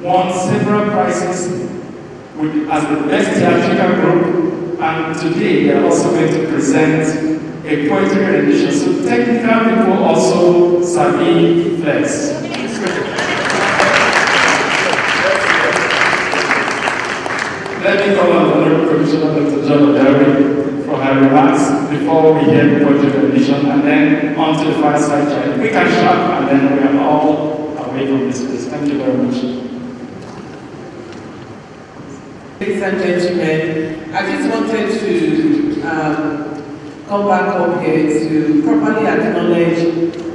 won several prizes as the best theatrical group, and today they are also going to present a poetry rendition. So technical people also sabi flex. Let me call on Honorable Commissioner Dr. John Odari for her remarks before we hear the poetry rendition, and then on to the fireside chat. We can shop, and then we are all away from this place. Thank you very much. Ladies and gentlemen, I just wanted to come back up here to properly acknowledge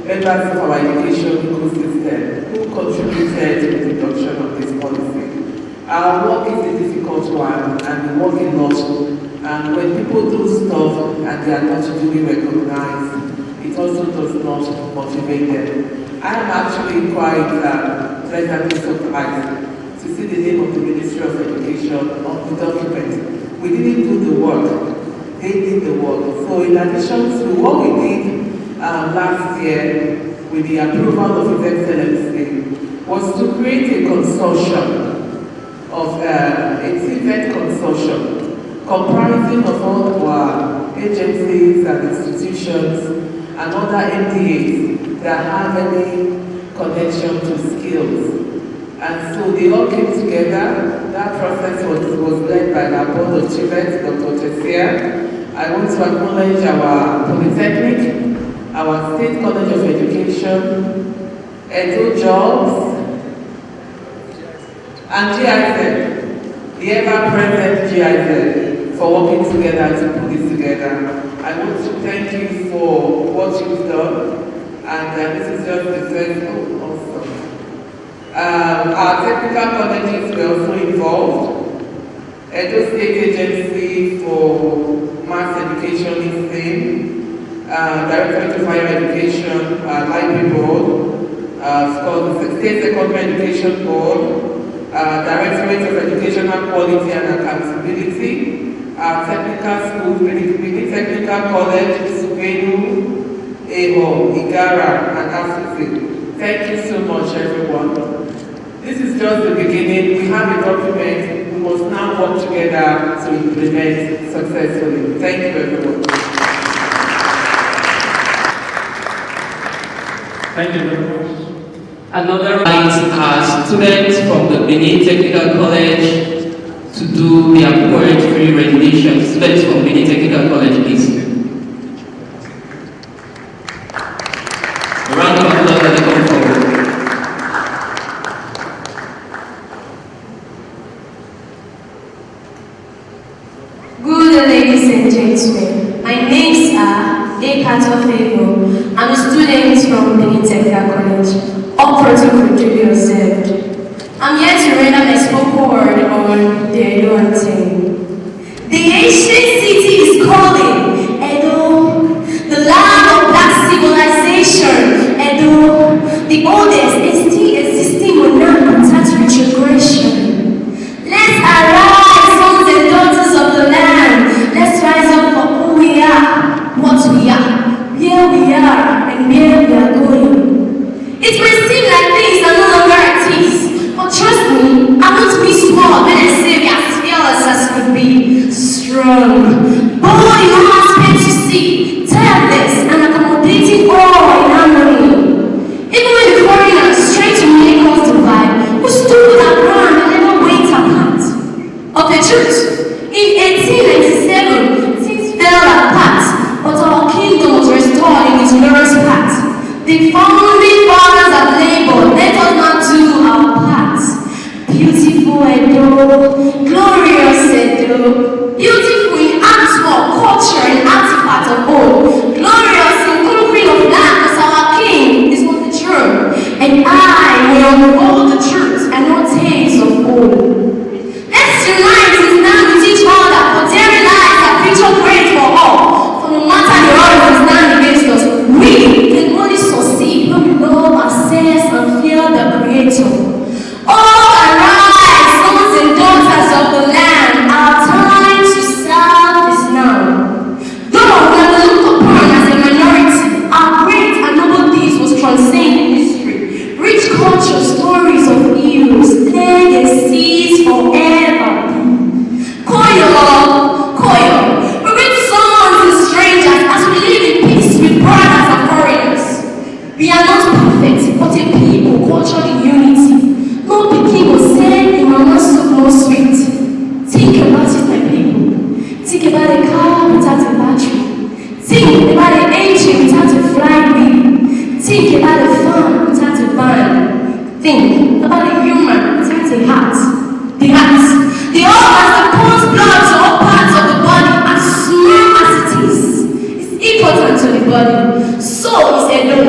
members of our education ecosystem who contributed to the production of this policy. Our work is a difficult one, and we work a lot. And when people do stuff and they are not really recognized, it also does not motivate them. I am actually quite pleasantly surprised to see the name of the Ministry of Education on the document. We didn't do the work, they did the work. So in addition to what we did last year with the approval of His Excellency, was to create a consortium of a TVET consortium comprising of all our agencies and institutions and other MDAs that have any connection to skills. And so they all came together. That process was led by our board of TVET, Dr. Tessia. I want to acknowledge our Polytechnic, our State College of Education, Edo Jobs, and GIZ, the ever-present GIZ, for working together to put this together. I want to thank you for what you've done, and this is just the first awesome. Our technical colleges were also involved. Edo State Agency for Mass Education is same. Directorate of Higher Education, Library Board, it's called the State Secondary Education Board, Directorate of Educational Quality and Accountability, Technical Schools, Technical College, Subenu, Eho, Igara, and Asufi. Thank you so much, everyone. This is just the beginning. We have a document. We must now work together to implement successfully. Thank you, everyone. Thank you very much. Another line are students from the Benin Technical College to do their poetry rendition. Students from Benin Technical College, please. A round of applause as they come forward. Good ladies and gentlemen, my names are Ekato Favour. I'm a student from Benin Technical College. All protocol duly observed. I'm here to render my spoken word on the Edo anthem. The ancient city is calling, Edo, the land of black civilization, Edo, the oldest and still existing monarch without retrogression. Let's arise, sons and daughters of the land. Let's rise up for who we are, what we are, where we are, and where we are going. It may seem like things are no longer at ease, but trust me, I won't be small when I say we are fearless as could be, strong, bold in all aspects you see, tireless and accommodating all in harmony. Even when the foreigners trying to make us divide, we stood our ground and never went apart. Of the truth, in 1897, things fell apart, but our kingdom was restored in its glorious path. The founding fathers of labor, let us not do our part. Beautiful Edo, glorious Edo, beautiful in artwork, culture, and artifact of old, glorious in conquering of land, as our king is on the throne, and I will unfold the truth and not tales of old. Let's unite and stand with each other, for there lies a future great for all. For no matter the odds that stand against us, we can only succeed when we love ourselves and fear the Creator. All arise, sons and daughters of the land, our time to serve is now. Though we are looked upon as a minority, our great and noble deeds was transcend in history. Rich culture, stories of heroes, legacies forever. Koyo, we're great sons and strangers as we live in peace with brothers and foreigners. We are not perfect, but a people cultured in unity. No picking was said in my soup no sweet. Think about it, my people. Think about a car without a battery. Think about an engine without a flywheel. Think about a farm without a barn. Think about a human without a heart. The heart, the organs that pumps blood to all parts of the body, as small as it is important to the body. So is Edo.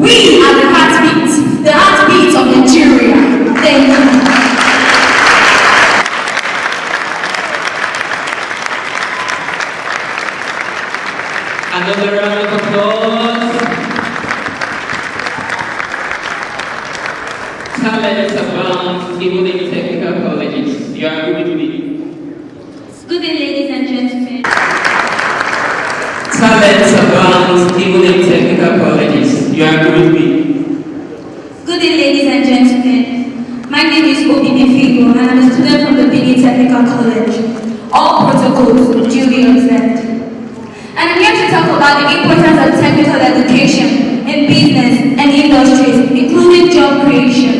We are the heartbeat of Nigeria. Thank you. Another round of applause. Talents around Ibunin Technical Colleges. You are with me. Good day, ladies and gentlemen. Talents around Ibunin Technical Colleges. You are with me. Good day, ladies and gentlemen. My name is Obine Figo, and I'm a student from the Benin Technical College. All protocols duly observed. And I'm here to talk about the importance of technical education in business and industries, including job creation.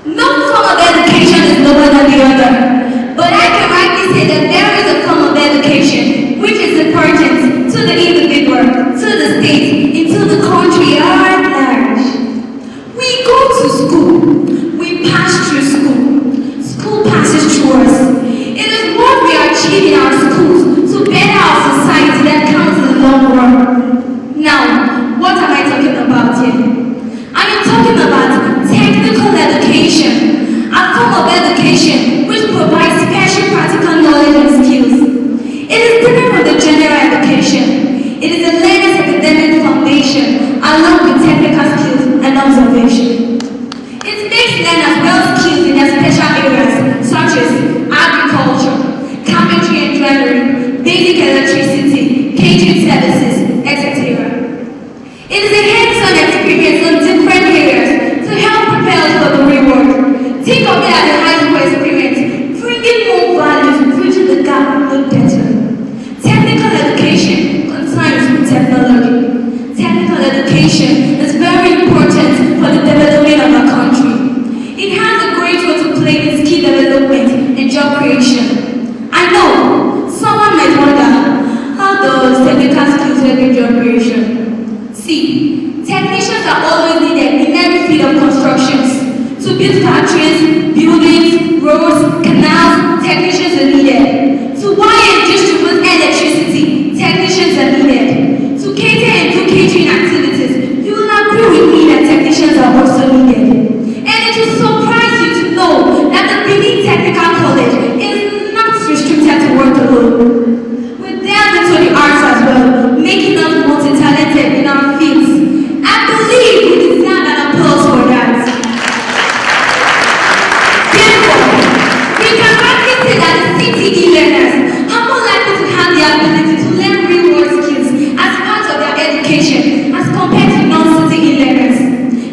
No form of education is lower than the other, but I can rightly say that there is a form of education which is important to the individual, to the state, and to the country at large. We go to school, we pass through school, school passes through us. It is what we achieve in our schools to better our society that counts in the long run. Now, what am I talking about here? I am talking about technical education, a form of education which provides special practical knowledge and skills. It is different from the general education. It is a learner's academic foundation along with technical skills and observation. It makes learners well skilled in their special areas such as agriculture, carpentry and joinery, basic electricity, catering services, etc. It is a hands-on experience on different areas to help prepare us for the real world. Think of it as a high school experience, bringing more values, bridging the gap, and look better. Technical education concerns with technology. Technical education is very important for the development of our country. It has a great role to play in skill development and job creation. I know someone might wonder, how does technical skills help in job creation? See, technicians are always needed in every field of constructions. To build factories, buildings, roads, canals, technicians are needed. To wire and distribute electricity, technicians are needed. To cater and do catering activities, you will agree with me that technicians are also needed. And it will surprise you to know that the Benin Technical College is not restricted to work alone. We delve into the arts as well, making us multi-talented in our fields. I believe we deserve an applause for that. Therefore, we can rightly say that the CTE learners are more likely to have the ability to learn real-world skills as part of their education as compared to non-CTE learners.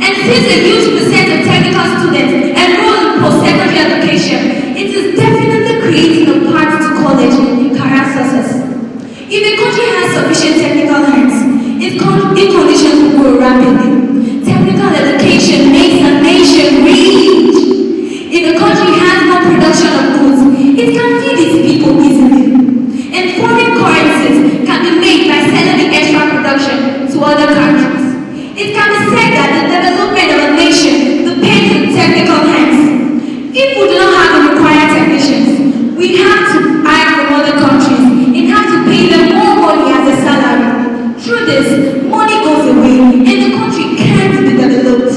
And since a huge percent of technical students enroll in post-secondary education, it is definitely creating a path to college in career success. If a country has sufficient technical hands, its conditions will grow rapidly. Technical education makes a nation rich. If a country has no production of goods, it can feed its people easily. And foreign currencies can be made by selling the extra production to other countries. It can be said that the development of a nation depends on technical hands. If we do not have the required technicians, we have to hire from other countries and have to pay them more money as a salary. Through this, money goes away and the country can't be developed.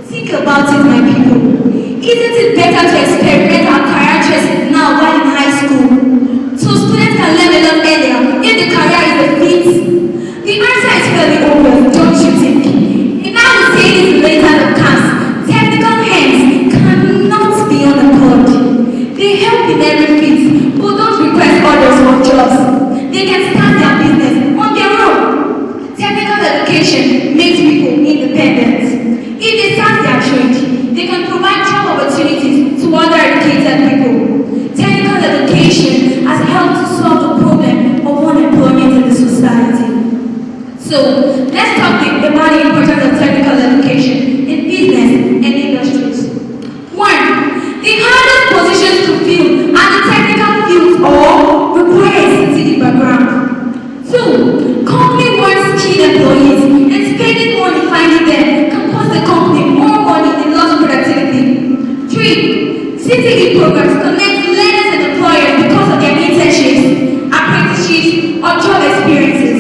Think about it, my people. Isn't it better to experiment our career choices now while in high school? So students can level up earlier if the career is a fit? The answer is fairly obvious, don't you think? And I will say this later than comes. Technical hands cannot be unemployed. They help in every field, but don't request others for jobs. They can start their business on their own. Technical education makes people independent. If they start their trade, they can provide job opportunities to other educated people. Technical education has helped to solve the problem of unemployment in the society. So, let's talk about the importance of technical education in business and industries. 1. The hardest positions to fill are the technical fields or require a CTE background. 2. Company wants skilled employees and spending money finding them can cost the company more money in lost productivity. 3. CTE programs connect learners and employers because of their internships, apprenticeships, or job experiences.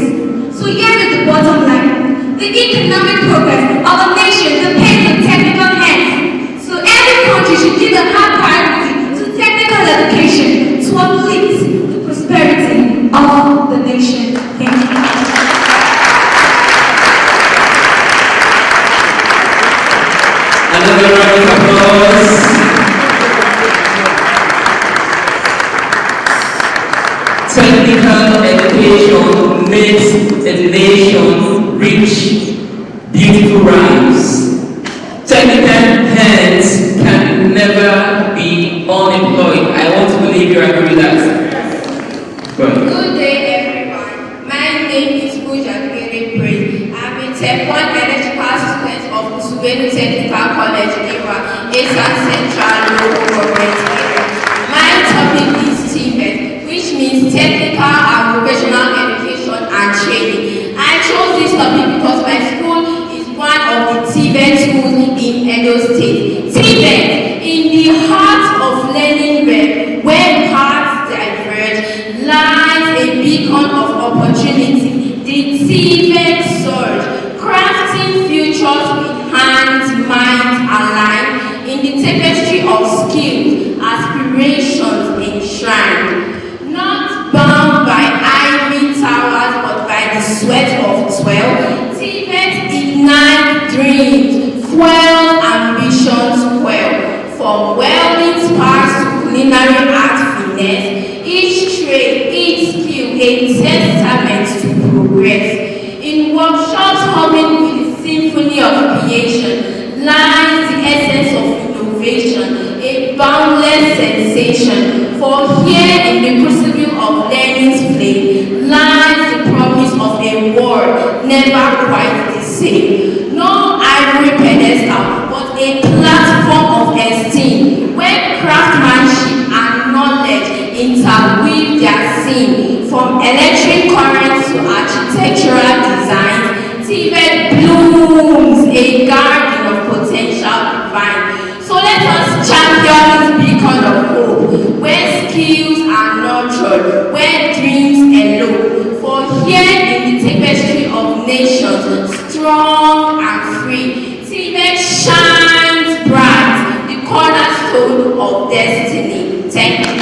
So here is the bottom line. The economic progress of a nation depends on technical hands. So every country should give a high priority to technical education to uplift the prosperity of the nation. Thank you. Another round of applause. Technical education makes a nation rich. Beautiful rhymes. Technical hands can never be unemployed. I want to believe you agree with that. Go ahead. Good day, everyone. My name is Bujagere Praise. I'm a Tech 1 electrical student of Usubenu Technical College, Iwa, Esan Central Local Government Area. My topic is TVET, which means Technical and Vocational Education and Training. I chose this topic because my school is one of the TVET schools in Edo State. TVET, in the heart of learning where paths diverge, lies a beacon of opportunity. The TVET surge, crafting futures with hands, mind aligned in the tapestry of skills, aspirations enshrined, not bound by ivory towers but by the 12 ambitions well, from welding sparks to culinary art finesse, each trade, each skill a testament to progress. In workshops humming with the symphony of creation lies the essence of innovation, a boundless sensation. For here in the crucible of learning's flame lies the promise of a world never quite the same. No ivory pedestal, but a platform of esteem, where craftsmanship and knowledge interweave their scene. From electric currents to architectural design, TVET blooms a garden of potential divine. So let us champion this beacon of hope, where skills are nurtured, where dreams elope. For here in the tapestry of nations, strong and free, TVET shines bright, the cornerstone of destiny. Thank you.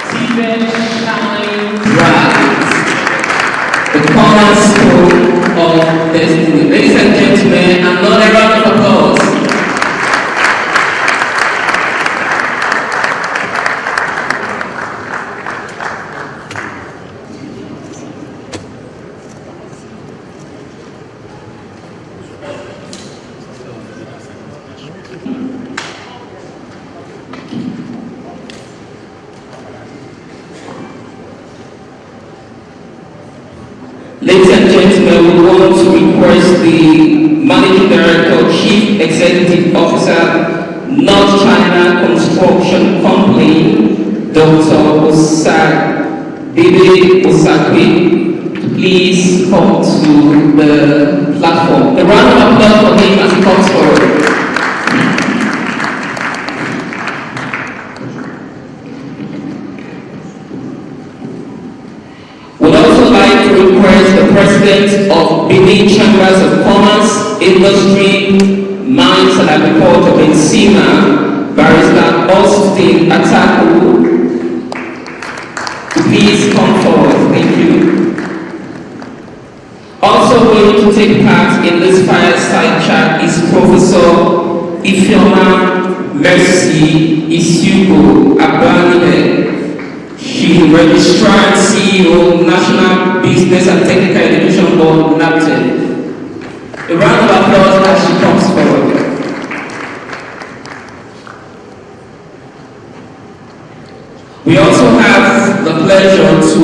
TVET shines bright, the cornerstone of destiny. Ladies and gentlemen, another round of applause. Ladies and gentlemen, we want to request the Managing Director, Chief Executive Officer, North China Construction Company, Dr. Osadebe Osakwe, to please come to the platform. A round of applause for him as he comes forward. Request the President of Benin Chambers of Commerce, Industry, Mines and Agriculture in SEMA, Barrister Austin Ataku, to please come forward. Thank you. Also going to take part in this fireside chat is Professor Ifeoma Mercy Isugo Abanibe. She is Registrar and CEO, National Business and Technical Education Board, NABTED. A round of applause as she comes forward. We also have the pleasure to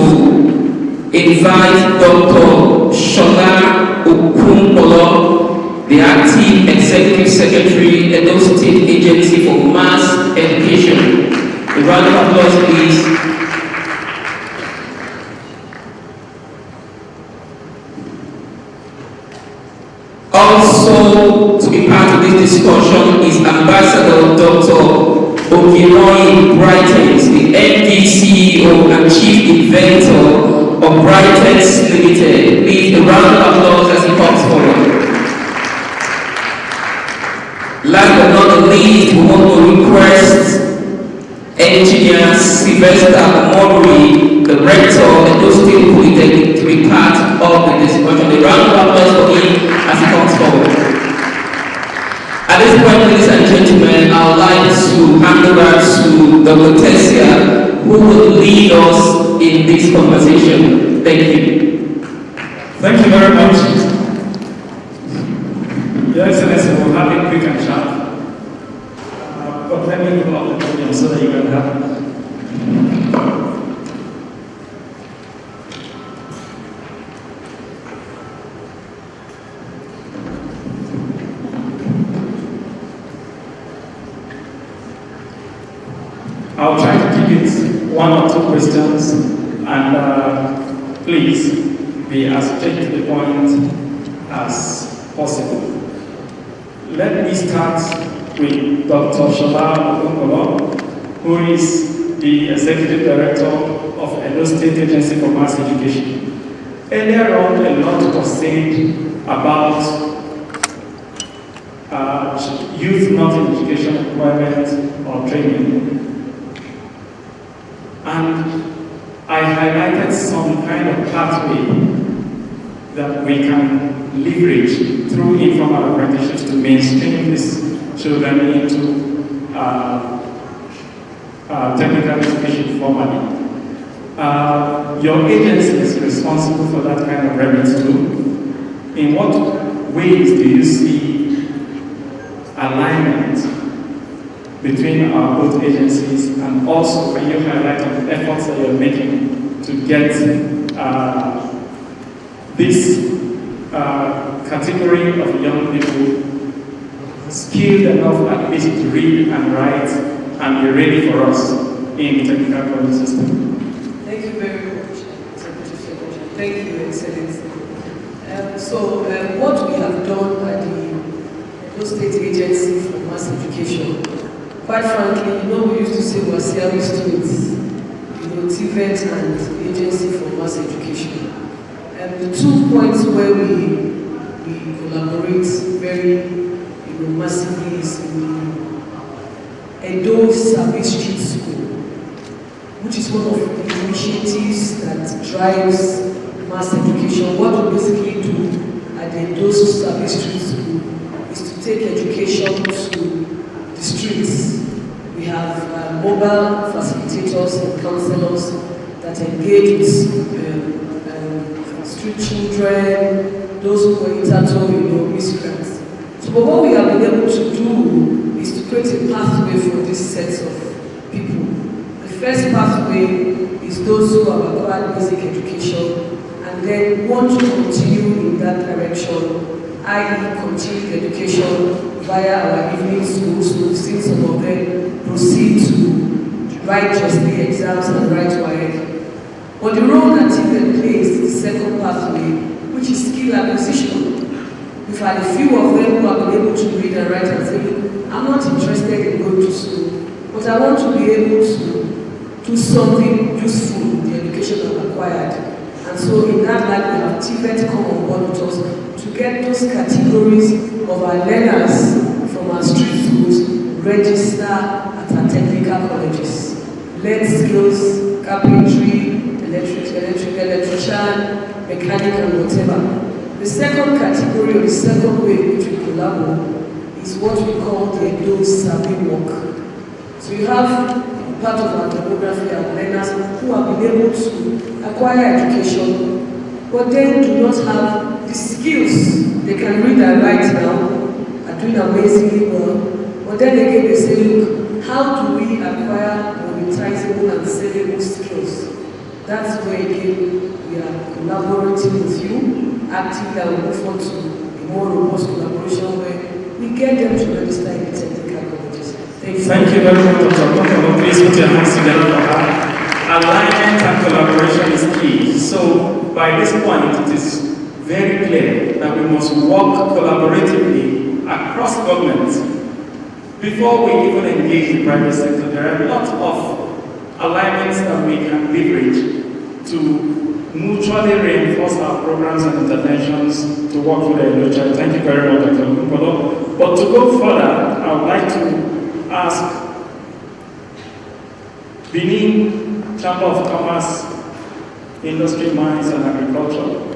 invite Dr. Shola Okumbolo, the Acting Executive Secretary, Edo State Agency for Mass Education. A round of applause, please. Also, to be part of this discussion is Ambassador Dr. Ogiroy Brightens, the MD, CEO and Chief Inventor of Brightens Limited. Please, a round of applause as he comes forward. Last but not the least, we want to request Engineer Sylvester Omori, the Rector of the Edo State Polytechnic, to be part of the discussion. A round of applause for him as he comes forward. At this point, ladies and gentlemen, I would like to hand over to Dr. Tessia, who will lead us in this conversation. Thank you. Thank you very much. Your Excellency, we'll have it quick and sharp. But let me go up the podium so that you can have it. I'll try to keep it 1 or 2 questions, and please be as straight to the point as possible. Let me start with Dr. Shola Okumbolo, who is the Executive Director of Edo State Agency for Mass Education. Earlier on, a lot was said about youth not in education requirement or training. And I highlighted some kind of pathway that we can leverage through informal apprenticeships to mainstream these children into technical education formally. Your agency is responsible for that kind of remit too. In what ways do you see alignment between our both agencies, and also can you highlight on the efforts that you're making to get this category of young people skilled enough at least to read and write and be ready for us in the technical college system? Thank you very much, Secretary. Thank you, Excellency. What we have done at the Edo State Agency for Mass Education, quite frankly, we used to say we are service students, TVET and Agency for Mass Education. The 2 points where we collaborate very massively is in Edo Service Street School, which is one of the initiatives that drives mass education. What we basically do at the Edo Service Street School is to take education to the streets. We have mobile facilitators and counselors that engage with street children, those who were hitherto, miscreants. But what we have been able to do is to create a pathway for these sets of people. The first pathway is those who have acquired basic education and then want to continue in that direction, i.e. continue education via our evening schools. We've seen some of them proceed to write JSP exams and write WAEC. But the role that TVET plays is the second pathway, which is skill acquisition. We've had a few of them who have been able to read and write and say, I'm not interested in going to school, but I want to be able to do something useful with the education I've acquired. And so in that light, we have TVET come on board with us to get those categories of our learners from our street schools register at our technical colleges. Learn skills, carpentry, electrician, mechanic, and whatever. The second category, or the second way in which we collaborate, is what we call the Edo Sabi Walk. So you have part of our demography of learners who have been able to acquire education, but then do not have the skills. They can read and write now, are doing amazingly well, but then again they say, look, how do we acquire monetizable and sellable skills? That's where again we are collaborating with you, actively, and we look forward to a more robust collaboration where we get them to register in the technical colleges. Thank you. Thank you very much, Dr. Kokono. Please put your hands together for her. Alignment and collaboration is key. So by this point, it is very clear that we must work collaboratively across governments. Before we even engage the private sector, there are a lot of alignments that we can leverage to mutually reinforce our programs and interventions to work with the Edo child. Thank you very much, Dr. Kumpolo. But to go further, I would like to ask Benin Chamber of Commerce, Industry, Mines and Agriculture.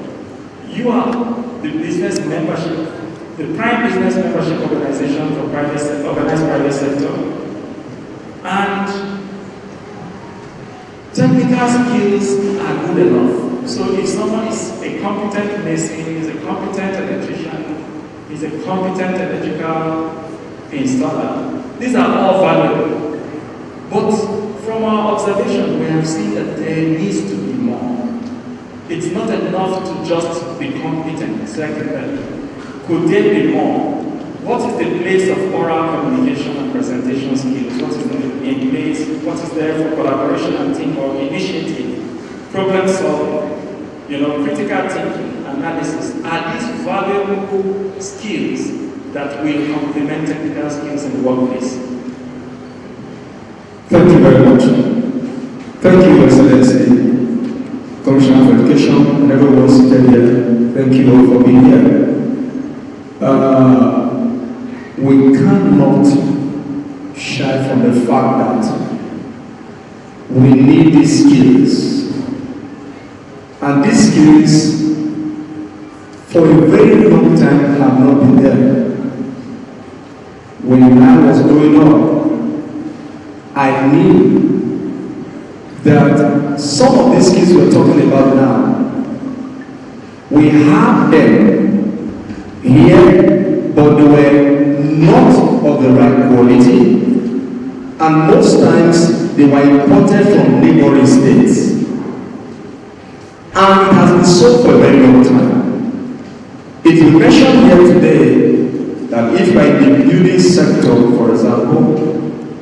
You are the business membership, the prime business membership organization for organized private sector. And technical skills are good enough. So if someone is a competent mason, is a competent electrician, is a competent electrical installer, these are all valuable. But from our observation, we have seen that there needs to be more. It's not enough to just be competent, secondly. Could there be more? What is the place of oral communication and presentation skills? What is in place? What is there for collaboration and teamwork, initiative, problem solving, critical thinking, analysis? Are these valuable skills that will complement technical skills in the workplace? Thank you very much. Thank you, Excellency, Commissioner for Education, and everyone seated here. Thank you all for being here. We cannot shy from the fact that we need these skills And these skills, for a very long time, have not been there. When I was growing up, I knew that some of these skills we're talking about now, we have them here, but they were not of the right quality, and most times they were imported from neighboring states. And it has been so for a very long time. It is mentioned here today that if by the building sector, for example,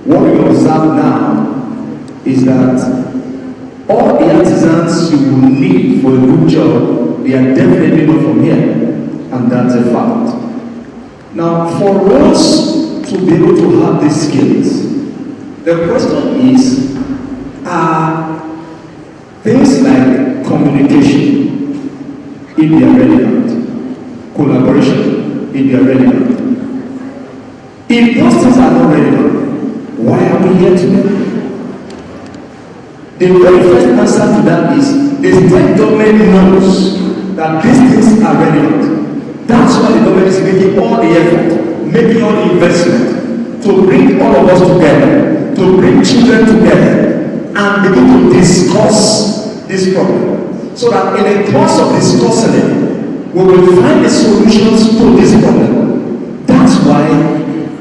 what we observe now is that all the artisans you will need for a good job, they are definitely not from here, and that's a fact. Now, for us to be able to have these skills, the question is, are things like communication, if they are relevant, collaboration, if they are relevant. If those things are not relevant, why are we here today? The very first answer to that is the state government knows that these things are relevant. That's why the government is making all the effort, making all the investment to bring all of us together, to bring children together, and begin to discuss this problem. So that in the course of discussing it, we will find the solutions to this problem. That's why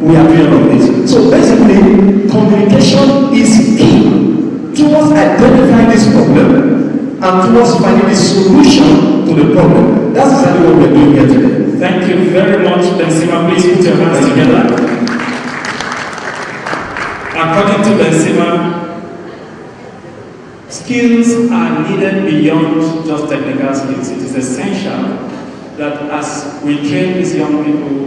we are doing all of this. So basically, communication is key towards identifying this problem and towards finding the solution to the problem. That's exactly what we're doing here today. Thank you very much, Benzema. Please put your hands together. According to Benzema, skills are needed beyond just technical skills. It is essential that as we train these young people,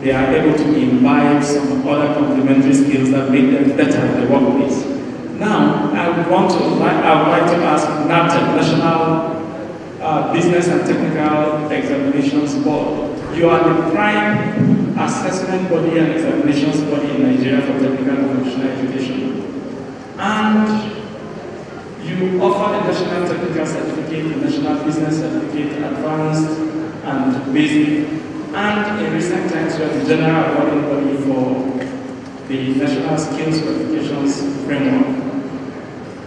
they are able to imbibe some other complementary skills that make them better in the workplace. Now, I would like to ask NABTEC, National Business and Technical Examinations Board. You are the prime assessment body and examinations body in Nigeria for technical and professional education. And you offer the National Technical Certificate, the National Business Certificate, Advanced and Basic. And in recent times, you are the general awarding body for the National Skills Qualifications Framework.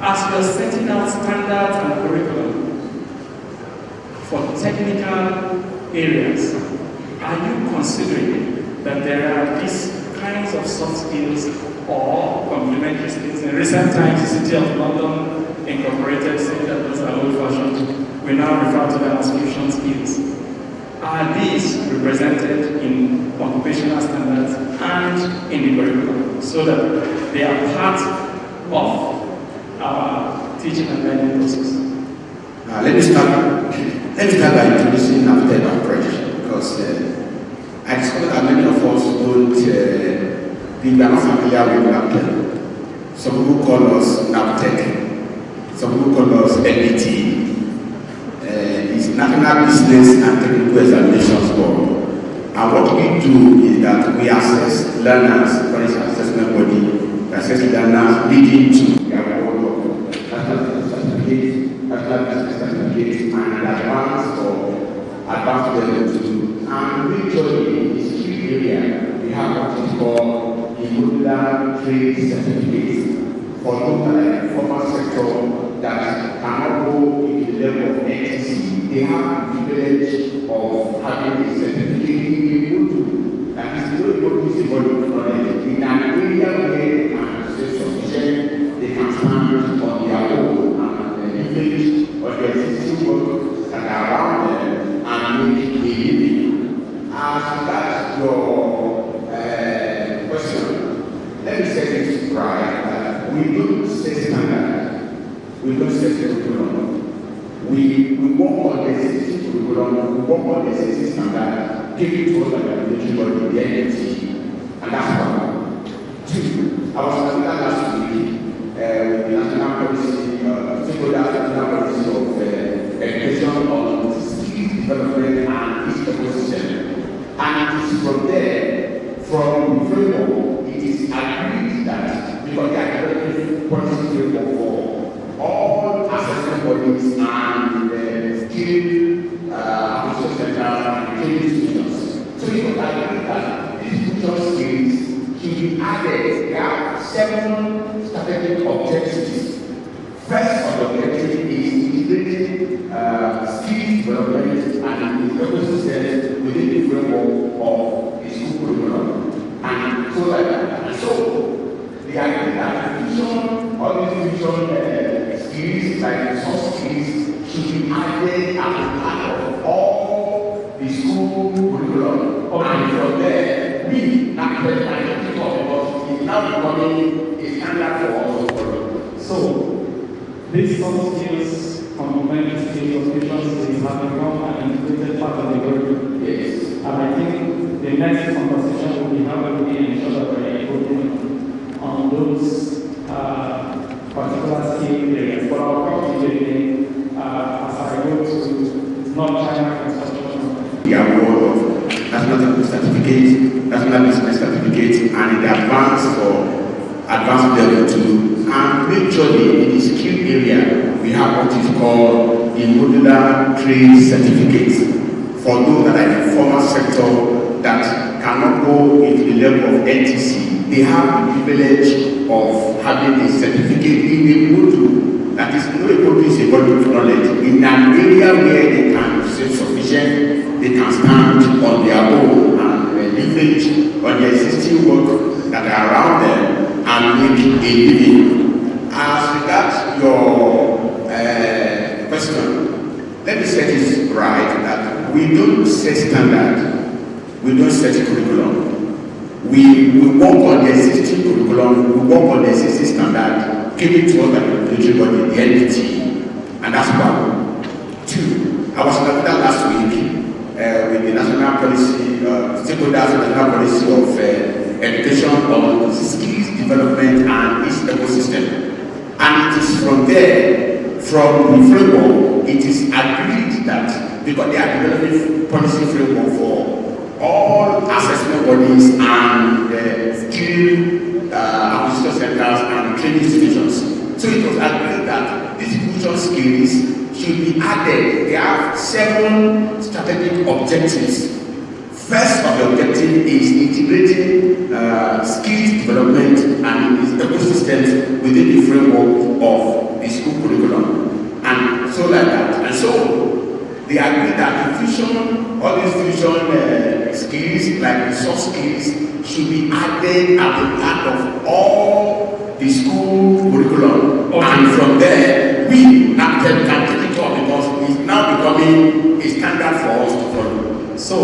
As you are setting out standards and curriculum for technical areas, are you considering that there are these kinds of soft skills or complementary skills? In recent times, the City of London incorporated, saying that those are old-fashioned. We now refer to them as fusion skills. Are these represented in occupational standards and in the curriculum so that they are part of our teaching and learning process? Let me start by introducing NABTEC approach, because I discovered that many of us don't we are not familiar with NABTEC. Some people call us NABTEC, some people call us NBT. It's National Business and Technical Examinations Board. And what we do is that we assess learners, for instance, assessment body, we assess learners leading to their role of national certificate, and advanced or advanced level 2. And usually in this key area, we have what we call the modular trade certificates for those formal sector that cannot go into the level of NTC. They have the privilege of having a certificate in the that is not possible knowledge in an area where they can say sufficient, they can stand on their own and leverage on the existing work that are around them and make a living. As that's your question, let me say this right, we don't set standard, we don't set curriculum. We work on the existing curriculum, we work on the existing standard, give it to us like a military body, the NT, and that's one. Two, I was talking last week with the national policy, national policy of education on skill development and its proposition. And it is from there, from the framework, it is agreed that because the academic policy framework for all assessment bodies and said, there are 7 strategic objectives. First of the objective is integrating skills development and ecosystem within the framework of the school curriculum. And so like that. And so, the idea that all these fusion skills, like soft skills, should be added as a part of all the school curriculum. And from there, we actually can talk about it now becoming a standard for all. So, these soft skills, complementary skills, fusion skills have become an integrated part of the curriculum. Yes. And I think the next conversation we have will be ensure that we're improving on those particular skill areas. But I'll come to you again as I go to North China Construction. The award of National Certificate, National Business Certificate, and the advance for advanced level 2. And majorly in the skill area, we have what is called the modular trade certificate. For those that are in the formal sector that cannot go into the level of NTC, they have the privilege of having a certificate in a module that is not able to use a body of knowledge in an area where they can receive sufficient, they can stand on their own and leverage on the existing work that are around them and make a living. As regards your question, let me set this right that we don't set standard, we don't set curriculum. We work on the existing curriculum, we work on the existing standard, given to us by the regulatory body, the NDT, and that's 1. 2, I was in Abuja last week with the national policy, stakeholders in the national policy of education on skills development and its ecosystem. And it is from there, from the framework, it is agreed that because they are developing policy framework for all assessment bodies and skill acquisition centers and training institutions. So it was agreed that these future skills should be added. They have 7 strategic objectives. First of the objective is integrating skills development and its ecosystems within the framework of the school curriculum. And so like that. And so they agree that the fusion, all these fusion skills, like the soft skills, should be added as a part of all the school curriculum. Okay. And from there, we now can take it up because it's now becoming a standard for us to follow. So,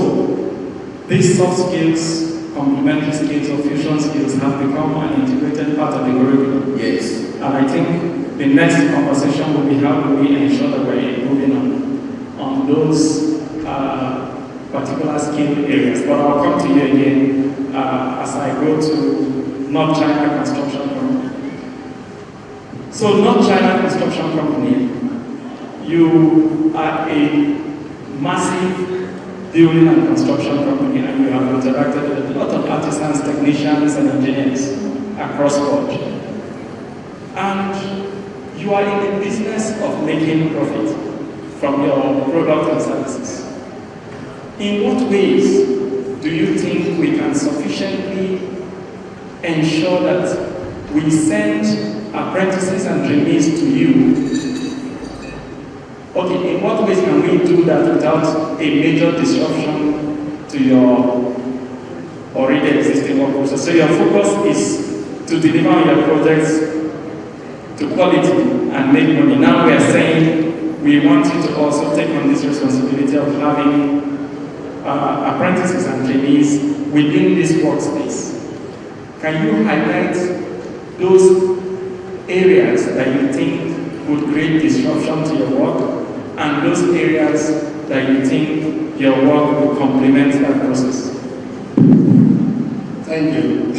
these soft skills, complementary skills, or fusion skills have become an integrated part of the curriculum. Yes. And I think the next conversation will be how do we ensure that we're improving on those particular skill areas. But I'll come to you again as I go to North China Construction Company. So North China Construction Company, you are a massive building and construction company, and you have interacted with a lot of artisans, technicians, and engineers across board. And you are in the business of making profit from your product and services. In what ways do you think we can sufficiently ensure that we send apprentices and trainees to you? Okay, in what ways can we do that without a major disruption to your already existing work process? So your focus is to deliver on your projects to quality and make money. Now we are saying we want you to also take on this responsibility of having apprentices and trainees within this workspace. Can you highlight those areas that you think would create disruption to your work, and those areas that you think your work will complement that process? Thank you.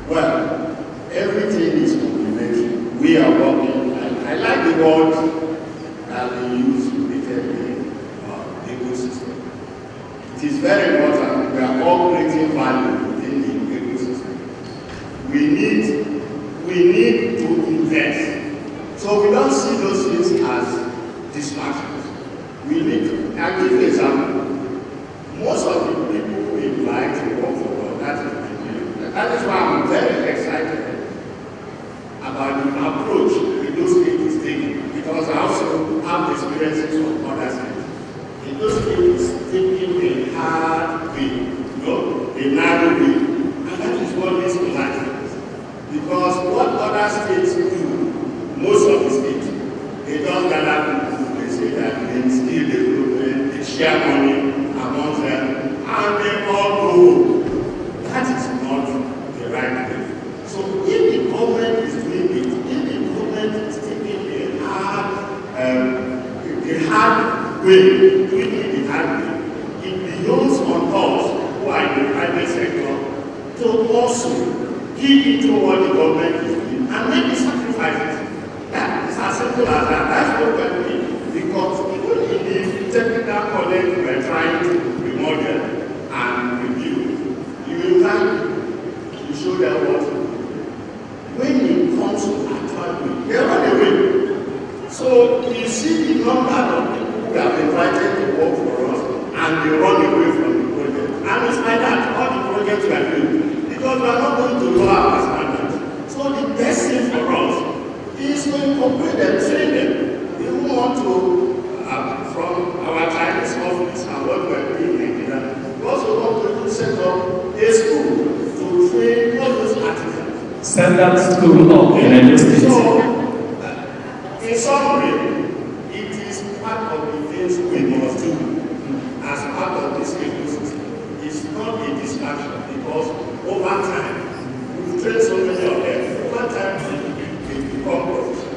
Well, everything is complementary. We are working, and I like the word that we use repeatedly, ecosystem. It is very important. We are all creating value within the ecosystem. We need to invest. So we don't see those things as distractions. We need to. I'll give you an example. Most of the people we like to work for, that is engineering. behoves on us who are in the private sector to also give into what the government is doing and make the sacrifices. That is as simple as that. That's what we're doing. Because even in the technical college we're trying to remodel and review, you will find you show them what to do. When it comes to actual doing, they run away. So you see the number of people who have invited to work for us and they run away from the project. And it's like that, all the projects we are doing, because we are not going to lower our standards. So the best thing for us is to incorporate them, train them. We don't want to, from our Chinese office and what we are doing in Nigeria, we also want to set up a school to train all those artisans. Send that school up in Edo State. So, in summary, it is part of the things we must do as part of this ecosystem. It's not a distraction because over time, we've trained so many of them. Over time, they become professional.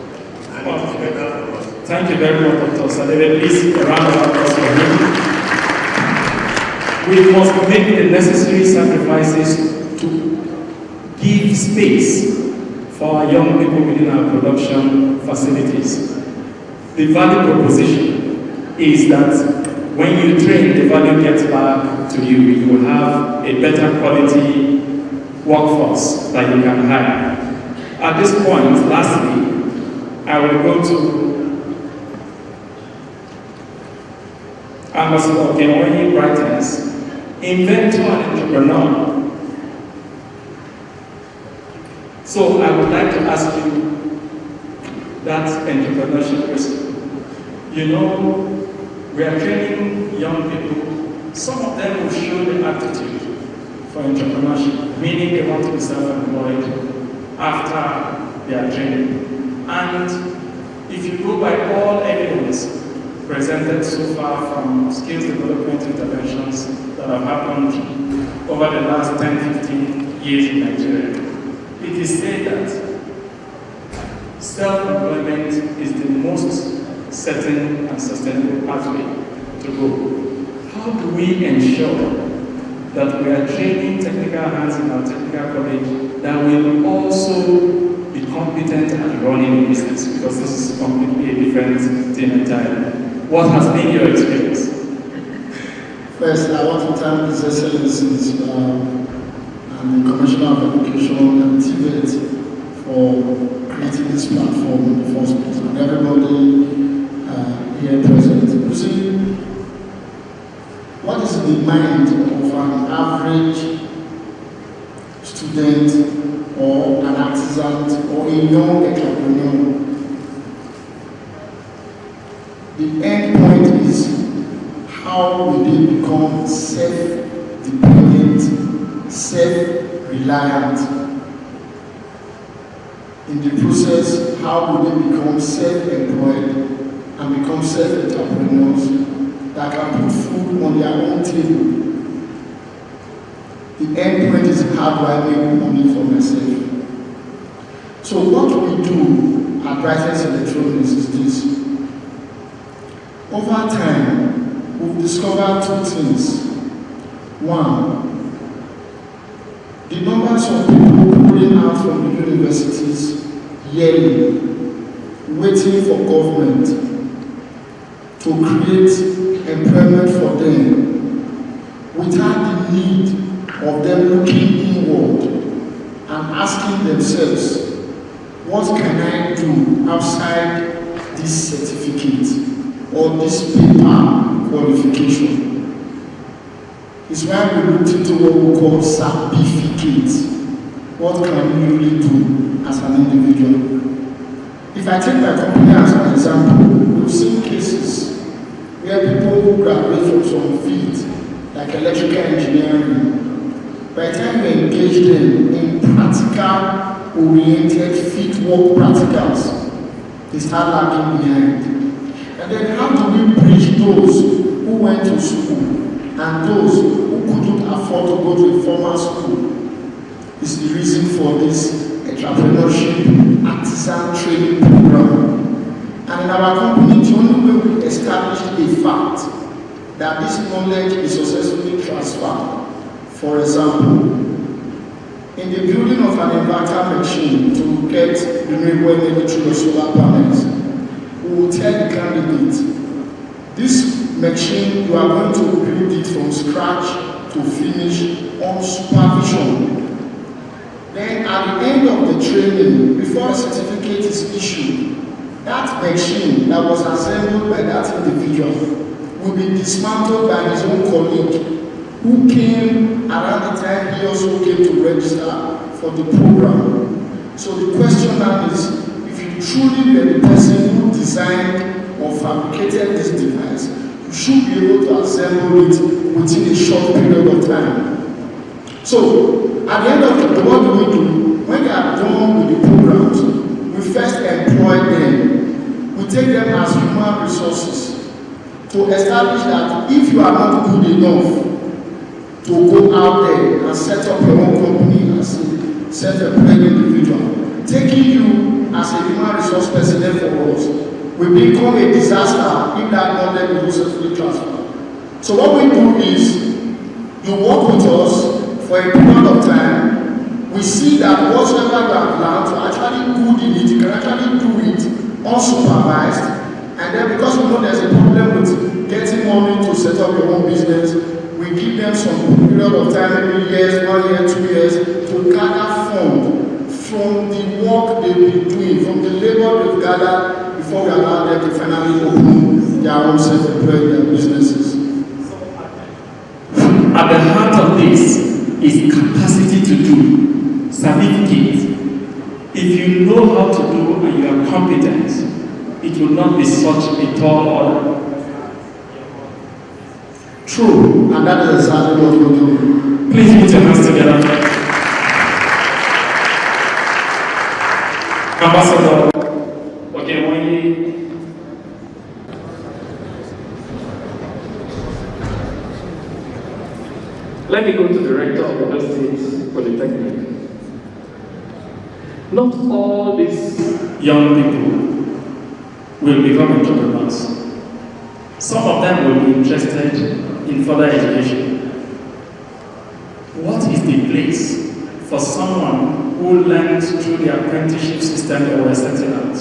And it is better for us. Thank you very much, Dr. Sadebe. Please, a round of applause for him. We must make the necessary sacrifices to give space for our young people within our production facilities. The value proposition is that when you train, the value gets back to you. You will have a better quality workforce that you can hire. At this point, lastly, I will go to Ambassador Kenwoyi Brightens, inventor and entrepreneur. So I would like to ask you that entrepreneurship question. You know, we are training young people. Some of them will show the aptitude for entrepreneurship, meaning they want to be self-employed after their training. And if you go by all evidence presented so far from skills development interventions that have happened over the last 10-15 years in Nigeria, it is said that self-employment is the most certain and sustainable pathway to go. How do we ensure that we are training technical hands in our technical college that will also be competent at running a business? Because this is completely a different thing entirely. What has been your experience? First, I want to thank His Excellencies and the Commissioner of Education and TVET for creating this platform in the first place, and everybody here present. You see, what is in the mind of an average student or an artisan or a young entrepreneur? The end point is how will they become self-dependent, self-reliant. In the process, how will they become self-employed and become self-entrepreneurs that can put food on their own table? The end point is how do I make money for myself? So what we do at Brightens Electronics is this. Over time, we've discovered two things. One, the numbers of people pulling out from the universities yearly, waiting for government to create employment for them without the need of them looking inward and asking themselves, what can I do outside this certificate or this paper qualification? It's why we looked into what we call certificate. What can you really do as an individual? If I take my company as an example, we've seen cases where people who graduate from some fields like electrical engineering, by the time we engage them in practical-oriented field work practicals, they start lagging behind. And then how do we bridge those who went to school and those who couldn't afford to go to a formal school? Is the reason for this entrepreneurship artisan training program. And in our company, the only way we established a fact that this knowledge is successfully For example, in the building of an inverter machine to get renewable energy through the solar panels, we will tell the candidate, this machine, you are going to build it from scratch to finish on supervision. Then at the end of the training, before a certificate is issued, that machine that was assembled by that individual will be dismantled by his own colleague who came around the time he also came to register for the program. So the question now is, if you truly were the person who designed or fabricated this device, you should be able to assemble it within a short period of time. So, at the end of the day, what do we do? When they are done with the programs, we first employ them. We take them as human resources to establish that if you are not good enough to go out there and set up your own company as a self-employed individual, taking you as a human resource person for us will become a disaster if that knowledge is successfully transferred. So what we do is, you work with us for a period of time. We see that whatever you have learned, you're actually good in it, you can actually do it unsupervised, and then because we know there's a problem with getting money to set up your own business, we give them some period of time, maybe years, 1 year, 2 years, to gather funds from the work they've been doing, from the labor they've gathered before we allow them to finally open their own self-employed businesses. At the heart of this is capacity to do, certificate. If you know how to do and you are competent, it will not be such a tall order. True, and that is exactly what we do. Please put your hands together. Ambassador, okay, let me go to the rector of the State Polytechnic. Not all these young people will become entrepreneurs. Some of them will be interested in further education. What is the place for someone who learned through the apprenticeship system that we're setting out?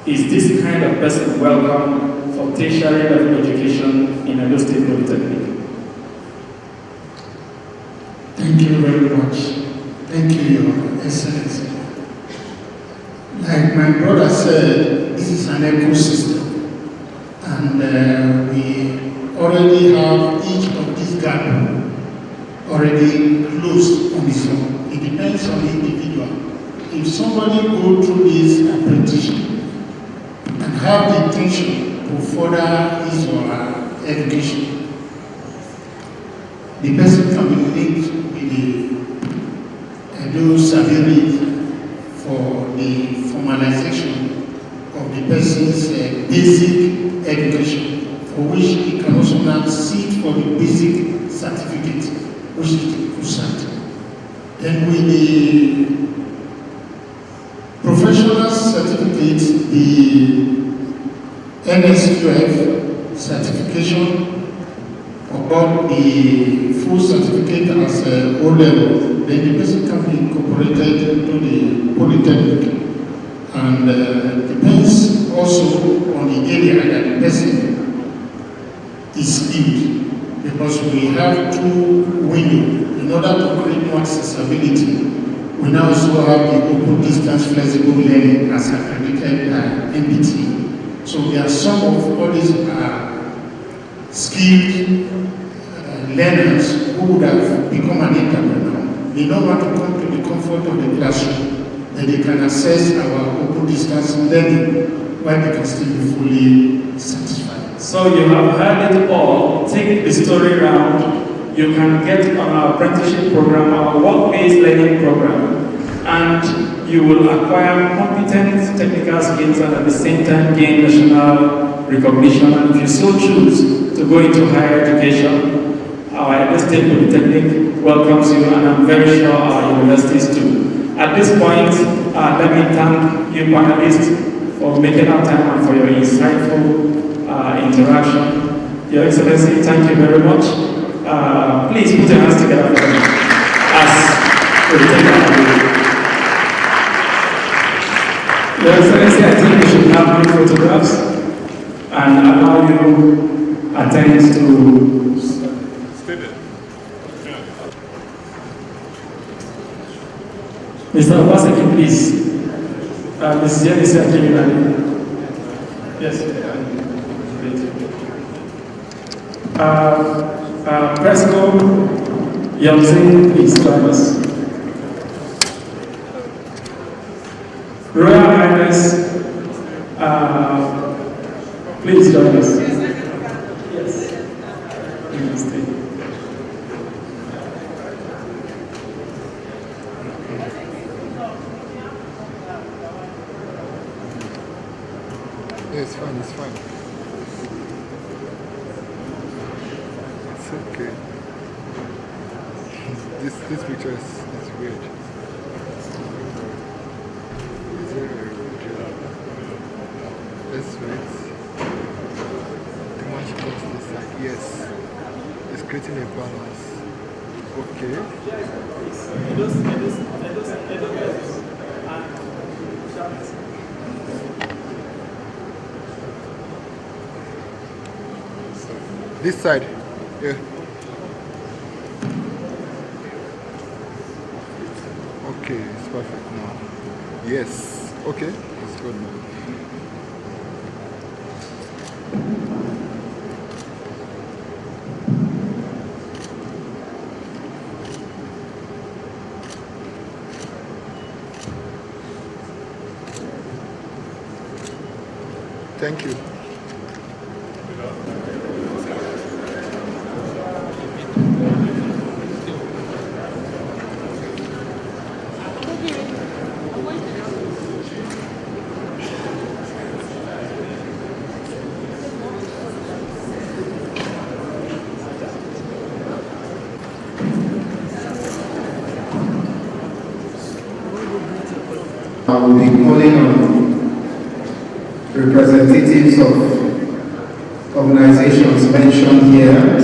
Is this kind of person welcome for tertiary level education in Edo State Polytechnic? Thank you very much. Thank you, Your Excellency. Like my brother said, this is an ecosystem, and we already have each of these gaps already closed on its own. It depends on the individual. If somebody go through this apprenticeship and have the intention to further his or her education, the person can be linked with the Edo Survey for the formalization of the person's basic education, for which he can also now seek for the basic certificate, which is the CUSAT. Then with the professional certificate, the NSQF certification, about the full certificate as O-level, then the person can be incorporated into the Polytechnic. And depends also on the area that the person is skilled, because we have two windows. In order to create more accessibility, we now also have the open distance flexible learning as accredited by MBT. So there are some of all these skilled learners who would have become an entrepreneur. They don't want to come to the comfort of the classroom, that they can access our open distance learning while they can still be fully satisfied. So you have heard it all. Take the story round. You can get on our apprenticeship program, our work-based learning program, and you will acquire competent technical skills and at the same time gain national recognition. And if you so choose to go into higher education, our Edo State Polytechnic welcomes you, and I'm very sure our universities too. At this point, let me thank you panelists for making our time and for your insightful interaction. Your Excellency, thank you very much. Please put your hands together for them as we take our leave. Your Excellency, I think we should have group photographs and allow you attend to. Mr. Obaseki, please. Mrs. Jenisi Akimilani. Yes. Presco Yamzin, please join us. Royal Highness, please join us. Yes. Please stay. Yeah, it's fine, it's fine. It's okay. This picture is weird. It's very weird. Let's wait. The one she comes this side. Yes. It's creating a balance. Okay. This side, yeah. Okay, it's perfect now. Yes, okay, it's good now. Thank you. I will be calling on representatives of organizations mentioned here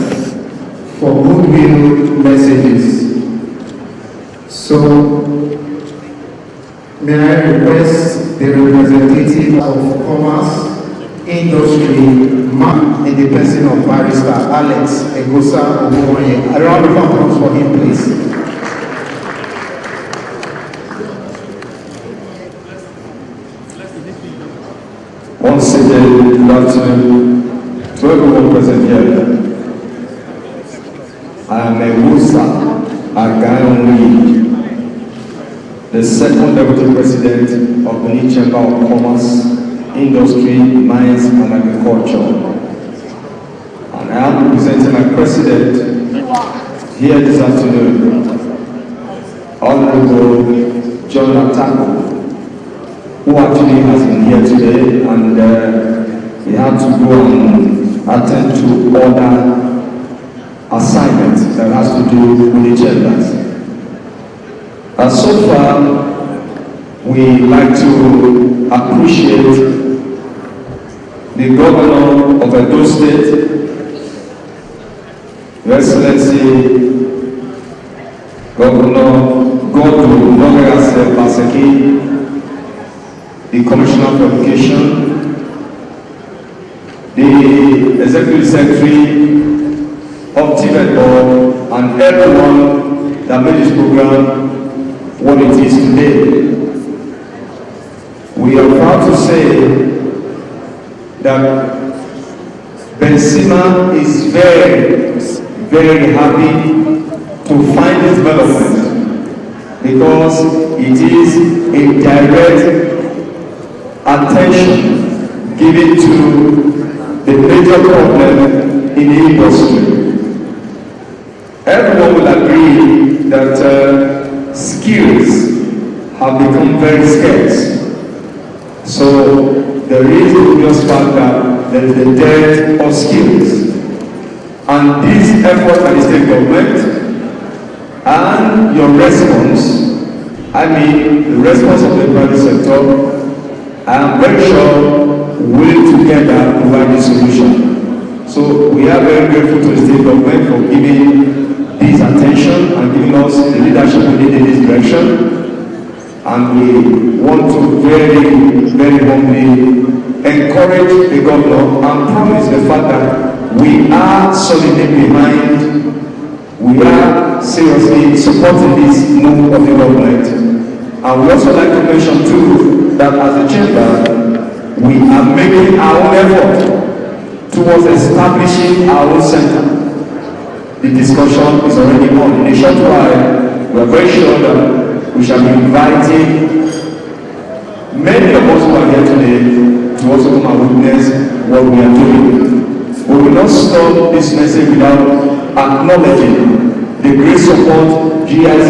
for goodwill messages. So, may I request the representative of commerce, industry, in the person of Barrister Alex Egosa Ogunwoye. A round of applause for him, please. Once again, good afternoon to everyone present here. I am Egosa Ogunwoye, the second Deputy President of Benin Chamber of Commerce, Industry, Mines and Agriculture. And I am representing my President here this afternoon, Honorable John Atako, who actually has been here today, and he had to go and attend to other assignments that has to do with the chambers. So far, we like to appreciate the Governor of Edo State, Your Excellency Governor Godwin Nogerase Baseki, the Commissioner for Education, the Executive Secretary of Tibet Board, and everyone that made this program what it is today. We are proud to say that Bensima is very, very happy to find this development because it is a direct attention given to the major problem in the industry. Everyone will agree that skills have become very scarce. So there is the obvious fact that there is the dearth of skills. And this effort by the state government and your response, I mean the response of the private sector, I am very sure we'll together provide a solution. So we are very grateful to the state government for giving this attention and giving us the leadership we need in this direction. And we want to very, very humbly encourage the governor and promise the fact that we are solidly behind, we are seriously supporting this move of the government. And we also like to mention too that as a chamber, we are making our own effort towards establishing our own center. The discussion is already on. In a short while, we are very sure that we shall be inviting many of us who are here today to also come and witness what we are doing. We will not stop this message without acknowledging the great support GIZ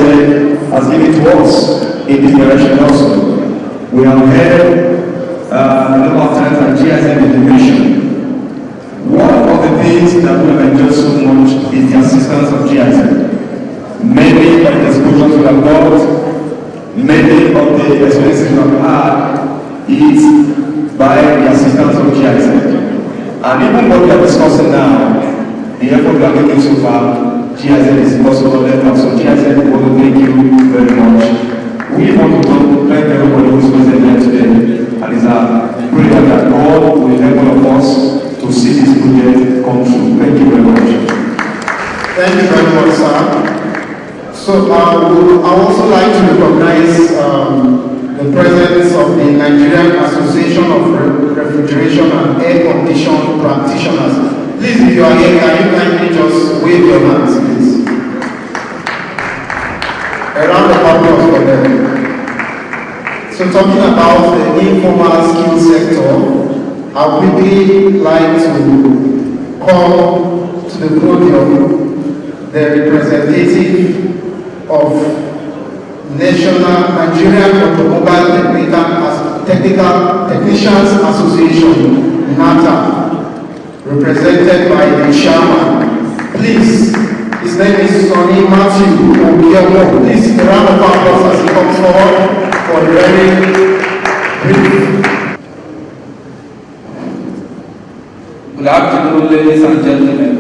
has given to us in this direction also. We have heard a number of times that GIZ is the mission. One of the things that we have enjoyed so much is the assistance of GIZ. Many of the exposures we have got, many of the experiences we have had is by the assistance of GIZ. And even what we are discussing now, the effort we are making so far, GIZ is also on that. So GIZ, we want to thank you very much. We want to thank everybody who's present here today. And it's a prayer that God will help all of us to see this project come true. Thank you very much. Thank you very much, sir. So I would also like to recognize the presence of the Nigerian Association of Refrigeration and Air Condition Practitioners. Please, if you are here, can you kindly just wave your hands, please? A round of applause for them. So talking about the informal skill sector, I would really like to call to the podium the representative of Nigerian Automobile Technicians Association, NATA, represented by the chairman. Please, his name is Sonny Matthew Obiemo. Please, a round of applause as he comes forward for the very brief. Good afternoon, ladies and gentlemen.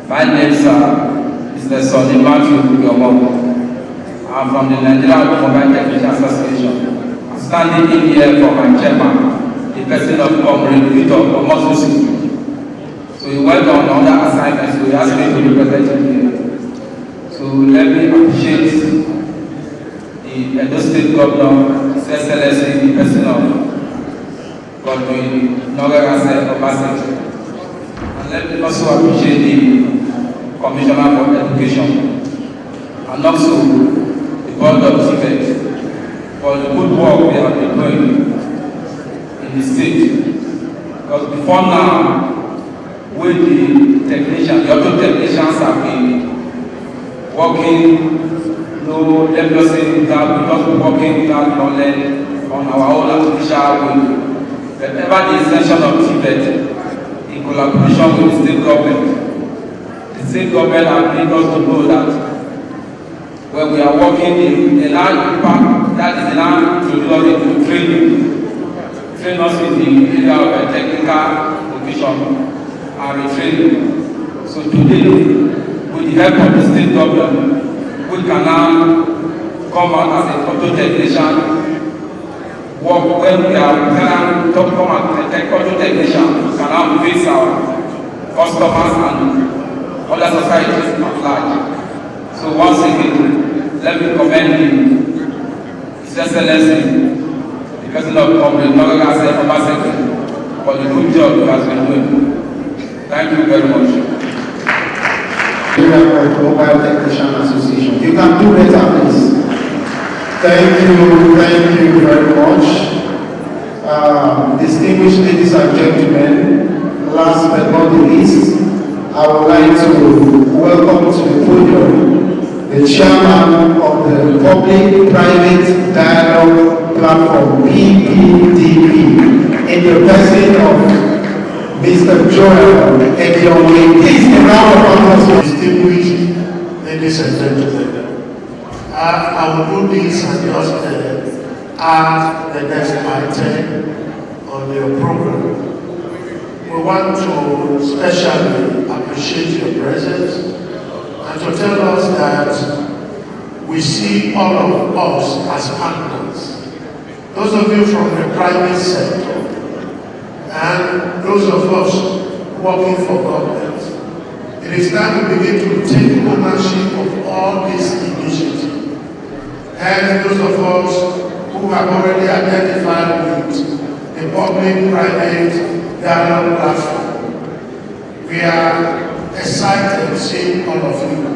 My name is Mr. Sonny Matthew Obiemo. I'm from the Nigerian Automobile Technicians Association. I'm standing in here for my chairman, the person of Comrade Victor Omosusi. So he went on other assignments, so he asked me to represent him here. So let me appreciate the Edo State Governor, His Excellency, the person of Godwin Nogarase Obasanjo. And let me also appreciate the Commissioner for Education. And also board of TVET for the good work we have been doing in the state. Because before now, with the technicians, the auto technicians have been working, no leprosy without, because working without knowledge on our own artificial way. Whenever the extension of TVET, in collaboration with the state government has made us to know that when we are working in a large impact, that is now to train us in the area of technical vocation and retraining. So today, with the help of the state government, we can now come out as a auto technician, work when we are come as a auto technician, we can now face our customers and other societies at large. So once again, let me commend His Excellency, the President of Comrade Nogarase Obasanjo, for the good job he has been doing. Thank you very much. Nigerian Automobile Technician Association. You can do better, please. Thank you very much. Distinguished ladies and gentlemen, last but not the least, I would like to welcome to the podium the chairman of the Public-Private Dialogue Platform, PPDP, in the person of Mr. Joel Ekionwe. Please, a round of applause. Distinguished ladies and gentlemen, I will do this and just add the next item on your program. we want to especially appreciate your presence and to tell us that we see all of us as partners. Those of you from the private sector and those of us working for government, it is time to begin to take ownership of all these initiatives. And those of us who have already identified with the public-private dialogue platform, we are excited seeing all of you.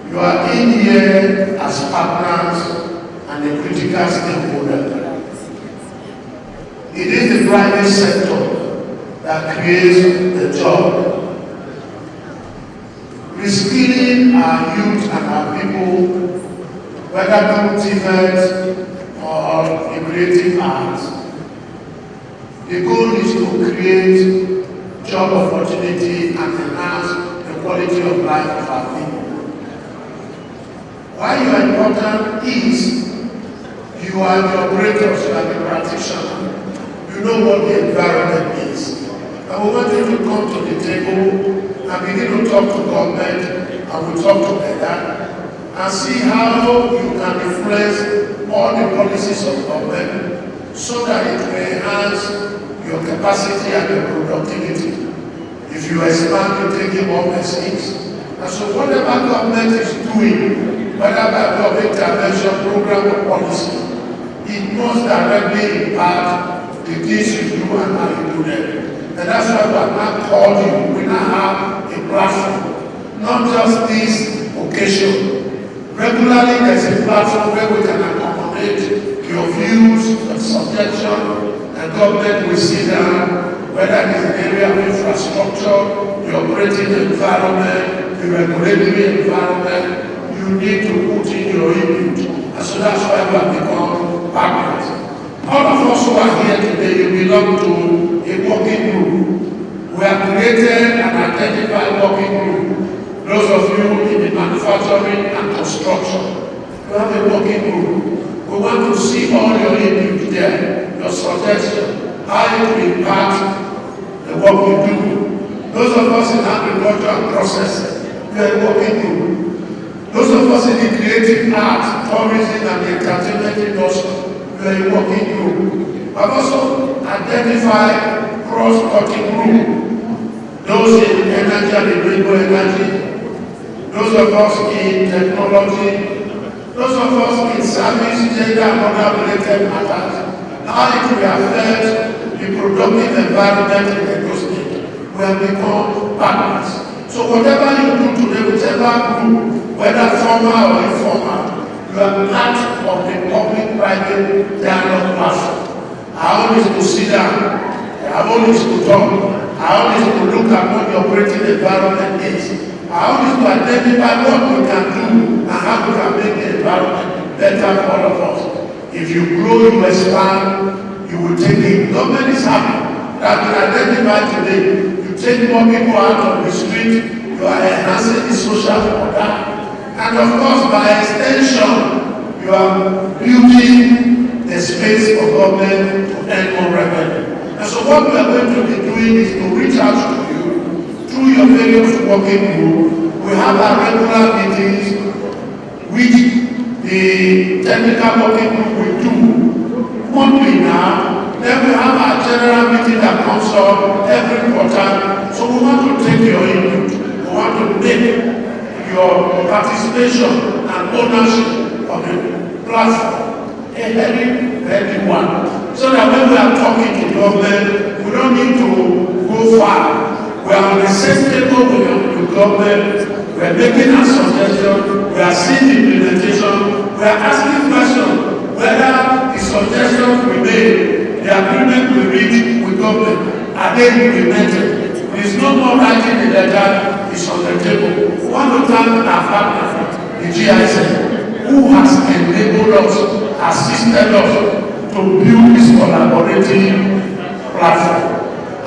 You are in here as partners and a critical stakeholder. It is the private sector that creates the job. Reskilling our youth and our people, whether through TVET or in creative arts, the goal is to create job opportunity and enhance the quality of life of our people. Why you are important is you are the operators, you are the practitioner. You know what the environment is. And we want you to come to the table and begin to talk to government, and we talk together and see how you can influence all the policies of government so that it will enhance your capacity and your productivity. If you expand, you take in more machines. And so whatever government is doing, whether by public intervention, program or policy, it must directly impact the things you do and how you do them. And that's why we have now called you. We now have a platform, not just this occasion. Regularly there's a platform where we can accommodate your views, your suggestions, and government will sit down, whether it is an area of infrastructure, the operating environment, the regulatory environment, you need to put in your input. And so that's why we have become partners. All of us who are here today, you belong to a working group. We have created and identified working group. Those of you in the manufacturing and construction, we have a working group. We want to see all your input there, your suggestions, how it will impact the work you do. Those of us in agriculture and processing, we are a working group. Those of us in the creative arts, tourism and the entertainment industry, we are a working group. I've also identified cross-cutting group. Those in energy and renewable energy, those of us in technology, those of us in service, gender and other related matters, how it will affect the productive environment in the state. We have become partners. So whatever you do today, whichever group, whether formal or informal, you are part of the public-private dialogue platform. Our own is to sit down, our own is to talk, our own is to look at what the operating environment is. Our own is to identify what we can do and how we can make the environment better for all of us. If you grow, you expand, you will take it. Government is happy that we identify today. You take more people out of the street, you are enhancing the social order. And of course, by extension, you are building the space for government to earn more revenue. And so what we are going to be doing is to reach out to you through your various working groups. We have our regular meetings, which the technical working group will do monthly now. Then we have our general meeting that comes up every quarter. So we want to take your input. We want to make your participation and ownership of the platform a very, very one. So that when we are talking to government, we don't need to go far. We are on the same table with the government. We are making our suggestions. We are seeing the implementation. We are asking questions whether the suggestions we made, the agreement we reached with government, are they implemented? There is no more writing in the letter. It's on the table. We want to thank our partner, the GIZ, who has enabled us, assisted us to build this collaborative platform.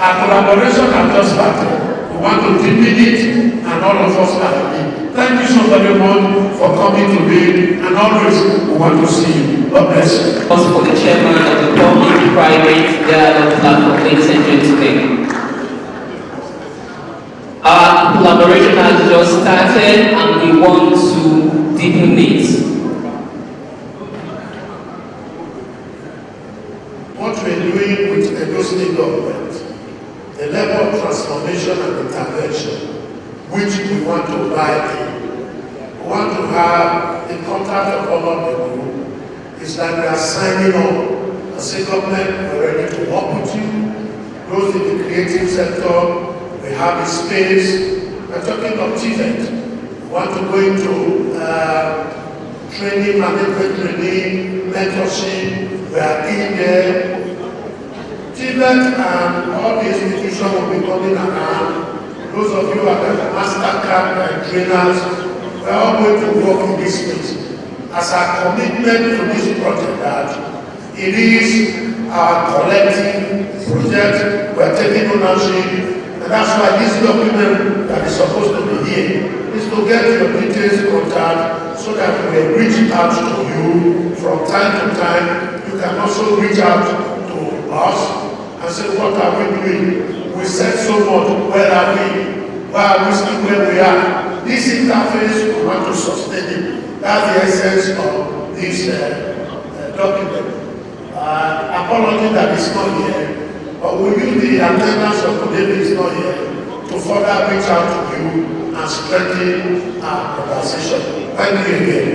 Our collaboration has just started. We want to deepen it, and all of us are happy. Thank you so very much for coming today, and always we want to see you. God bless you. Also for the chairman of the Public-Private Dialogue Platform, ladies and gentlemen. Our collaboration has just started and we want to deepen it. What we're doing with Edo State government, the level of transformation and intervention which we want to buy in, we want to have the contact of all people, is that we are signing on and say, government, we're ready to work with you. Those in the creative sector, we have the space. We're talking of TVET. We want to go into training, management training, mentorship. We are in there. TVET and all the institutions will be coming around. Those of you who are the MasterCard and trainers, we are all going to work in this space as a commitment to this project that it is our collective project. We are taking ownership. And that's why this document that is supposed to be here is to get your details contact so that we will reach out to you from time to time. You can also reach out to us and say, what are we doing? We said so much, where are we? Why are we still where we are? This interface, we want to sustain it. That's the essence of this document. Apology that is not here. But we use the attendance of today is not here to further reach out to you and strengthen our conversation. Thank you again.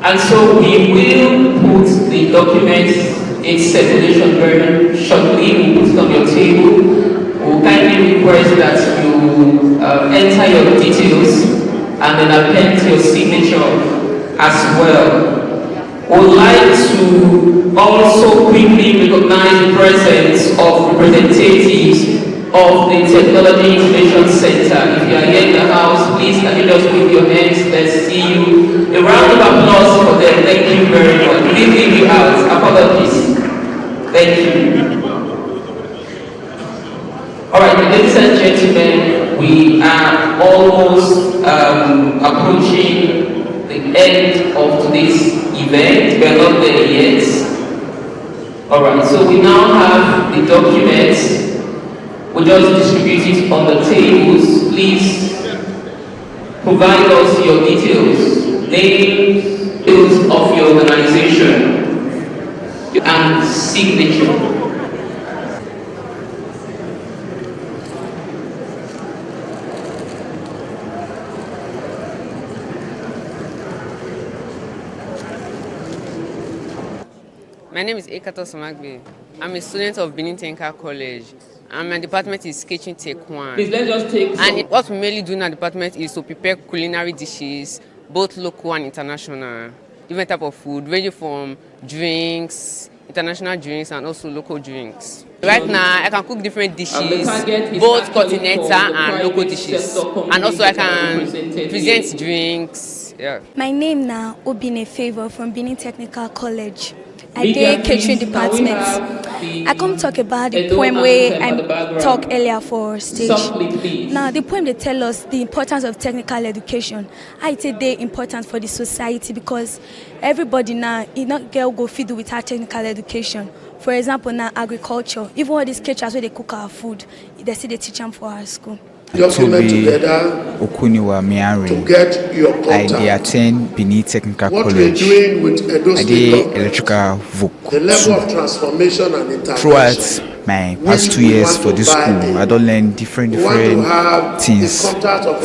And so we will put the document in circulation very shortly. We'll put it on your table. We'll kindly request that you enter your details and then append your signature as well. Would like to also quickly recognize the presence of representatives of the Technology Innovation Center. If you are here in the house, please can you just wave your hands? Let's see you. A round of applause for them. Thank you very much. Please leave you out. Apologies. Thank you. All right, ladies and gentlemen, we are almost approaching the end of today's event. We are not there yet. Alright, so we now have the documents. We just distribute it on the tables. Please provide us your details, names, details of your organization, and signature. My name is Ekato Somagbe. I'm a student of Benin Technical College. And my department is Kitchen Tech 1. Please, let's just take And what we mainly do in our department is to prepare culinary dishes, both local and international. Different type of food, ranging from drinks, international drinks, and also local drinks. Right now, I can cook different dishes, both continental and local dishes. And also I can present drinks. Yeah. My name now, Obine Favor from Benin Technical College. I did catering department. I come talk about the poem where I talk earlier for stage. Now the poem they tell us the importance of technical education. I say they important for the society because everybody now is not girl go feed without technical education. For example, now agriculture, even all these caterers where they cook our food, they say they teach them for our school. Toby Okuniwa Miari. I attend Benin Technical College. I did electrical voc. The level of transformation and intervention. Throughout my past 2 years for this school, I don't learn different things.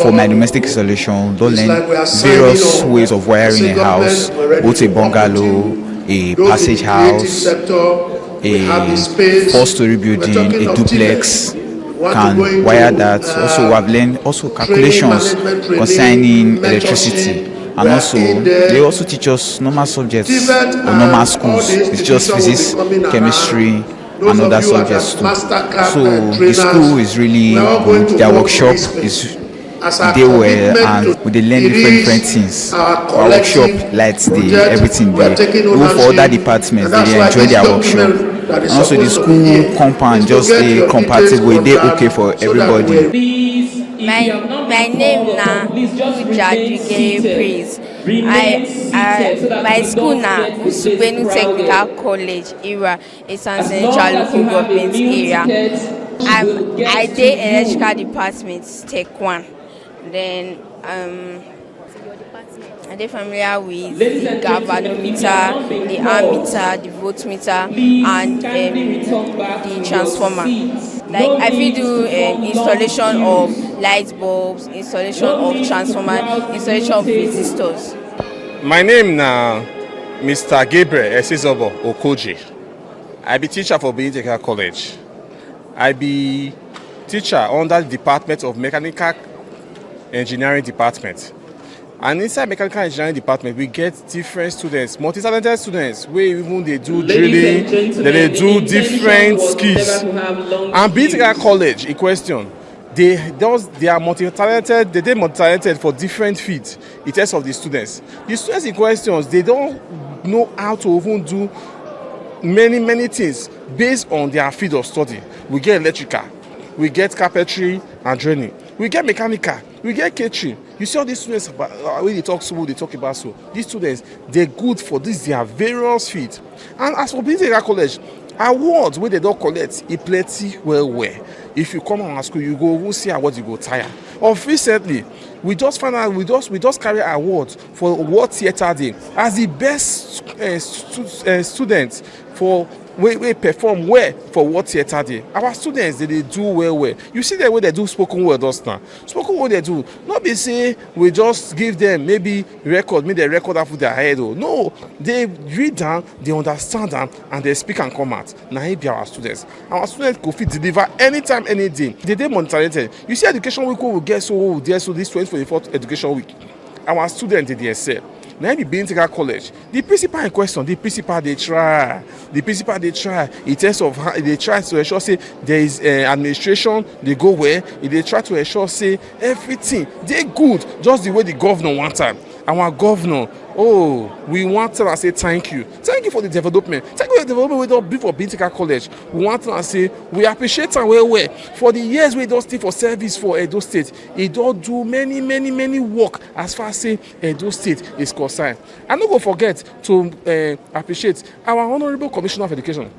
For my domestic installation, don't learn various ways of wiring a house, both a bungalow, a passage house, a four-story building, a duplex. Can wire that. Also, we have learned also calculations concerning electricity, and also they also teach us normal subjects or normal schools. It's just physics, chemistry, and other subjects too. So the school is really good. Their workshop is they were and they learn different things. Our workshop lights everything there. Even for other departments, they enjoy their workshop. And also the school compound just compatible, they okay for everybody. My name now Ujadugere Praise. My school now Benin Technical College era. It's an central local government area. I did electrical department, Tech 1. Then I did familiar with the galvanometer, the ammeter, the voltmeter, and the transformer. Like I will do installation of light bulbs, installation of transformer, installation of resistors. My name na Mr. Gabriel Esizobo Okoji. I be teacher for Benin Technical College. I be teacher under the Department of Mechanical Engineering Department. And inside Mechanical Engineering Department, we get different students, multi-talented students, where even they do drilling, they do different skills. And Benin Technical College, in question, they are multi-talented, they are multi-talented for different fields in terms of the students. The students in questions, they don't know how to even do many things based on their field of study. We get electrical, we get carpentry and draining, we get mechanical, we get catering. You see all these students, when they talk so, they talk about so. These students, they're good for this, their various fields. And as for Benin Technical College, awards where they don't collect, it plenty well. If you come on our school, you go see awards, you go tire. Of recently, we just found out, we just carry awards for World Theatre Day as the best students for we perform well for World Theatre Day. Our students, they do well. You see the way they do spoken word just now. Spoken word they do. Not be say we just give them maybe record, maybe they record after their head. No, they read down, they understand them, and they speak and come out. Now it be our students. Our students could fit deliver anytime, any day. They monitored. You see education week we will get so this 24th education week. Our students they excel. Now be Benin Technical College. The principal in question, the principal they try. In terms of how they try to ensure say there is administration, they go where they try to ensure say everything they good, just the way the governor want time. Our governor, we want to say thank you for the development. Thank you for the development we don't do for Benin Technical College. We want to say we appreciate them well. For the years we don't stay for service for Edo State, it don't do many work as far as say Edo State is concerned. And don't go forget to appreciate our Honorable Commissioner of Education.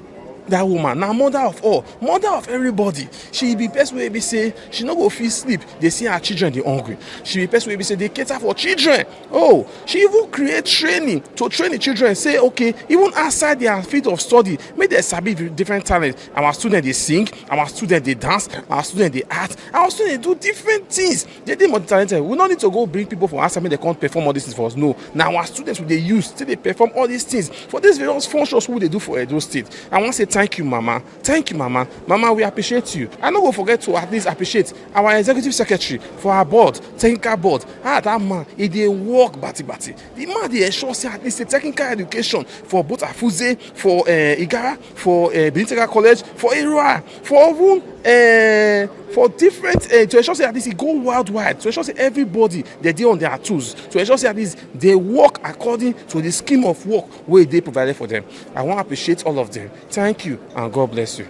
That woman, now mother of all, mother of everybody. She be best way be say she no go feel sleep. They see her children they hungry. She be best way be say they cater for children. She even create training to train the children. Say okay, even outside their field of study, make them sabi different talents. Our students they sing, our students they dance, our students they act, our students do different things. They multi-talented. We don't need to go bring people from outside. They can't perform all these things for us. No, now our students will they use till they perform all these things for these various functions who they do for Edo State. I want to say thank you, Mama. Thank you, Mama. Mama, we appreciate you. I don't go forget to at least appreciate our executive secretary for our board, technical board. That man, he dey work bati. The man dey ensure say at least a technical education for both Afuze, for Igara, for Benin Technical College, for Irua, for even for different to ensure say at least it go worldwide, to ensure say everybody they dey on their tools, to ensure say at least they work according to the scheme of work where they provided for them. I want to appreciate all of them. Thank you and God bless you.